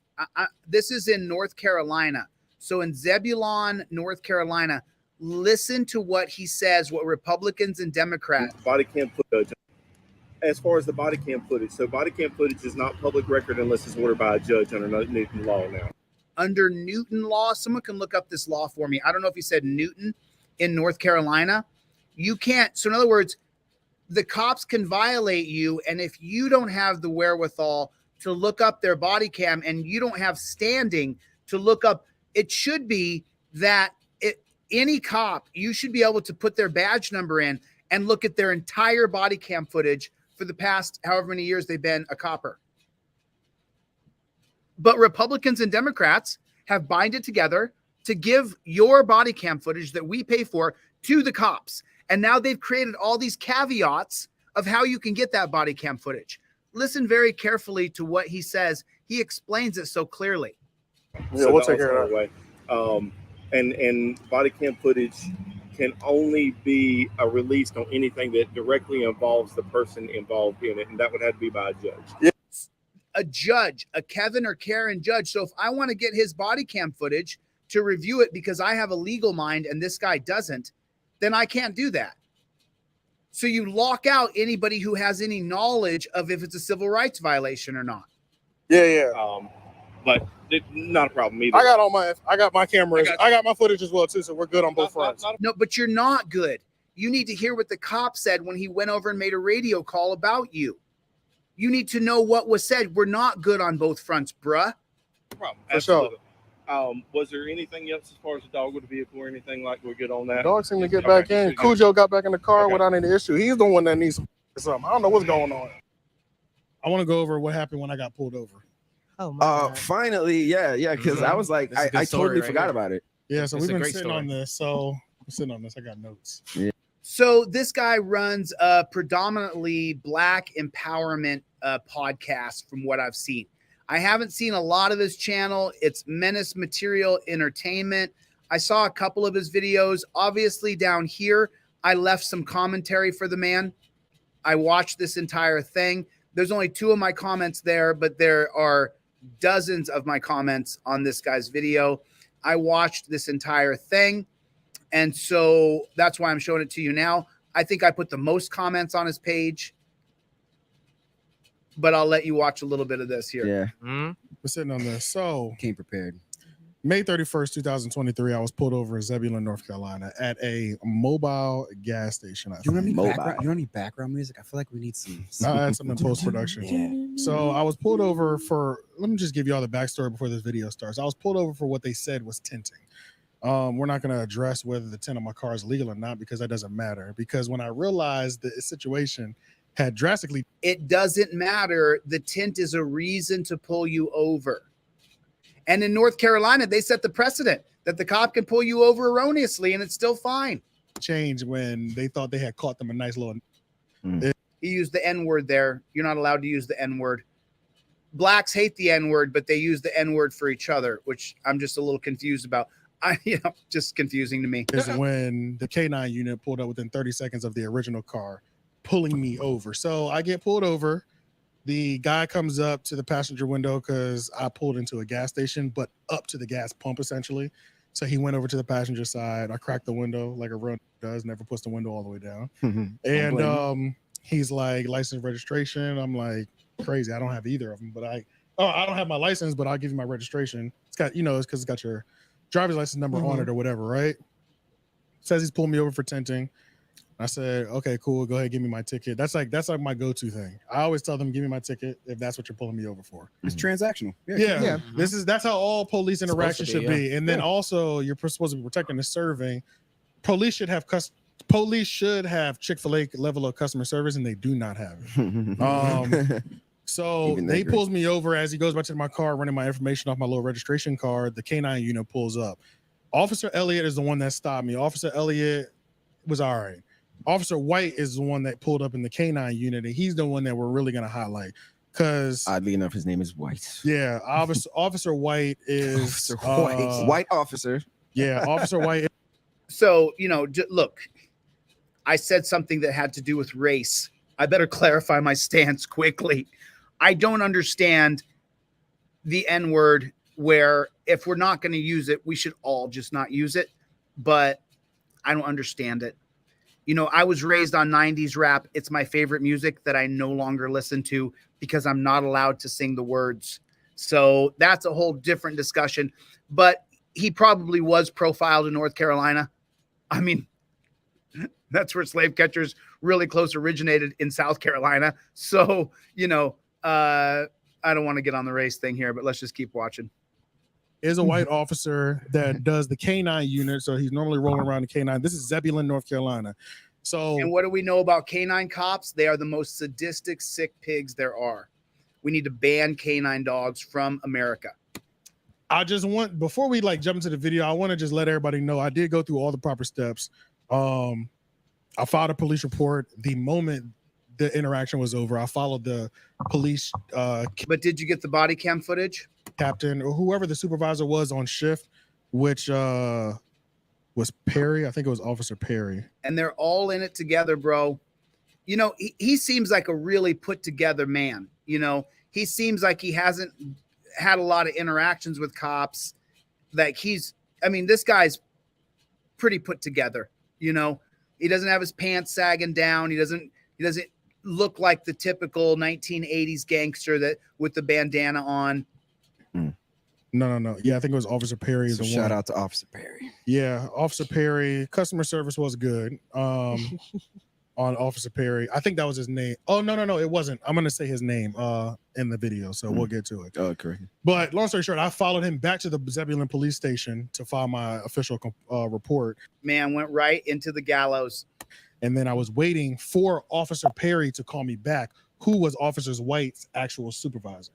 This is in North Carolina. So in Zebulon, North Carolina, listen to what he says, what Republicans and Democrats. Body cam footage. As far as the body cam footage, so body cam footage is not public record unless it's ordered by a judge under Newton law now. Under Newton law, someone can look up this law for me. I don't know if he said Newton in North Carolina. You can't. So in other words, the cops can violate you. And if you don't have the wherewithal to look up their body cam and you don't have standing to look up, it should be that any cop, you should be able to put their badge number in and look at their entire body cam footage for the past however many years they've been a copper. But Republicans and Democrats have binded together to give your body cam footage that we pay for to the cops. And now they've created all these caveats of how you can get that body cam footage. Listen very carefully to what he says. He explains it so clearly. Yeah, we'll take care of that. And body cam footage can only be released on anything that directly involves the person involved in it, and that would have to be by a judge. Yeah. A judge, a Kevin or Karen judge. So if I want to get his body cam footage to review it because I have a legal mind and this guy doesn't, then I can't do that. So you lock out anybody who has any knowledge of if it's a civil rights violation or not. Yeah. But not a problem either. I got my cameras. I got my footage as well too, so we're good on both fronts. No, but you're not good. You need to hear what the cop said when he went over and made a radio call about you. You need to know what was said. We're not good on both fronts, bruh. No problem. For Absolutely. Was there anything else as far as the dog with the vehicle or anything like we're good on that? Dog seemed to get back in. Cujo got back in the car without any issue. He's the one that needs something. I don't know what's going on. I want to go over what happened when I got pulled over. Finally, yeah, because I was like, I totally forgot about it. Yeah, so we've been sitting on this. I got notes. Yeah. So this guy runs a predominantly Black empowerment podcast from what I've seen. I haven't seen a lot of his channel. It's Menace Material Entertainment. I saw a couple of his videos. Obviously down here, I left some commentary for the man. I watched this entire thing. There's only 2 of my comments there, but there are dozens of my comments on this guy's video. I watched this entire thing. And so that's why I'm showing it to you now. I think I put the most comments on his page, but I'll let you watch a little bit of this here. Yeah. We're sitting on this. So came prepared. May 31st, 2023, I was pulled over in Zebulon, North Carolina at a mobile gas station. You don't need background music? I feel like we need some. I'll add some in post-production. Yeah. So I was pulled over for, let me just give you all the backstory before this video starts. I was pulled over for what they said was tinting. We're not going to address whether the tint on my car is legal or not because that doesn't matter. Because when I realized the situation had drastically... It doesn't matter. The tint is a reason to pull you over. And in North Carolina, they set the precedent that the cop can pull you over erroneously and it's still fine. changed when they thought they had caught them a nice little. He used the N-word there. You're not allowed to use the N-word. Blacks hate the N-word, but they use the N-word for each other, which I'm just a little confused about. Just confusing to me. Is when the K9 unit pulled up within 30 seconds of the original car, pulling me over. So I get pulled over. The guy comes up to the passenger window because I pulled into a gas station, but up to the gas pump essentially. So he went over to the passenger side. I cracked the window like a real does, never puts the window all the way down. And he's like, license, registration. I'm like, crazy. I don't have either of them, but I don't have my license, but I'll give you my registration. It's got, it's because it's got your driver's license number on it or whatever, right? Says he's pulling me over for tinting. I said, okay, cool. Go ahead, give me my ticket. That's like my go-to thing. I always tell them, give me my ticket if that's what you're pulling me over for. It's transactional. Yeah. That's how all police interactions should be. And then also, you're supposed to be protecting and serving. Police should have Chick-fil-A level of customer service, and they do not have it. So they pulls me over as he goes back to my car, running my information off my little registration card. The K9 unit pulls up. Officer Elliott is the one that stopped me. Officer Elliott was all right. Officer White is the one that pulled up in the K9 unit, and he's the one that we're really going to highlight. Because oddly enough, his name is White. Yeah, Officer White is White officer. Yeah, Officer White. So, look, I said something that had to do with race. I better clarify my stance quickly. I don't understand the N-word where if we're not going to use it, we should all just not use it. But I don't understand it. I was raised on 90s rap. It's my favorite music that I no longer listen to because I'm not allowed to sing the words. So that's a whole different discussion. But he probably was profiled in North Carolina. I mean, that's where slave catchers really close originated, in South Carolina. So, I don't want to get on the race thing here, but let's just keep watching. Is a white officer that does the K9 unit. So he's normally rolling around the K9. This is Zebulon, North Carolina. So, and what do we know about canine cops? They are the most sadistic, sick pigs there are. We need to ban canine dogs from America. I just want, before we jump into the video, I want to just let everybody know I did go through all the proper steps. I filed a police report the moment the interaction was over. I followed the police. But did you get the body cam footage? Captain or whoever the supervisor was on shift, which was Perry. I think it was Officer Perry. And they're all in it together, bro. He seems like a really put together man. He seems like he hasn't had a lot of interactions with cops. This guy's pretty put together. He doesn't have his pants sagging down. He doesn't look like the typical 1980s gangster that with the bandana on. No. Yeah, I think it was Officer Perry. So shout out to Officer Perry. Yeah, Officer Perry. Customer service was good. On Officer Perry. I think that was his name. Oh, no, it wasn't. I'm going to say his name in the video, so we'll get to it. Oh, correct. But long story short, I followed him back to the Zebulon police station to file my official report. Man went right into the gallows. And then I was waiting for Officer Perry to call me back, who was Officer White's actual supervisor.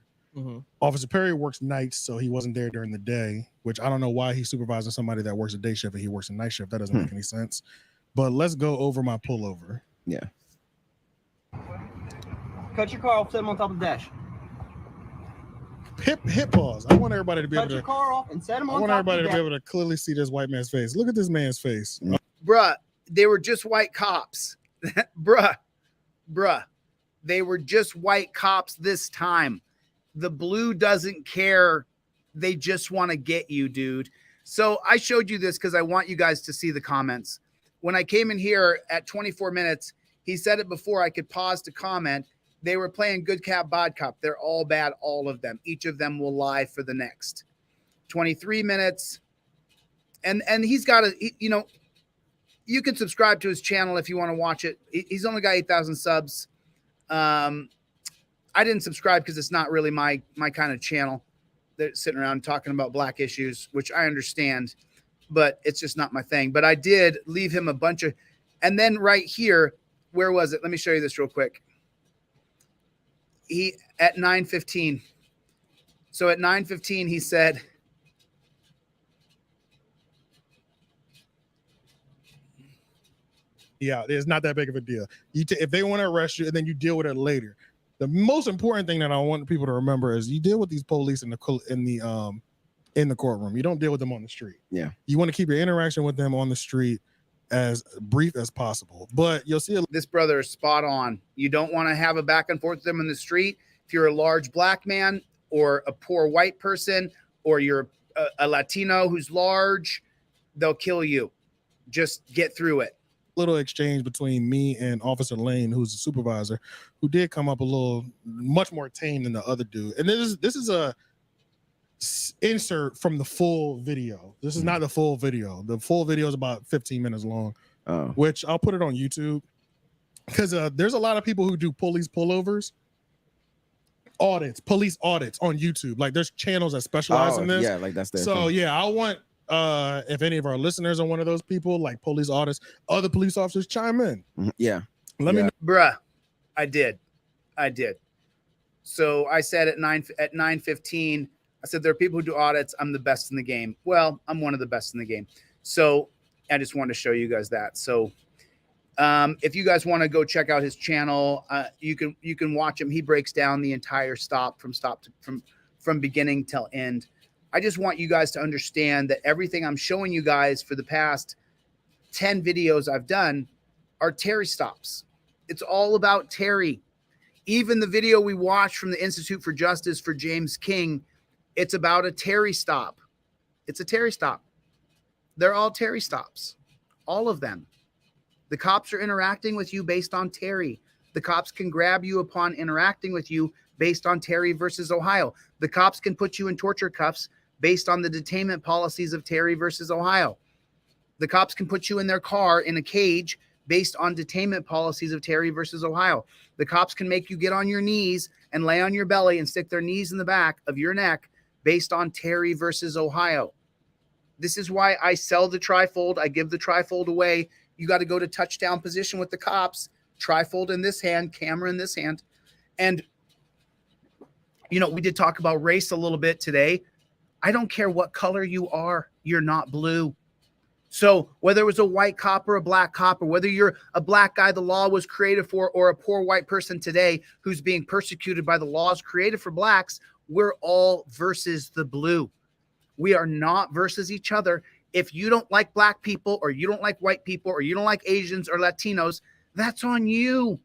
Officer Perry works nights, so he wasn't there during the day, which I don't know why he's supervising somebody that works a day shift and he works a night shift. That doesn't make any sense. But let's go over my pullover. Yeah. Cut your car off, set him on top of the dash. Hit pause. I want everybody to be Cut able your to. car off and set him I on want top of the everybody to dash. be able to clearly see this white man's face. Look at this man's face. Bruh, they were just white cops. Bruh, they were just white cops this time. The blue doesn't care. They just want to get you, dude. So I showed you this because I want you guys to see the comments. When I came in here at 24 minutes, he said it before I could pause to comment. They were playing good cop, bad cop. They're all bad, all of them. Each of them will lie for the next 23 minutes. And he's got you can subscribe to his channel if you want to watch it. He's only got 8,000 subs. I didn't subscribe because it's not really my kind of channel. They're sitting around talking about black issues, which I understand, but it's just not my thing. But I did leave him a bunch of, and then right here, where was it? Let me show you this real quick. He at 9:15. So at 9:15, he said, Yeah, it's not that big of a deal. If they want to arrest you, and then you deal with it later. The most important thing that I want people to remember is you deal with these police in the courtroom. You don't deal with them on the street. Yeah. You want to keep your interaction with them on the street as brief as possible. But you'll see this brother is spot on. You don't want to have a back and forth with them in the street. If you're a large black man or a poor white person, or you're a Latino who's large, they'll kill you. Just get through it. Little exchange between me and Officer Lane, who's the supervisor, who did come up a little much more tame than the other dude. And this is a insert from the full video. This is not the full video. The full video is about 15 minutes long, which I'll put it on YouTube because there's a lot of people who do police pullovers, police audits on YouTube. Like there's channels that specialize in this. Yeah, like that's their so thing. yeah, I want if any of our listeners are one of those people, like police audits, other police officers, chime in. Yeah. Let me know. Bruh, I did. So I said at 9:15, I said there are people who do audits. I'm the best in the game. Well, I'm one of the best in the game. So I just wanted to show you guys that. So if you guys want to go check out his channel, you can watch him. He breaks down the entire stop from beginning till end. I just want you guys to understand that everything I'm showing you guys for the past 10 videos I've done are Terry stops. It's all about Terry. Even the video we watched from the Institute for Justice for James King, it's about a Terry stop. It's a Terry stop. They're all Terry stops. All of them. The cops are interacting with you based on Terry. The cops can grab you upon interacting with you based on Terry versus Ohio. The cops can put you in torture cuffs based on the detainment policies of Terry versus Ohio. The cops can put you in their car in a cage based on detainment policies of Terry versus Ohio. The cops can make you get on your knees and lay on your belly and stick their knees in the back of your neck based on Terry versus Ohio. This is why I sell the trifold. I give the trifold away. You got to go to touchdown position with the cops. Trifold in this hand, camera in this hand. And, you know, we did talk about race a little bit today. I don't care what color you are. You're not blue. So whether it was a white cop or a black cop, or whether you're a black guy the law was created for, or a poor white person today who's being persecuted by the laws created for blacks, we're all versus the blue. We are not versus each other. If you don't like black people, or you don't like white people, or you don't like Asians or Latinos, that's on you.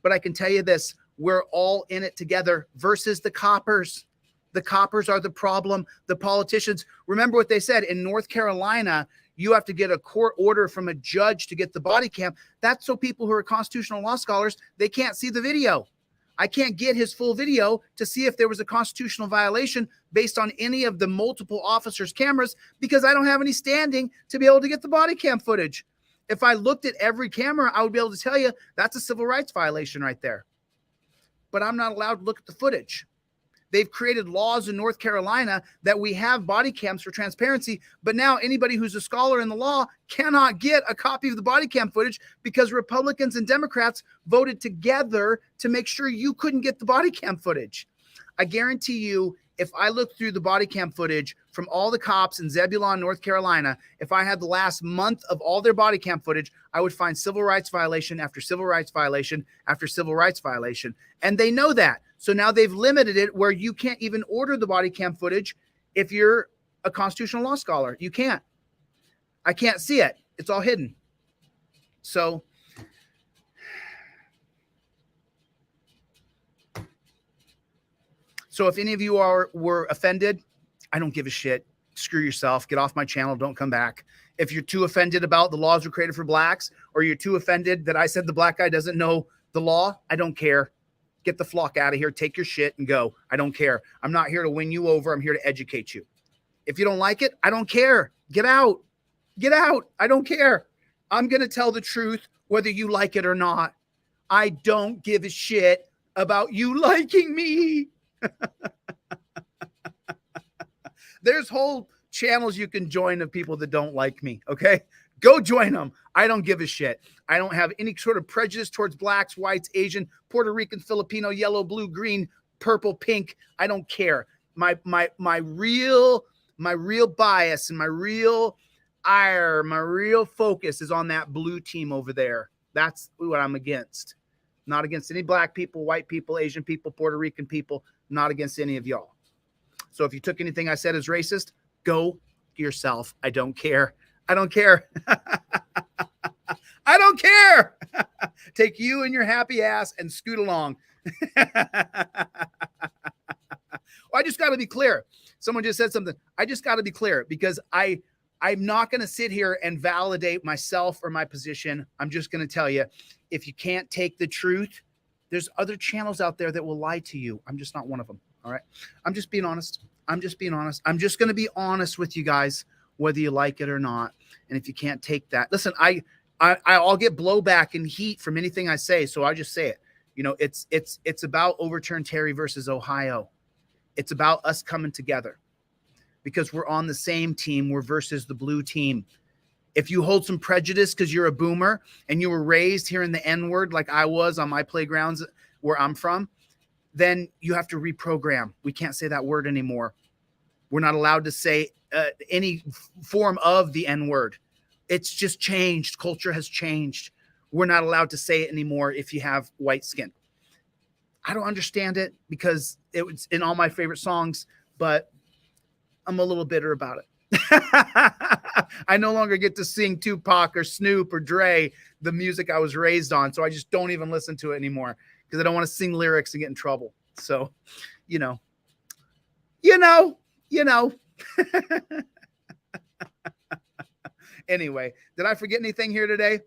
But I can tell you this, we're all in it together versus the coppers. The coppers are the problem. The politicians, remember what they said in North Carolina, you have to get a court order from a judge to get the body cam. That's so people who are constitutional law scholars, they can't see the video. I can't get his full video to see if there was a constitutional violation based on any of the multiple officers' cameras, because I don't have any standing to be able to get the body cam footage. If I looked at every camera, I would be able to tell you that's a civil rights violation right there. But I'm not allowed to look at the footage. They've created laws in North Carolina that we have body cams for transparency, but now anybody who's a scholar in the law cannot get a copy of the body cam footage because Republicans and Democrats voted together to make sure you couldn't get the body cam footage. I guarantee you, if I look through the body cam footage from all the cops in Zebulon, North Carolina, if I had the last month of all their body cam footage, I would find civil rights violation after civil rights violation after civil rights violation. And they know that. So now they've limited it where you can't even order the body cam footage if you're a constitutional law scholar. You can't. I can't see it. It's all hidden. So if any of you were offended, I don't give a shit. Screw yourself. Get off my channel. Don't come back. If you're too offended about the laws were created for blacks, or you're too offended that I said the black guy doesn't know the law, I don't care. Get the flock out of here. Take your shit and go. I don't care. I'm not here to win you over. I'm here to educate you. If you don't like it, I don't care. Get out. Get out. I don't care. I'm going to tell the truth whether you like it or not. I don't give a shit about you liking me. There's whole channels you can join of people that don't like me. Okay, go join them. I don't give a shit. I don't have any sort of prejudice towards blacks, whites, Asian, Puerto Rican, Filipino, yellow, blue, green, purple, pink. I don't care. My real bias and my real ire, my real focus is on that blue team over there. That's what I'm against. Not against any black people, white people, Asian people, Puerto Rican people, not against any of y'all. So if you took anything I said as racist, go yourself. I don't care. I don't care. I don't care. Take you and your happy ass and scoot along. I just got to be clear. Someone just said something. I just got to be clear because I'm not going to sit here and validate myself or my position. I'm just going to tell you, if you can't take the truth, there's other channels out there that will lie to you. I'm just not one of them. All right. I'm just being honest. I'm just being honest. I'm just going to be honest with you guys, whether you like it or not. And if you can't take that, listen, I'll get blowback and heat from anything I say. So I just say it. You know, it's about overturn Terry versus Ohio. It's about us coming together because we're on the same team. We're versus the blue team. If you hold some prejudice because you're a boomer and you were raised hearing the N-word like I was on my playgrounds where I'm from, then you have to reprogram. We can't say that word anymore. We're not allowed to say any form of the N-word. It's just changed. Culture has changed. We're not allowed to say it anymore if you have white skin. I don't understand it because it was in all my favorite songs, but I'm a little bitter about it. I no longer get to sing Tupac or Snoop or Dre, the music I was raised on. So I just don't even listen to it anymore because I don't want to sing lyrics and get in trouble. So, you know. Anyway, did I forget anything here today?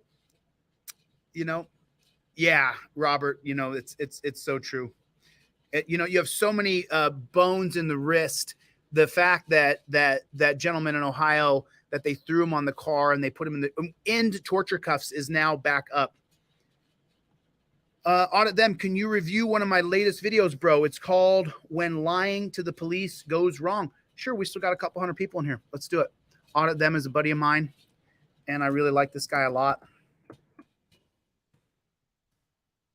You know, yeah, Robert, you know, it's so true. You know, you have so many bones in the wrist. The fact that gentleman in Ohio, that they threw him on the car and they put him in the end torture cuffs is now back up. Audit them. Can you review one of my latest videos, bro? It's called When Lying to the Police Goes Wrong. Sure, we still got a couple hundred people in here. Let's do it. Audit them is a buddy of mine, and I really like this guy a lot.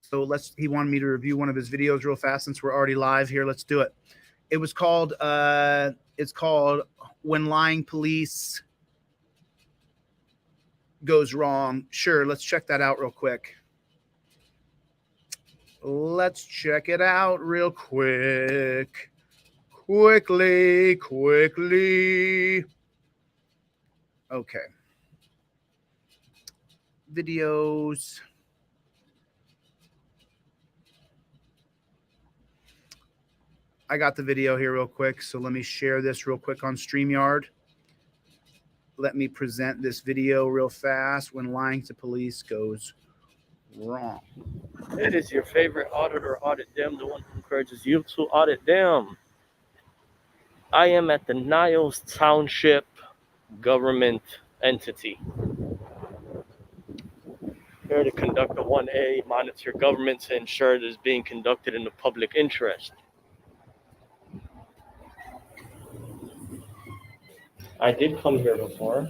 So he wanted me to review one of his videos real fast since we're already live here. Let's do it. It was called, it's called When Lying Police Goes Wrong. Sure, let's check that out real quick. Let's check it out real quick. Quickly. Okay. Videos. I got the video here real quick, so let me share this real quick on StreamYard. Let me present this video real fast. When lying to police goes wrong. It is your favorite auditor, Audit Them, the one who encourages you to audit them. I am at the Niles Township government entity. Here to conduct a 1A, monitor government to ensure it is being conducted in the public interest. I did come here before.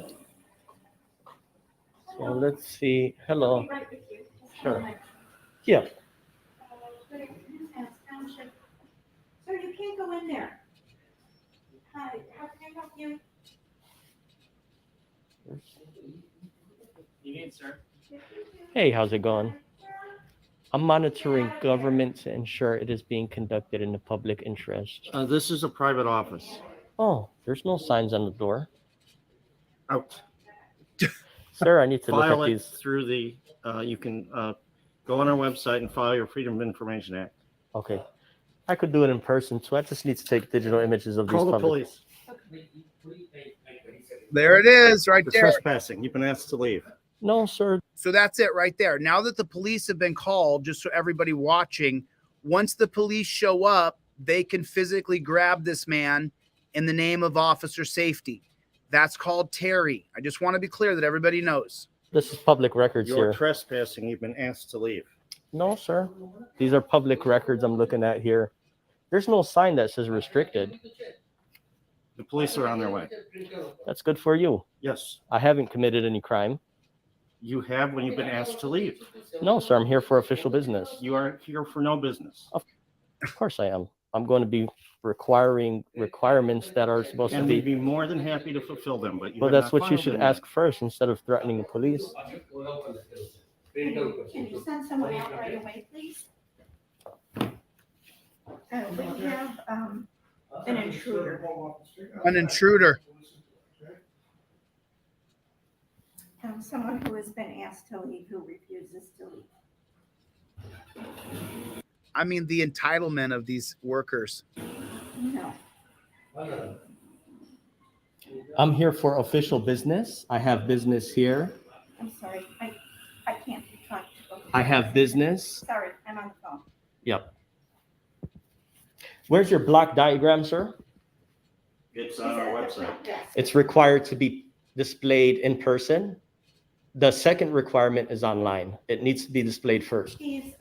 So let's see. Hello. Sure. Yeah. Sir, you can't go in there. Hi, how can I help you? You need, sir. Hey, how's it going? I'm monitoring government to ensure it is being conducted in the public interest. This is a private office. Oh, there's no signs on the door. Out. Sir, I need to file look at it these. through the, you can go on our website and file your Freedom of Information Act. Okay. I could do it in person, so I just need to take digital images of these. Call the public. police. There it is right For there. trespassing. You've been asked to leave. No, sir. So that's it right there. Now that the police have been called, just so everybody watching, once the police show up, they can physically grab this man in the name of officer safety. That's called Terry. I just want to be clear that everybody knows. This is public records You're here. trespassing. You've been asked to leave. No, sir. These are public records I'm looking at here. There's no sign that says restricted. The police are on their way. That's good for you. Yes. I haven't committed any crime. You have when you've been asked to leave. No, sir. I'm here for official business. You are here for no business. Of course I am. I'm going to be requiring requirements that are supposed And to we'd be. be more than happy to fulfill them, but you Well, have that's not what you filed should them ask yet. first instead of threatening the police. Can you send someone out right away, please? We have an intruder. An intruder. Someone who has been asked to leave who refuses to leave. I mean, the entitlement of these workers. No. I'm here for official business. I have business here. I'm sorry. I can't talk to I have business. Sorry, I'm on the phone. Yep. Where's your block diagram, sir? It's on our website. It's required to be displayed in person. The second requirement is online. It needs to be displayed first. He's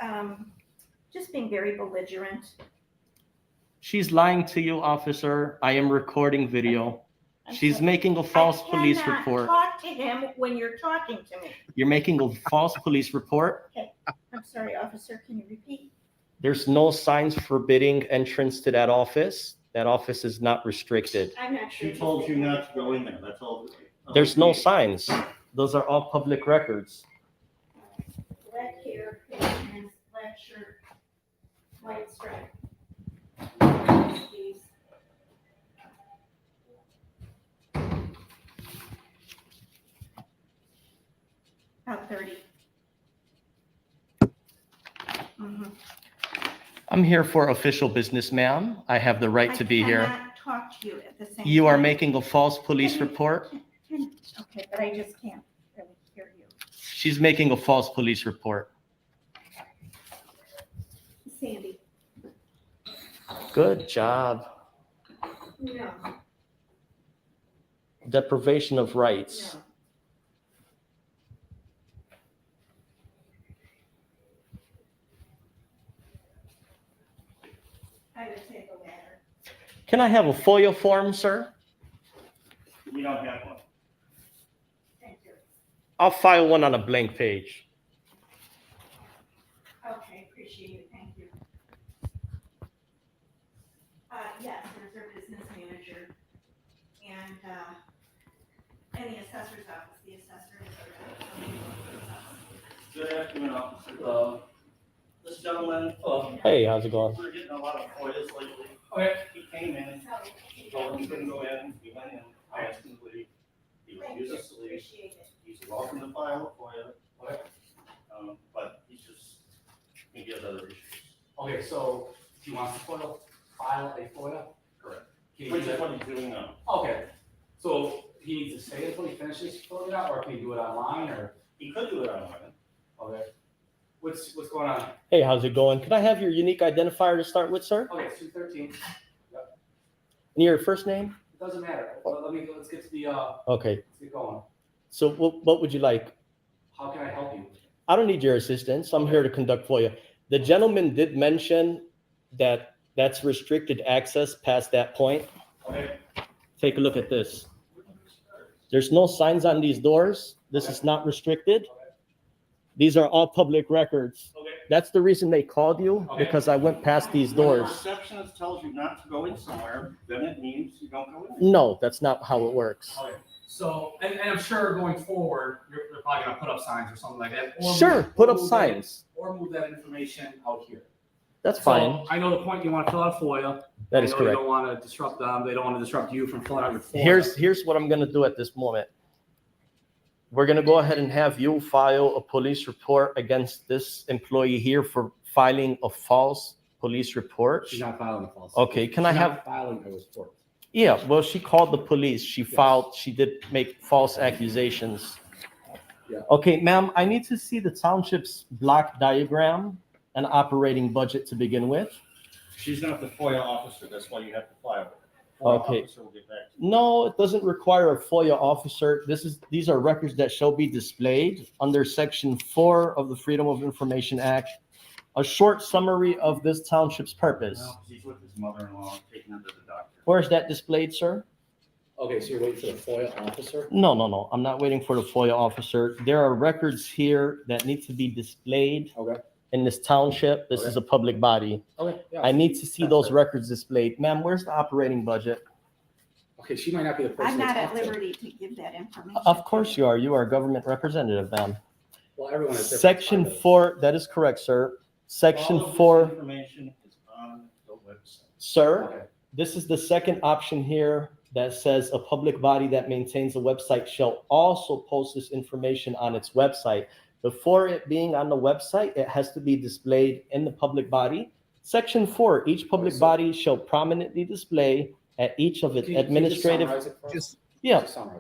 just being very belligerent. She's lying to you, officer. I am recording video. She's making a false police report. Talk to him when you're talking to me. You're making a false police report. Okay. I'm sorry, officer. Can you repeat? There's no signs forbidding entrance to that office. That office is not restricted. I'm not sure. She told you not to go in there. That's all. There's no signs. Those are all public records. Black hair, black shirt, white stripe. Skis. About 30. I'm here for official business, ma'am. I have the right to be I here. cannot talk to you at the same You are time. making a false police report. Okay, but I just can't really hear you. She's making a false police report. Sandy. Good job. No. Deprivation of rights. I would say the latter. Can I have a FOIA form, sir? We don't have one. Thank you. I'll file one on a blank page. Okay, appreciate it. Thank you. Yes, there's our business manager and the assessor's office. The assessor is Good afternoon, officer. This gentleman. Hey, how's it going? We're getting a lot of FOIAs lately. He came in. He told him he couldn't go in. He went in. I asked him to leave. He refuses to leave. He's welcome to file a FOIA. But he's just, he has other issues. Okay, so he wants to file a FOIA? Correct. Can he Which do is that? what he's doing now. Okay, so he needs to stay until he finishes filling it out, or can he do it online, or? He could do it online. Okay. What's going on? Hey, how's it going? Could I have your unique identifier to start with, sir? Okay, it's 213. Yep. And your first name? It doesn't matter. Let's get to the, Okay. let's get going. So what would you like? How can I help you? I don't need your assistance. I'm here to conduct FOIA. The gentleman did mention that that's restricted access past that point. Okay. Take a look at this. There's no signs on these doors. This is not restricted. These are all public records. Okay. That's the reason they called you, because I went past these When the doors. receptionist tells you not to go in somewhere, then it means you don't go in. No, that's not how it works. Okay. So, and I'm sure going forward, you're probably gonna put up signs or something like that. Or Sure, put up move signs. Or move that information out here. That's So, fine. I know the point, you want to fill out FOIA. That is I know correct. You don't want to disrupt them. They don't want to disrupt you from filling out your FOIA. Here's what I'm gonna do at this moment. We're gonna go ahead and have you file a police report against this employee here for filing a false police report. She's not filing a false. Okay, can I She's have? not filing a report. Yeah, well, she called the police. She did make false accusations. Yeah. Okay, ma'am, I need to see the township's block diagram and operating budget to begin with. She's not the FOIA officer, that's why you have to file. Okay. Officer will get back to you. No, it doesn't require a FOIA officer. These are records that shall be displayed under Section 4 of the Freedom of Information Act. A short summary of this township's purpose. No, he's with his mother-in-law, taking her to the doctor. Where is that displayed, sir? Okay, so you're waiting for the FOIA officer? No. I'm not waiting for the FOIA officer. There are records here that need to be displayed in this township. This is a public body. Okay. Yeah. I need to see those records displayed. Ma'am, where's the operating budget? Okay, she might not be the person. I'm not to at talk to. liberty to give that information. Of course you are. You are a government representative, ma'am. Well, everyone has different Section privacy. 4, that is correct, sir. Section All of this 4. information is on the website. Sir, Okay. this is the second option here that says a public body that maintains a website shall also post this information on its website. Before it being on the website, it has to be displayed in the public body. Section 4, each public body shall prominently display at each of its administrative.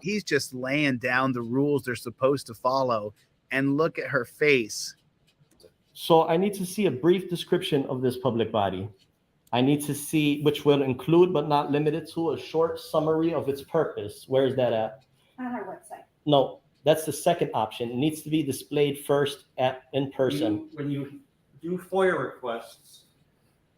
He's just laying down the rules they're supposed to follow, and look at her face. So I need to see a brief description of this public body. I need to see, which will include but not limited to, a short summary of its purpose. Where is that at? On our website. No, that's the second option. It needs to be displayed first in person. When you do FOIA requests,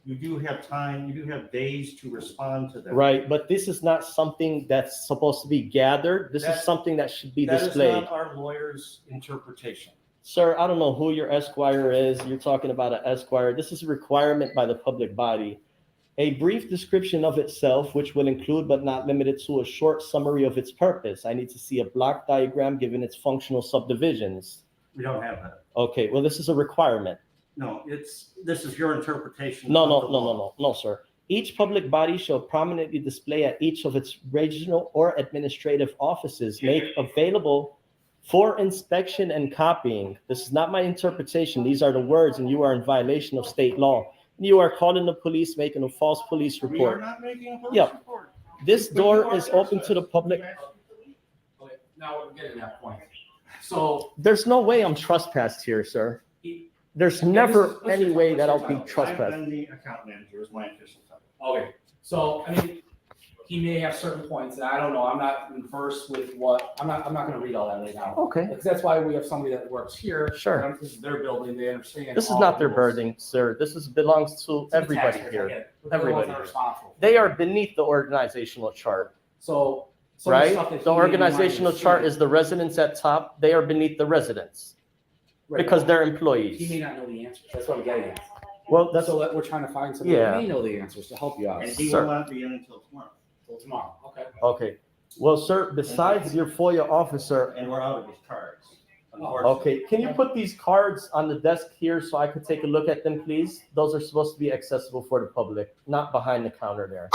you do have time, you do have days to respond to them. Right, but this is not something that's supposed to be gathered. This is something that should be displayed. That is not our lawyer's interpretation. Sir, I don't know who your esquire is. You're talking about an esquire. This is a requirement by the public body. A brief description of itself, which will include but not limited to a short summary of its purpose. I need to see a block diagram given its functional subdivisions. We don't have that. Okay, well, this is a requirement. No, this is your interpretation. No, sir. Each public body shall prominently display at each of its regional or administrative offices, make available for inspection and copying. This is not my interpretation. These are the words, and you are in violation of state law. You are calling the police, making a false police report. We are not making a police report. This door is open to the public. Okay, now we're getting to that point. So There's no way I'm trespassed here, sir. There's never any way that I'll be trespassed. I've been the account manager is my official title. Okay, so I mean, he may have certain points, and I don't know. I'm not versed with what. I'm not going to read all that right now. Okay. Because that's why we have somebody that works here. Sure. This is their building. They understand. This is all not the their rules. burden, sir. This belongs to the everybody taxpayers, I here. get it. But they're the ones Everybody. that are responsible. They are beneath the organizational chart, So some of the right? stuff that The he may be organizational wanting to chart see- is the residents at top. They are beneath the residents Right. because they're He employees. may not know the answers. That's what I'm getting at. Well, that's So that we're trying to find somebody Yeah. that may know the answers to help you out. And he Sir. will not be in until tomorrow. Till tomorrow. Okay. okay. Well, sir, besides your FOIA officer, And we're out of his cards. okay, can you put these cards on the desk here so I could take a look at them, please? Those are supposed to be accessible for the public, not behind the counter there.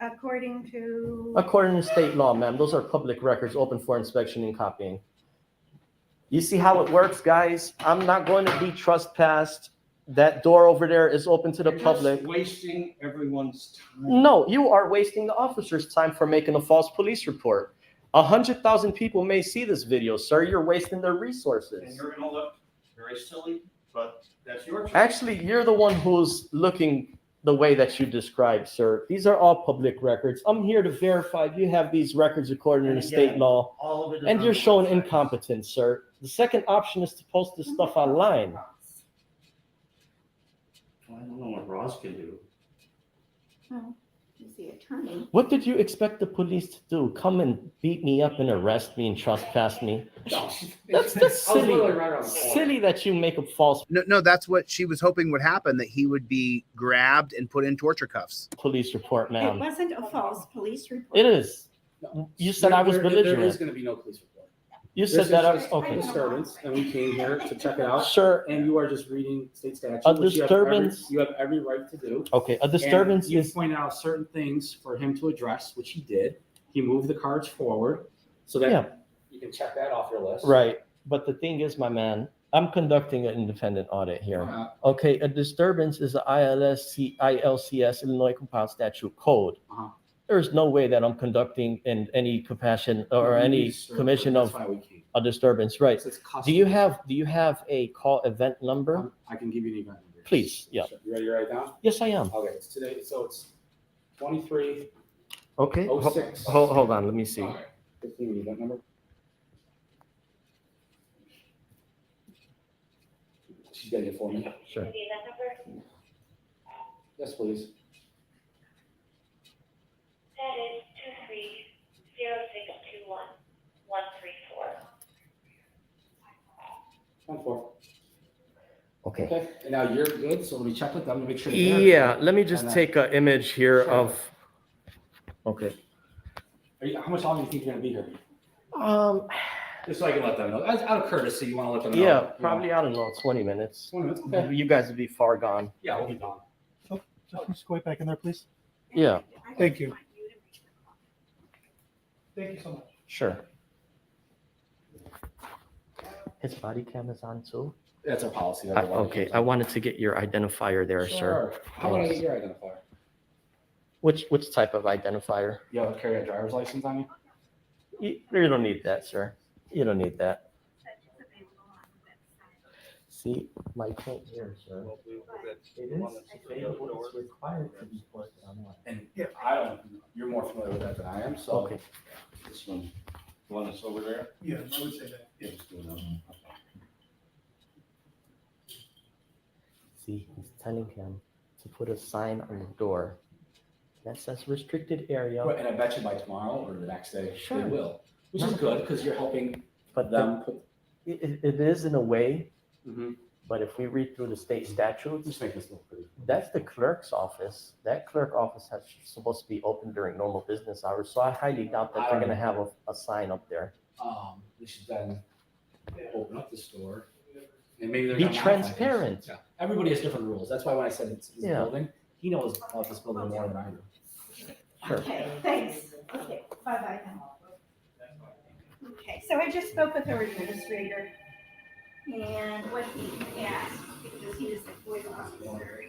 According to. According to state law, ma'am, those are public records open for inspection and copying. You see how it works, guys? I'm not going to be trespassed. That door over there is open to the You're public. just wasting everyone's time. No, you are wasting the officer's time for making a false police report. 100,000 people may see this video, sir. You're wasting their And resources. you're gonna look very silly, but that's your choice. Actually, you're the one who's looking the way that you described, sir. These are all public records. I'm here to verify you have these records according to And state again, law. all of it is And on you're the showing website. incompetence, sir. The second option is to post this stuff online. I don't know what Ross can do. Well, he's the attorney. What did you expect the police to do? Come and beat me up and arrest me and trespass me? That's I was silly. literally right around the corner. Silly that you make a false No, that's what she was hoping would happen, that he would be grabbed and put in torture cuffs. police report, It ma'am. wasn't a false police report. It is. You said I was There is belligerent. going to be no police report. You This said is that I just was, a okay. disturbance, and we came here to check it out. Sure. And you are just reading state statute. A which disturbance- You have every right to do. Okay, a And disturbance you is, pointed out certain things for him to address, which he did. He moved the cards forward so Yeah. that you can check that off your list. right. But the thing is, my man, I'm conducting an independent audit here. Uh-huh. Okay, a disturbance is the ILCS, Illinois Compound Statute Code. Uh-huh. There's no way that I'm conducting in any compassion or You any need to serve, commission that's of why we came. a disturbance, right? It's Do you custom. have a call event number? I can give you the event number. Please, yeah. You ready to write it down? Yes, I am. Okay, it's today, so it's 23. Okay, 06. hold on, let me see. 15 event number. She's getting it for me. Sure. Yes, please. That is 230621134. Okay. Okay, and now you're good, so let me check with them to make sure. they're Yeah, let me just And, take an image here Sure. of, okay. How much longer do you think you're gonna be here? Just so I can let them know. As out of courtesy, you want to let them know. Yeah, you know. probably, I don't know, 20 minutes. 20 minutes, okay. You guys would be far gone. Yeah, we'll be gone. Just go back in there, please. Yeah, Thank you. Thank you so much. sure. His body cam is on too? That's our policy. Okay, I wanted to get your identifier there, sir. Sure. How about I get your identifier? Which type of identifier? You have to carry a driver's license on you? You don't need that, sir. You don't need that. See, my point here, sir. It is available, it's required to be posted online. And you're more familiar with that than I am, so. Okay. This one, the one that's over there? Yeah, I would say that. Yeah, just do another one. See, he's telling him to put a sign on the door that says restricted area. Right, and I bet you by tomorrow or the next day, Sure. they will, which is good because you're helping But them. it is in a way, Mm-hmm. but if we read through the state statutes, Just make this look pretty. that's the clerk's office. That clerk office has supposed to be open during normal business hours. So I highly doubt that they're gonna have a sign up there. They should then open up the store and maybe they're Be gonna modify things. transparent. Yeah. Everybody has different rules. That's why when I said it's his Yeah. building, he knows about this building more than I do. Sure. Okay, thanks. Okay, bye-bye now. Okay, so I just spoke with our administrator, and what he asked, because he is the FOIA officer.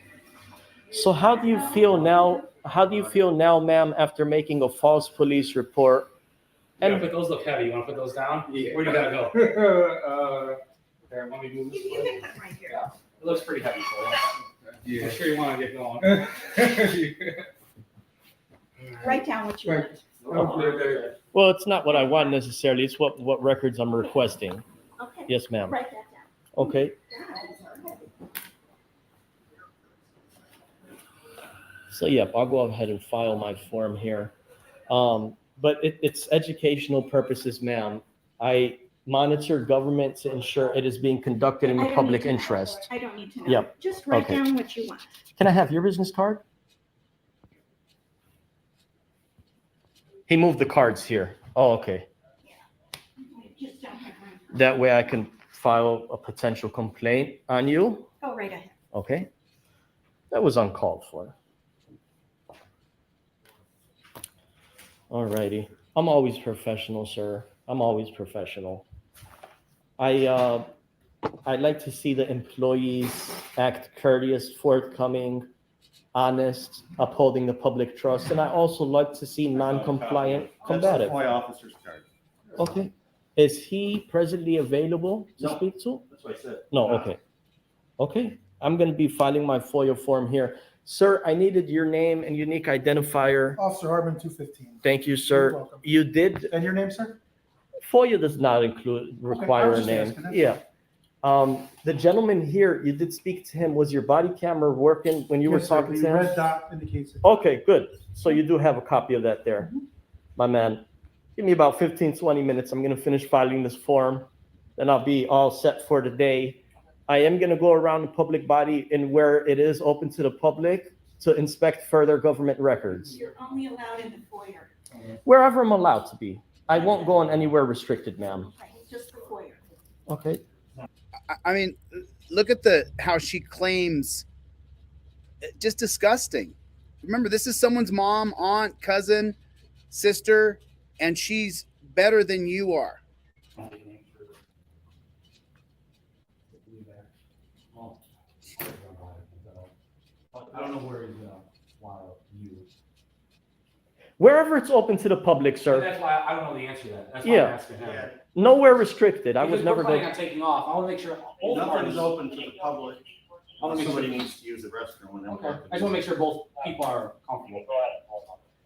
So how do you feel now? How do you feel now, ma'am, after making a false police report? And put those look heavy. You want to put those down? Yeah. Where do you gotta go? There, let me move this You way. can put them right here. Yeah, it looks pretty heavy for you. Yeah. I'm sure you want to get going. Write down what you want. Well, it's not what I want necessarily. It's what records I'm requesting. Okay. Yes, ma'am. Write that down. Okay. So yep, I'll go ahead and file my form here. But it's educational purposes, ma'am. I monitor government to ensure it is being conducted in I the don't public need to know. interest. I don't need to know. Yep. Just write Okay. down what you want. Can I have your business card? He moved the cards here. Oh, okay. Just don't have room. That way I can file a potential complaint on you. Go right ahead. Okay. That was uncalled for. Alrighty. I'm always professional, sir. I'm always professional. I like to see the employees act courteous, forthcoming, honest, upholding the public trust, and I also like to see non-compliant, combative. That's the FOIA officer's card. Okay. Is he presently available to No. speak to? That's what I said. No, okay. Okay, I'm gonna be filing my FOIA form here. Sir, I needed your name and unique identifier. Officer Hardman, 215. Thank you, You're sir. welcome. You did, And your name, sir? FOIA does not require a just name. asking, that's Yeah. The gentleman here, you did speak to him. Was your body camera working when you were Yes, sir. talking The to him? red dot indicates it. Okay, good. So you do have a copy of that there. My man, give me about 15, 20 minutes. I'm gonna finish filing this form. Then I'll be all set for the day. I am gonna go around the public body and where it is open to the public to inspect further government records. You're only allowed in the foyer. Wherever I'm allowed to be. I won't go on anywhere restricted, ma'am. Right, just the foyer. Okay. I mean, look at how she claims, just disgusting. Remember, this is someone's mom, aunt, cousin, sister, and she's better than you are. I don't know where he's gonna want to use. Wherever it's open to the public, sir. That's why I don't know the answer to that. That's why Yeah. I'm asking him. Nowhere restricted. I Because was never we're planning going. on taking off. I want to make sure both Nothing's parties. open to the public. I wanna make Somebody sure- needs to use the restroom. And then Okay, I just want to make sure both people are comfortable.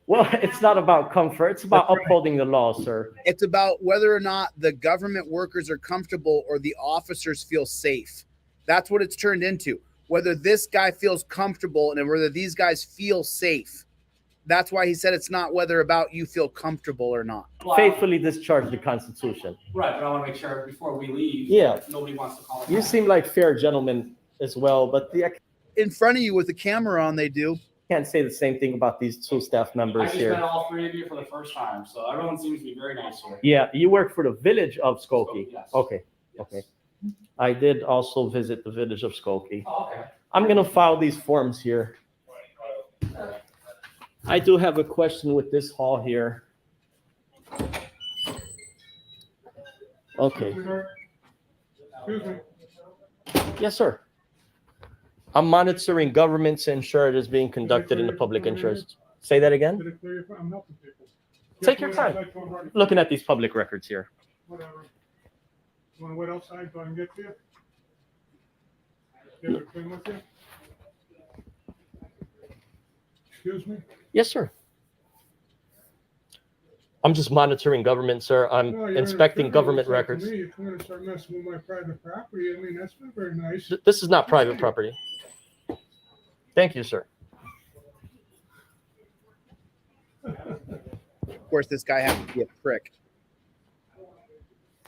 Well, it's not about comfort. It's about upholding the law, sir. It's about whether or not the government workers are comfortable or the officers feel safe. That's what it's turned into. Whether this guy feels comfortable and whether these guys feel safe. That's why he said it's not whether about you feel comfortable or not. Faithfully discharge the Constitution. Right, but I want to make sure before we leave. Yeah. Nobody wants to call it. You seem like fair gentlemen as well, but in front of you with the camera on, they do. can't say the same thing about these two staff I members just here. met all three of you for the first time, so everyone seems to be very nice here. Yeah, you work for the village of Skokie. Yes. Okay, okay. I did also visit the village of Skokie. Oh, okay. I'm gonna file these forms here. I do have a question with this hall here. Okay. Excuse me. Yes, sir. I'm monitoring government to ensure it is being conducted in the public interest. Say that again? Did it clear your- I'm helping people. Take your time. Looking at these public records here. Whatever. You want to wait outside so I can get to you? You have it clean with you? Excuse me? Yes, sir. I'm just monitoring government, sir. I'm No, you're inspecting interfering government with records. me. You come in and start messing with my private property. I mean, that's not very nice. This is not private property. Thank you, sir. Of course, this guy has to be a prick.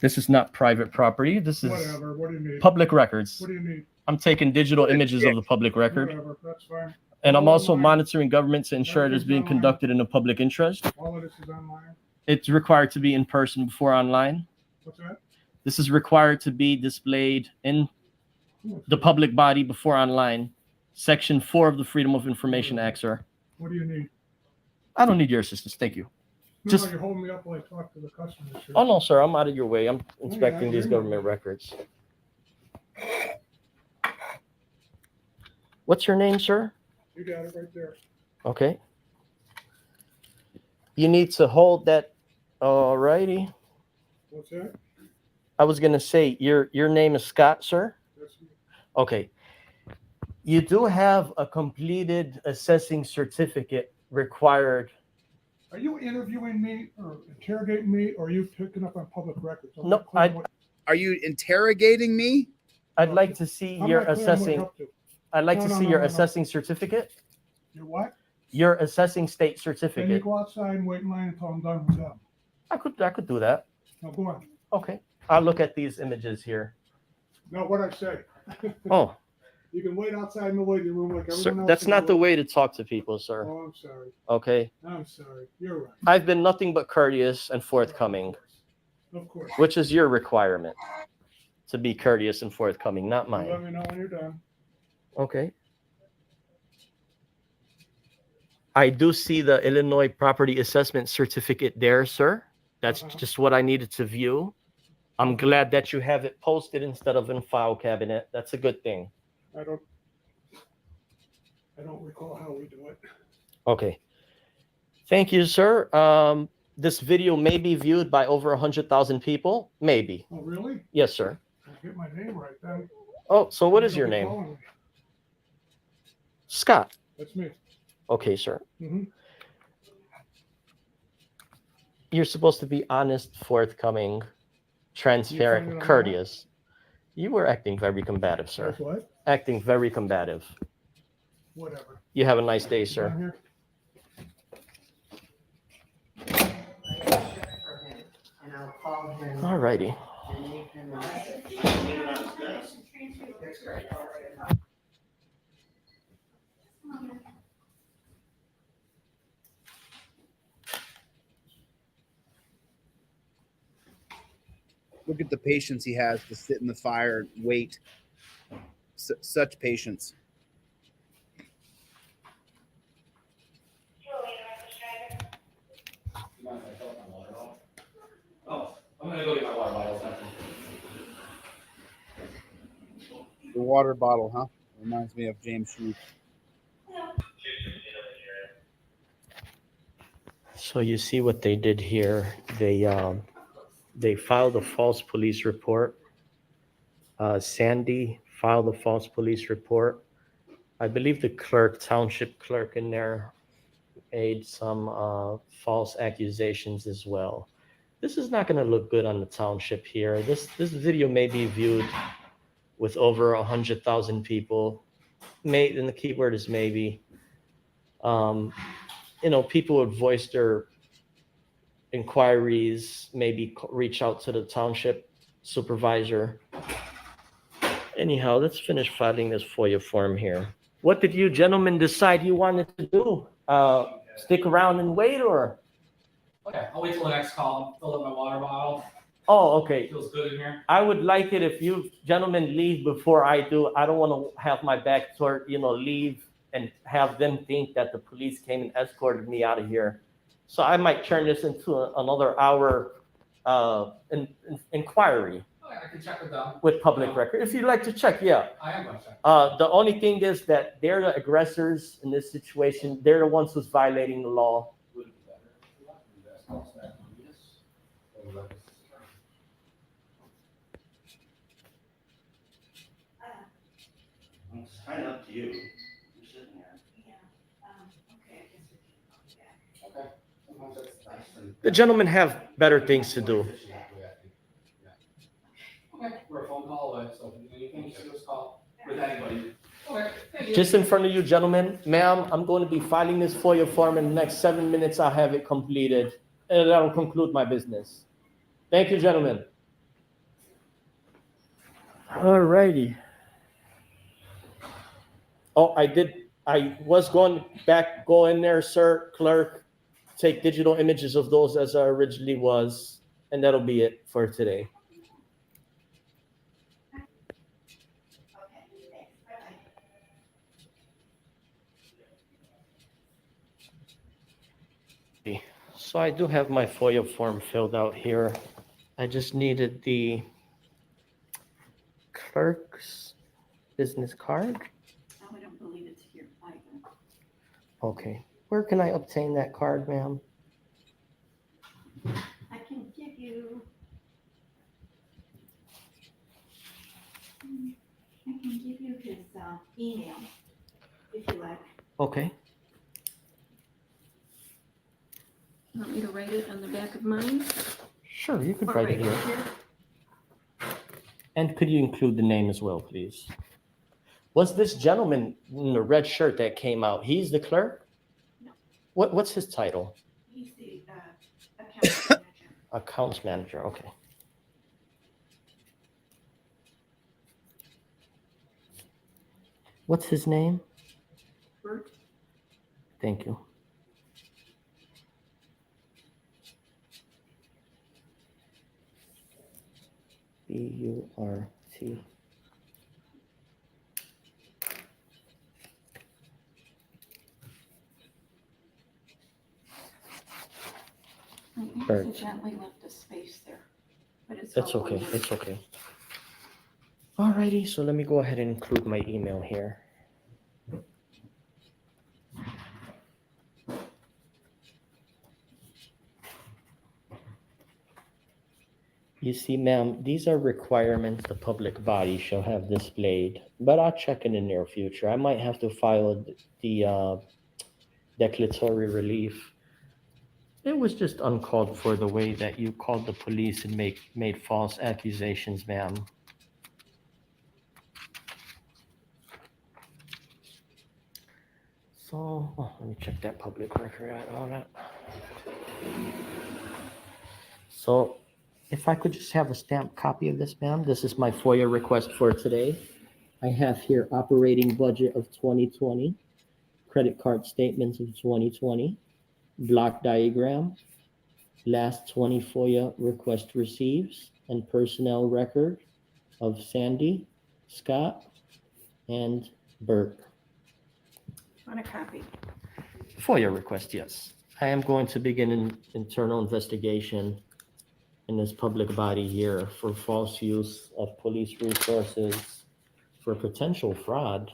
This is not private property. This is Whatever. What do you need? public records. What do you need? I'm taking digital images of the public record. Whatever. That's fine. And I'm All also online. monitoring government to ensure it is being conducted in the public interest. All of this is online. It's required to be in person before online. What's that? This is required to be displayed in the public body before online. Section 4 of the Freedom of Information Act, sir. What do you need? I don't need your assistance. Thank you. No, Just, you're holding me up while I talk to the customers. Here. oh no, sir, I'm out of your way. I'm yeah, inspecting I these agree. government records. What's your name, sir? You got it right there. Okay. You need to hold that. All righty. What's that? I was gonna say your name is Scott, sir. That's me. Okay. You do have a completed assessing certificate required. Are you interviewing me or interrogating me, or are you picking up on public records? I'm No, not clear what- Are you interrogating me? I'd like to see I'm your not clear on what assessing. you're up to. I'd like No, to no, see no, your no, no. assessing certificate. Your what? Your assessing state Then you certificate. go outside and wait in line until I'm done with them. I could do that. Now go on. Okay. I'll look at these images here. No, what I say. Oh, You can wait outside in the waiting room like sir, everyone else. that's can not do the it. way to talk to people, sir. Oh, I'm sorry. Okay. I'm sorry. You're right. I've been nothing but courteous and forthcoming, Of course. which is your requirement to be courteous and forthcoming, not You mine. let me know when you're done. Okay. I do see the Illinois Property Assessment Certificate there, sir. That's just what I needed to view. I'm glad that you have it posted instead of in file cabinet. That's a good thing. I don't recall how we do it. Okay. Thank you, sir. This video may be viewed by over 100,000 people. Maybe. Oh, really? Yes, sir. I'll get my name right then. Oh, so what is They'll your be name? calling me. Scott. That's me. Okay, sir. Mhm. You're supposed to be honest, forthcoming, transparent, finding I'm courteous. You were acting very combative, sir. That's what? Acting very combative. Whatever. You have a nice day, Down sir. here. And I'll call him. All righty. And leave him a message. Leave it on his desk. Look at the patience he has to sit in the fire and wait. Such patience. Oh, I'm gonna go get my water bottle. The water bottle, huh? Reminds me of James Shoe. So you see what they did here. They filed a false police report. Sandy filed a false police report. I believe the clerk, township clerk in there, made some false accusations as well. This is not going to look good on the township here. This video may be viewed with over 100,000 people. And the key word is maybe. People would voice their inquiries, maybe reach out to the township supervisor. Anyhow, let's finish filing this FOIA form here. What did you gentlemen decide you wanted to do? Stick around and wait, or? Okay, I'll wait till the next call. Fill up my water bottle. Oh, okay. Feels good in here. I would like it if you gentlemen leave before I do. I don't want to have my back toward, leave and have them think that the police came and escorted me out of here. So I might turn this into another hour inquiry. Okay, I can check with them. With public record. If you'd like to check, yeah. I am going to check. The only thing is that they're the aggressors in this situation. They're the ones who's violating the law. It's kind of up to you. You're sitting there. The gentlemen have better things to do. Okay, we're a phone call away, so if you can just give us a call with anybody. Okay, thank you. Just in front of you, gentlemen, ma'am, I'm going to be filing this FOIA form in the next 7 minutes. I'll have it completed, and that'll conclude my business. Thank you, gentlemen. All righty. Oh, I was go in there, sir, clerk, take digital images of those as I originally was, and that'll be it for today. So I do have my FOIA form filled out here. I just needed the clerk's business card. Oh, I don't believe it's here either. Okay. Where can I obtain that card, ma'am? I can give you his email if you like. Okay. Want me to write it on the back of mine? Sure, you could Or write it right here. And could you include the name as well, please? Was this gentleman in the red shirt that came out, he's the clerk? No. What's his title? He's the accounts manager. Accounts manager, okay. What's his name? Bert. Thank you. B-U-R-T. I Bert. accidentally left a space there, but it's It's all okay, one word. it's okay. Alrighty, so let me go ahead and include my email here. You see, ma'am, these are requirements the public body shall have displayed, but I'll check in the near future. I might have to file the declaratory relief. It was just uncalled for the way that you called the police and made false accusations, ma'am. So, let me check that public record and all that. So, if I could just have a stamped copy of this, ma'am. This is my FOIA request for today. I have here operating budget of 2020, credit card statements of 2020, block diagram, last 20 FOIA request receives, and personnel record of Sandy, Scott, and Burke. Want a copy? FOIA request, yes. I am going to begin an internal investigation in this public body here for false use of police resources for potential fraud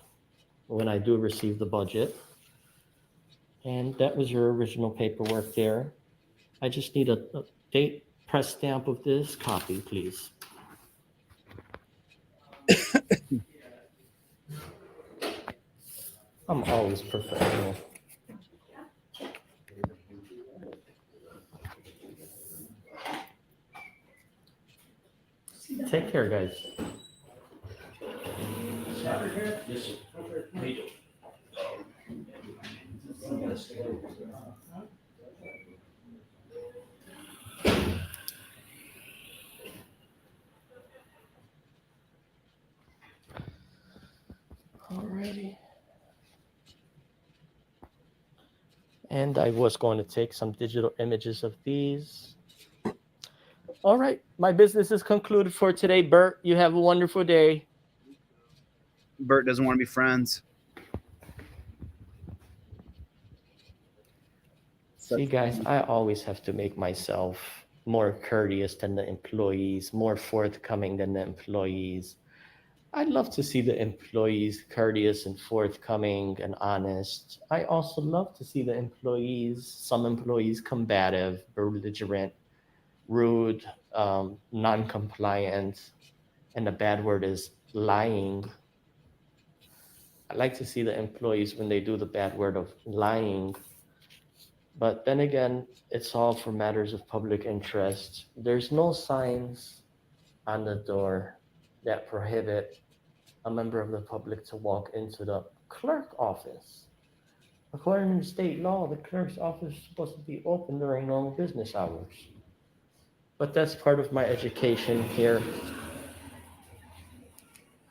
when I do receive the budget. And that was your original paperwork there. I just need a date press stamp of this copy, please. I'm always professional. Take care, guys. Alrighty. And I was going to take some digital images of these. All right, my business is concluded for today. Bert, you have a wonderful day. Bert doesn't want to be friends. See, guys, I always have to make myself more courteous than the employees, more forthcoming than the employees. I'd love to see the employees courteous and forthcoming and honest. I also love to see the employees, some employees combative, belligerent, rude, non-compliant, and the bad word is lying. I like to see the employees when they do the bad word of lying. But then again, it's all for matters of public interest. There's no signs on the door that prohibit a member of the public to walk into the clerk office. According to state law, the clerk's office is supposed to be open during normal business hours. But that's part of my education here.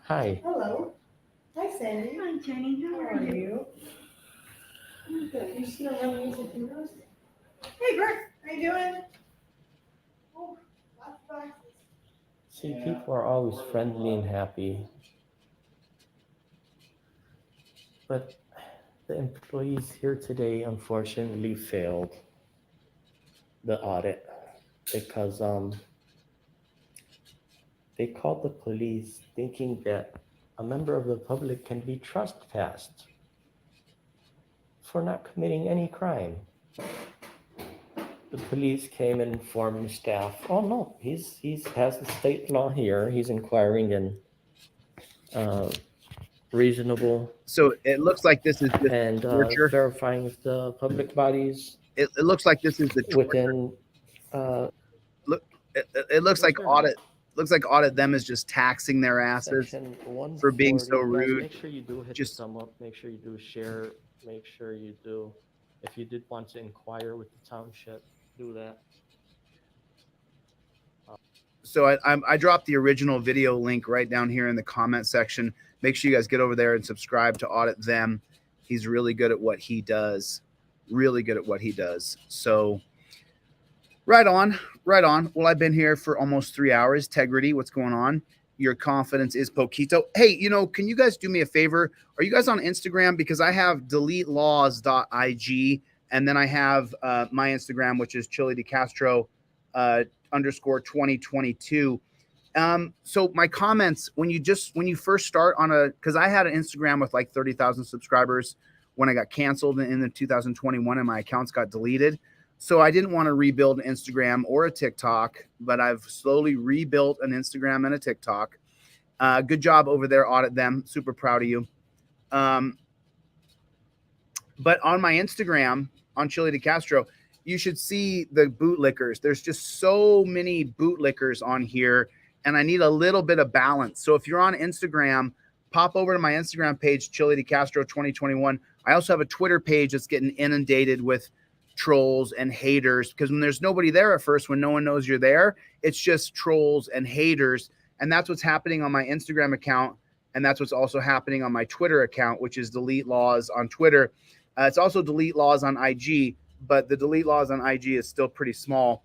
Hi. Hello. Hi, Sandy. Hi, Jenny. How are you? I'm good. You still have music in those? Hey, Bert. How you doing? Oh, lots of boxes. See, people are always friendly and happy. But the employees here today unfortunately failed the audit because they called the police thinking that a member of the public can be trespassed for not committing any crime. The police came and informed the staff, oh no, he has the state law here. He's inquiring in reasonable. So it looks like this is just and verifying if the public bodies. It looks like this is the within. It looks like audit. Looks like audit them is just taxing their asses for being so rude. Make sure you do hit just the thumb up. Make sure you do share. Make sure you do. If you did want to inquire with the township, do that. So I dropped the original video link right down here in the comment section. Make sure you guys get over there and subscribe to Audit Them. He's really good at what he does. Really good at what he does. So right on, right on. Well, I've been here for almost 3 hours. Tegrity, what's going on? Your confidence is poquito. Hey, can you guys do me a favor? Are you guys on Instagram? Because I have deletelaws.ig, and then I have my Instagram, which is ChilleDeCastro _2022. So my comments, when you first start on because I had an Instagram with like 30,000 subscribers when I got canceled in the 2021 and my accounts got deleted. So I didn't want to rebuild an Instagram or a TikTok, but I've slowly rebuilt an Instagram and a TikTok. Good job over there, Audit Them. Super proud of you. But on my Instagram, on ChilleDeCastro, you should see the bootlickers. There's just so many bootlickers on here, and I need a little bit of balance. So if you're on Instagram, pop over to my Instagram page, ChilleDeCastro 2021. I also have a Twitter page that's getting inundated with trolls and haters, because when there's nobody there at first, when no one knows you're there, it's just trolls and haters. And that's what's happening on my Instagram account. And that's what's also happening on my Twitter account, which is Delete Laws on Twitter. It's also Delete Laws on IG, but the Delete Laws on IG is still pretty small.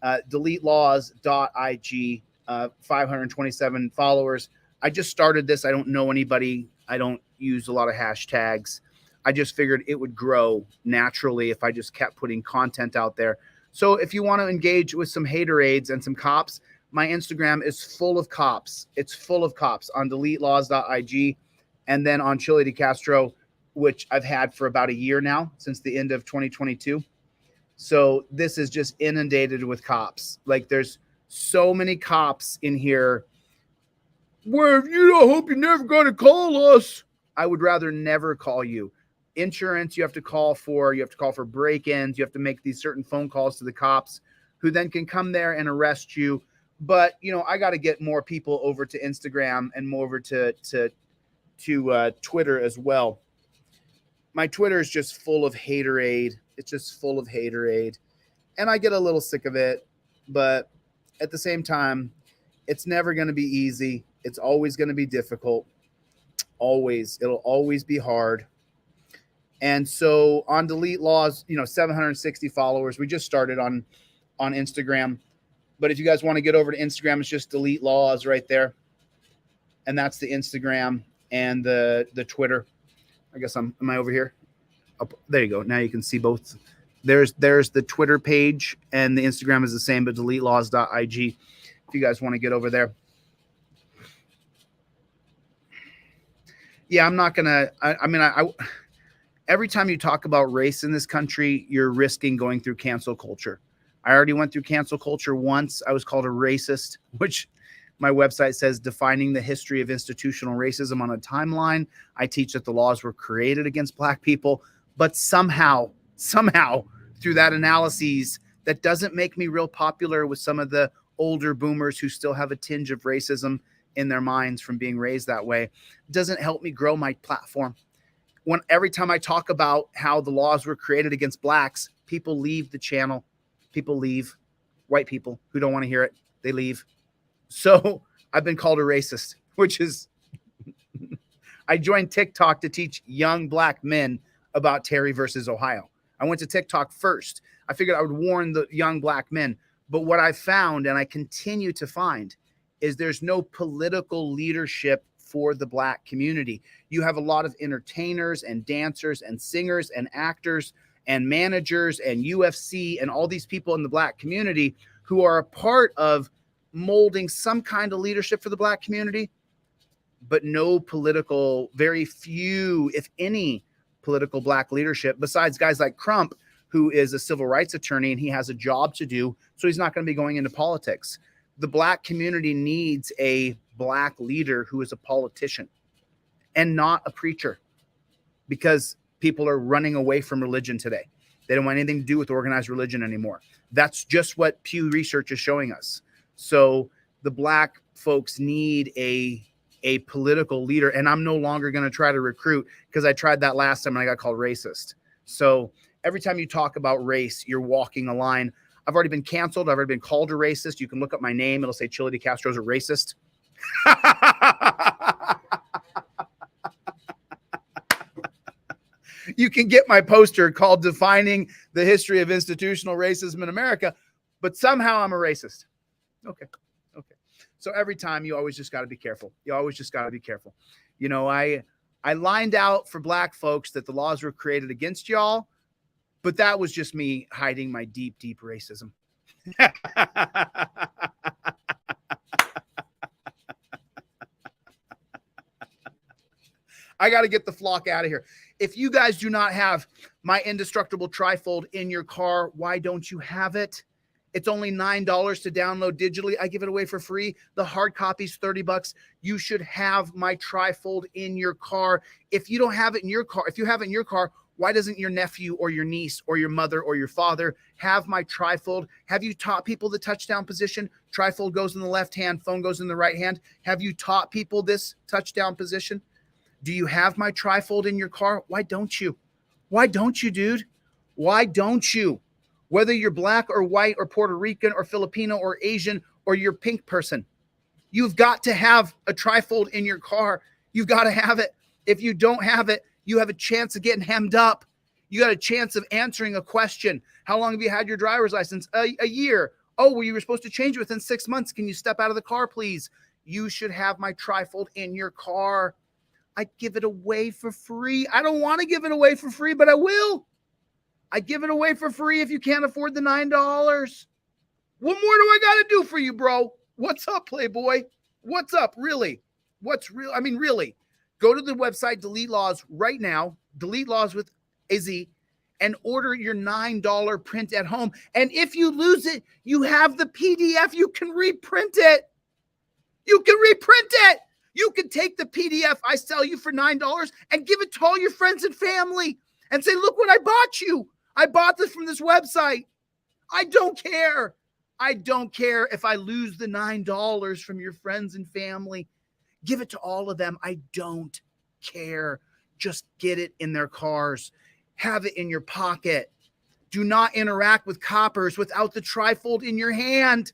DeleteLaws.ig, 527 followers. I just started this. I don't know anybody. I don't use a lot of hashtags. I just figured it would grow naturally if I just kept putting content out there. So if you want to engage with some haterades and some cops, my Instagram is full of cops. It's full of cops on DeleteLaws.ig, and then on ChilleDeCastro, which I've had for about a year now, since the end of 2022. So this is just inundated with cops. Like, there's so many cops in here. Well, I hope you're never going to call us. I would rather never call you. Insurance, you have to call for break-ins. You have to make these certain phone calls to the cops, who then can come there and arrest you. But, I got to get more people over to Instagram and more over to Twitter as well. My Twitter is just full of haterade. It's just full of haterade. And I get a little sick of it. But at the same time, it's never going to be easy. It's always going to be difficult. Always. It'll always be hard. And so on Delete Laws, 760 followers. We just started on Instagram. But if you guys want to get over to Instagram, it's just Delete Laws right there. And that's the Instagram and the Twitter. I guess am I over here? Oh, there you go. Now you can see both. There's the Twitter page, and the Instagram is the same, but deletelaws.ig if you guys want to get over there. Yeah, I'm not going to, I every time you talk about race in this country, you're risking going through cancel culture. I already went through cancel culture once. I was called a racist, which my website says defining the history of institutional racism on a timeline. I teach that the laws were created against Black people, but somehow through that analysis, that doesn't make me real popular with some of the older boomers who still have a tinge of racism in their minds from being raised that way. It doesn't help me grow my platform. Every time I talk about how the laws were created against Blacks, people leave the channel. People leave. White people who don't want to hear it, they leave. So I've been called a racist, which is, I joined TikTok to teach young Black men about Terry versus Ohio. I went to TikTok first. I figured I would warn the young Black men. But what I found, and I continue to find, is there's no political leadership for the Black community. You have a lot of entertainers and dancers and singers and actors and managers and UFC and all these people in the Black community who are a part of molding some kind of leadership for the Black community, but no political, very few, if any, political Black leadership, besides guys like Crump, who is a civil rights attorney and he has a job to do, so he's not going to be going into politics. The Black community needs a Black leader who is a politician and not a preacher, because people are running away from religion today. They don't want anything to do with organized religion anymore. That's just what Pew Research is showing us. So the Black folks need a political leader, and I'm no longer going to try to recruit, because I tried that last time and I got called racist. So every time you talk about race, you're walking a line. I've already been canceled. I've already been called a racist. You can look up my name. It'll say ChilleDeCastro's a racist. You can get my poster called Defining the History of Institutional Racism in America, but somehow I'm a racist. Okay. So every time, you always just got to be careful. You always just got to be careful. I lined out for Black folks that the laws were created against y'all, but that was just me hiding my deep, deep racism. I got to get the flock out of here. If you guys do not have my indestructible trifold in your car, why don't you have it? It's only $9 to download digitally. I give it away for free. The hard copy's $30. You should have my trifold in your car. If you don't have it in your car, if you have it in your car, why doesn't your nephew or your niece or your mother or your father have my trifold? Have you taught people the touchdown position? Trifold goes in the left hand, phone goes in the right hand. Have you taught people this touchdown position? Do you have my trifold in your car? Why don't you? Why don't you, dude? Why don't you? Whether you're Black or white or Puerto Rican or Filipino or Asian or you're pink person, you've got to have a trifold in your car. You've got to have it. If you don't have it, you have a chance of getting hemmed up. You got a chance of answering a question. How long have you had your driver's license? A year. Oh, well, you were supposed to change it within 6 months. Can you step out of the car, please? You should have my trifold in your car. I give it away for free. I don't want to give it away for free, but I will. I give it away for free if you can't afford the $9. What more do I got to do for you, bro? What's up, Playboy? What's up? Really? What's real? I mean, really. Go to the website, Delete Laws right now, Delete Laws with a Z, and order your $9 print at home. And if you lose it, you have the PDF. You can reprint it. You can reprint it. You can take the PDF I sell you for $9 and give it to all your friends and family and say, look what I bought you. I bought this from this website. I don't care. I don't care if I lose the $9 from your friends and family. Give it to all of them. I don't care. Just get it in their cars. Have it in your pocket. Do not interact with coppers without the trifold in your hand.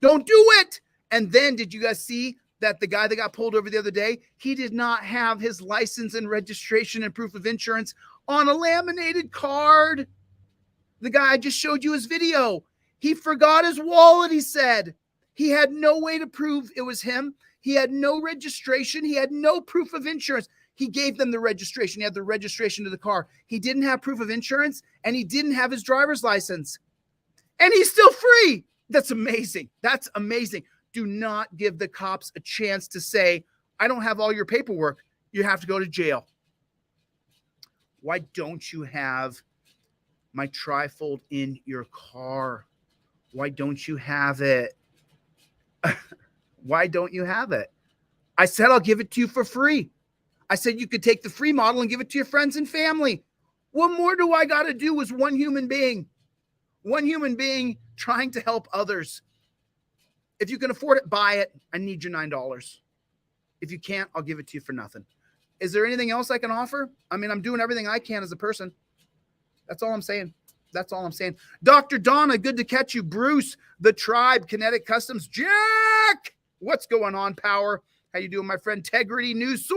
Don't do it. And then, did you guys see that the guy that got pulled over the other day, he did not have his license and registration and proof of insurance on a laminated card. The guy I just showed you his video. He forgot his wallet, he said. He had no way to prove it was him. He had no registration. He had no proof of insurance. He gave them the registration. He had the registration to the car. He didn't have proof of insurance, and he didn't have his driver's license. And he's still free. That's amazing. That's amazing. Do not give the cops a chance to say, I don't have all your paperwork. You have to go to jail. Why don't you have my trifold in your car? Why don't you have it? Why don't you have it? I said I'll give it to you for free. I said you could take the free model and give it to your friends and family. What more do I got to do as one human being? One human being trying to help others. If you can afford it, buy it. I need your $9. If you can't, I'll give it to you for nothing. Is there anything else I can offer? I mean, I'm doing everything I can as a person. That's all I'm saying. That's all I'm saying. Dr. Donna, good to catch you. Bruce, the Tribe, Kinetic Customs. Jack, what's going on, Power? How you doing, my friend? Integrity News. Soy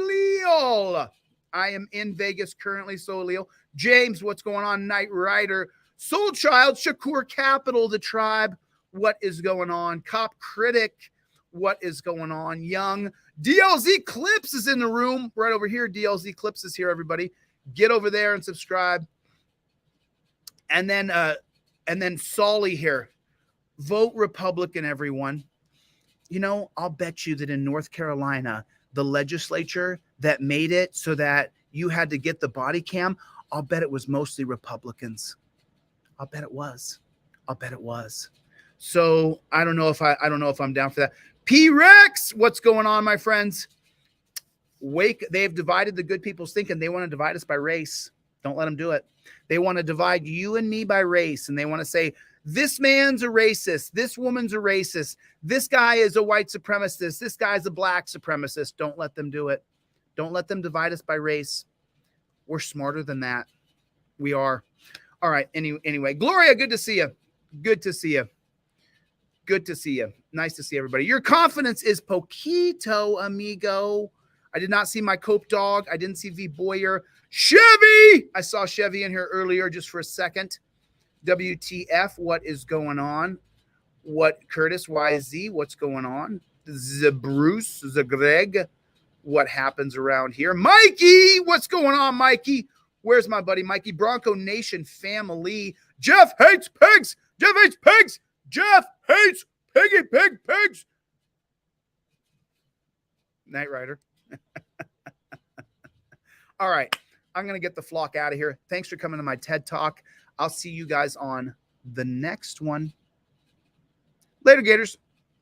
Leal. I am in Vegas currently, Soy Leal. James, what's going on? Knight Rider. Soul Child, Shakur Capital, the Tribe. What is going on? Cop Critic. What is going on? Young. DLZ Clips is in the room. Right over here. DLZ Clips is here, everybody. Get over there and subscribe. And then Solly here. Vote Republican, everyone. You know, I'll bet you that in North Carolina, the legislature that made it so that you had to get the body cam, I'll bet it was mostly Republicans. I'll bet it was. So I don't know if I'm down for that. P-Rex, what's going on, my friends? They've divided the good people's thinking. They want to divide us by race. Don't let them do it. They want to divide you and me by race. And they want to say, this man's a racist. This woman's a racist. This guy is a white supremacist. This guy's a black supremacist. Don't let them do it. Don't let them divide us by race. We're smarter than that. We are. All right. Anyway, Gloria, good to see you. Good to see you. Nice to see everybody. Your confidence is poquito, amigo. I did not see my Cope Dog. I didn't see V Boyer. Chevy! I saw Chevy in here earlier just for a second. WTF, what is going on? What, Curtis YZ, what's going on? The Bruce, the Greg, what happens around here? Mikey, what's going on, Mikey? Where's my buddy Mikey? Bronco Nation family. Jeff hates pigs. Jeff hates pigs. Jeff hates pigs. Knight Rider. All right. I'm going to get the flock out of here. Thanks for coming to my TED Talk. I'll see you guys on the next one. Later, Gators.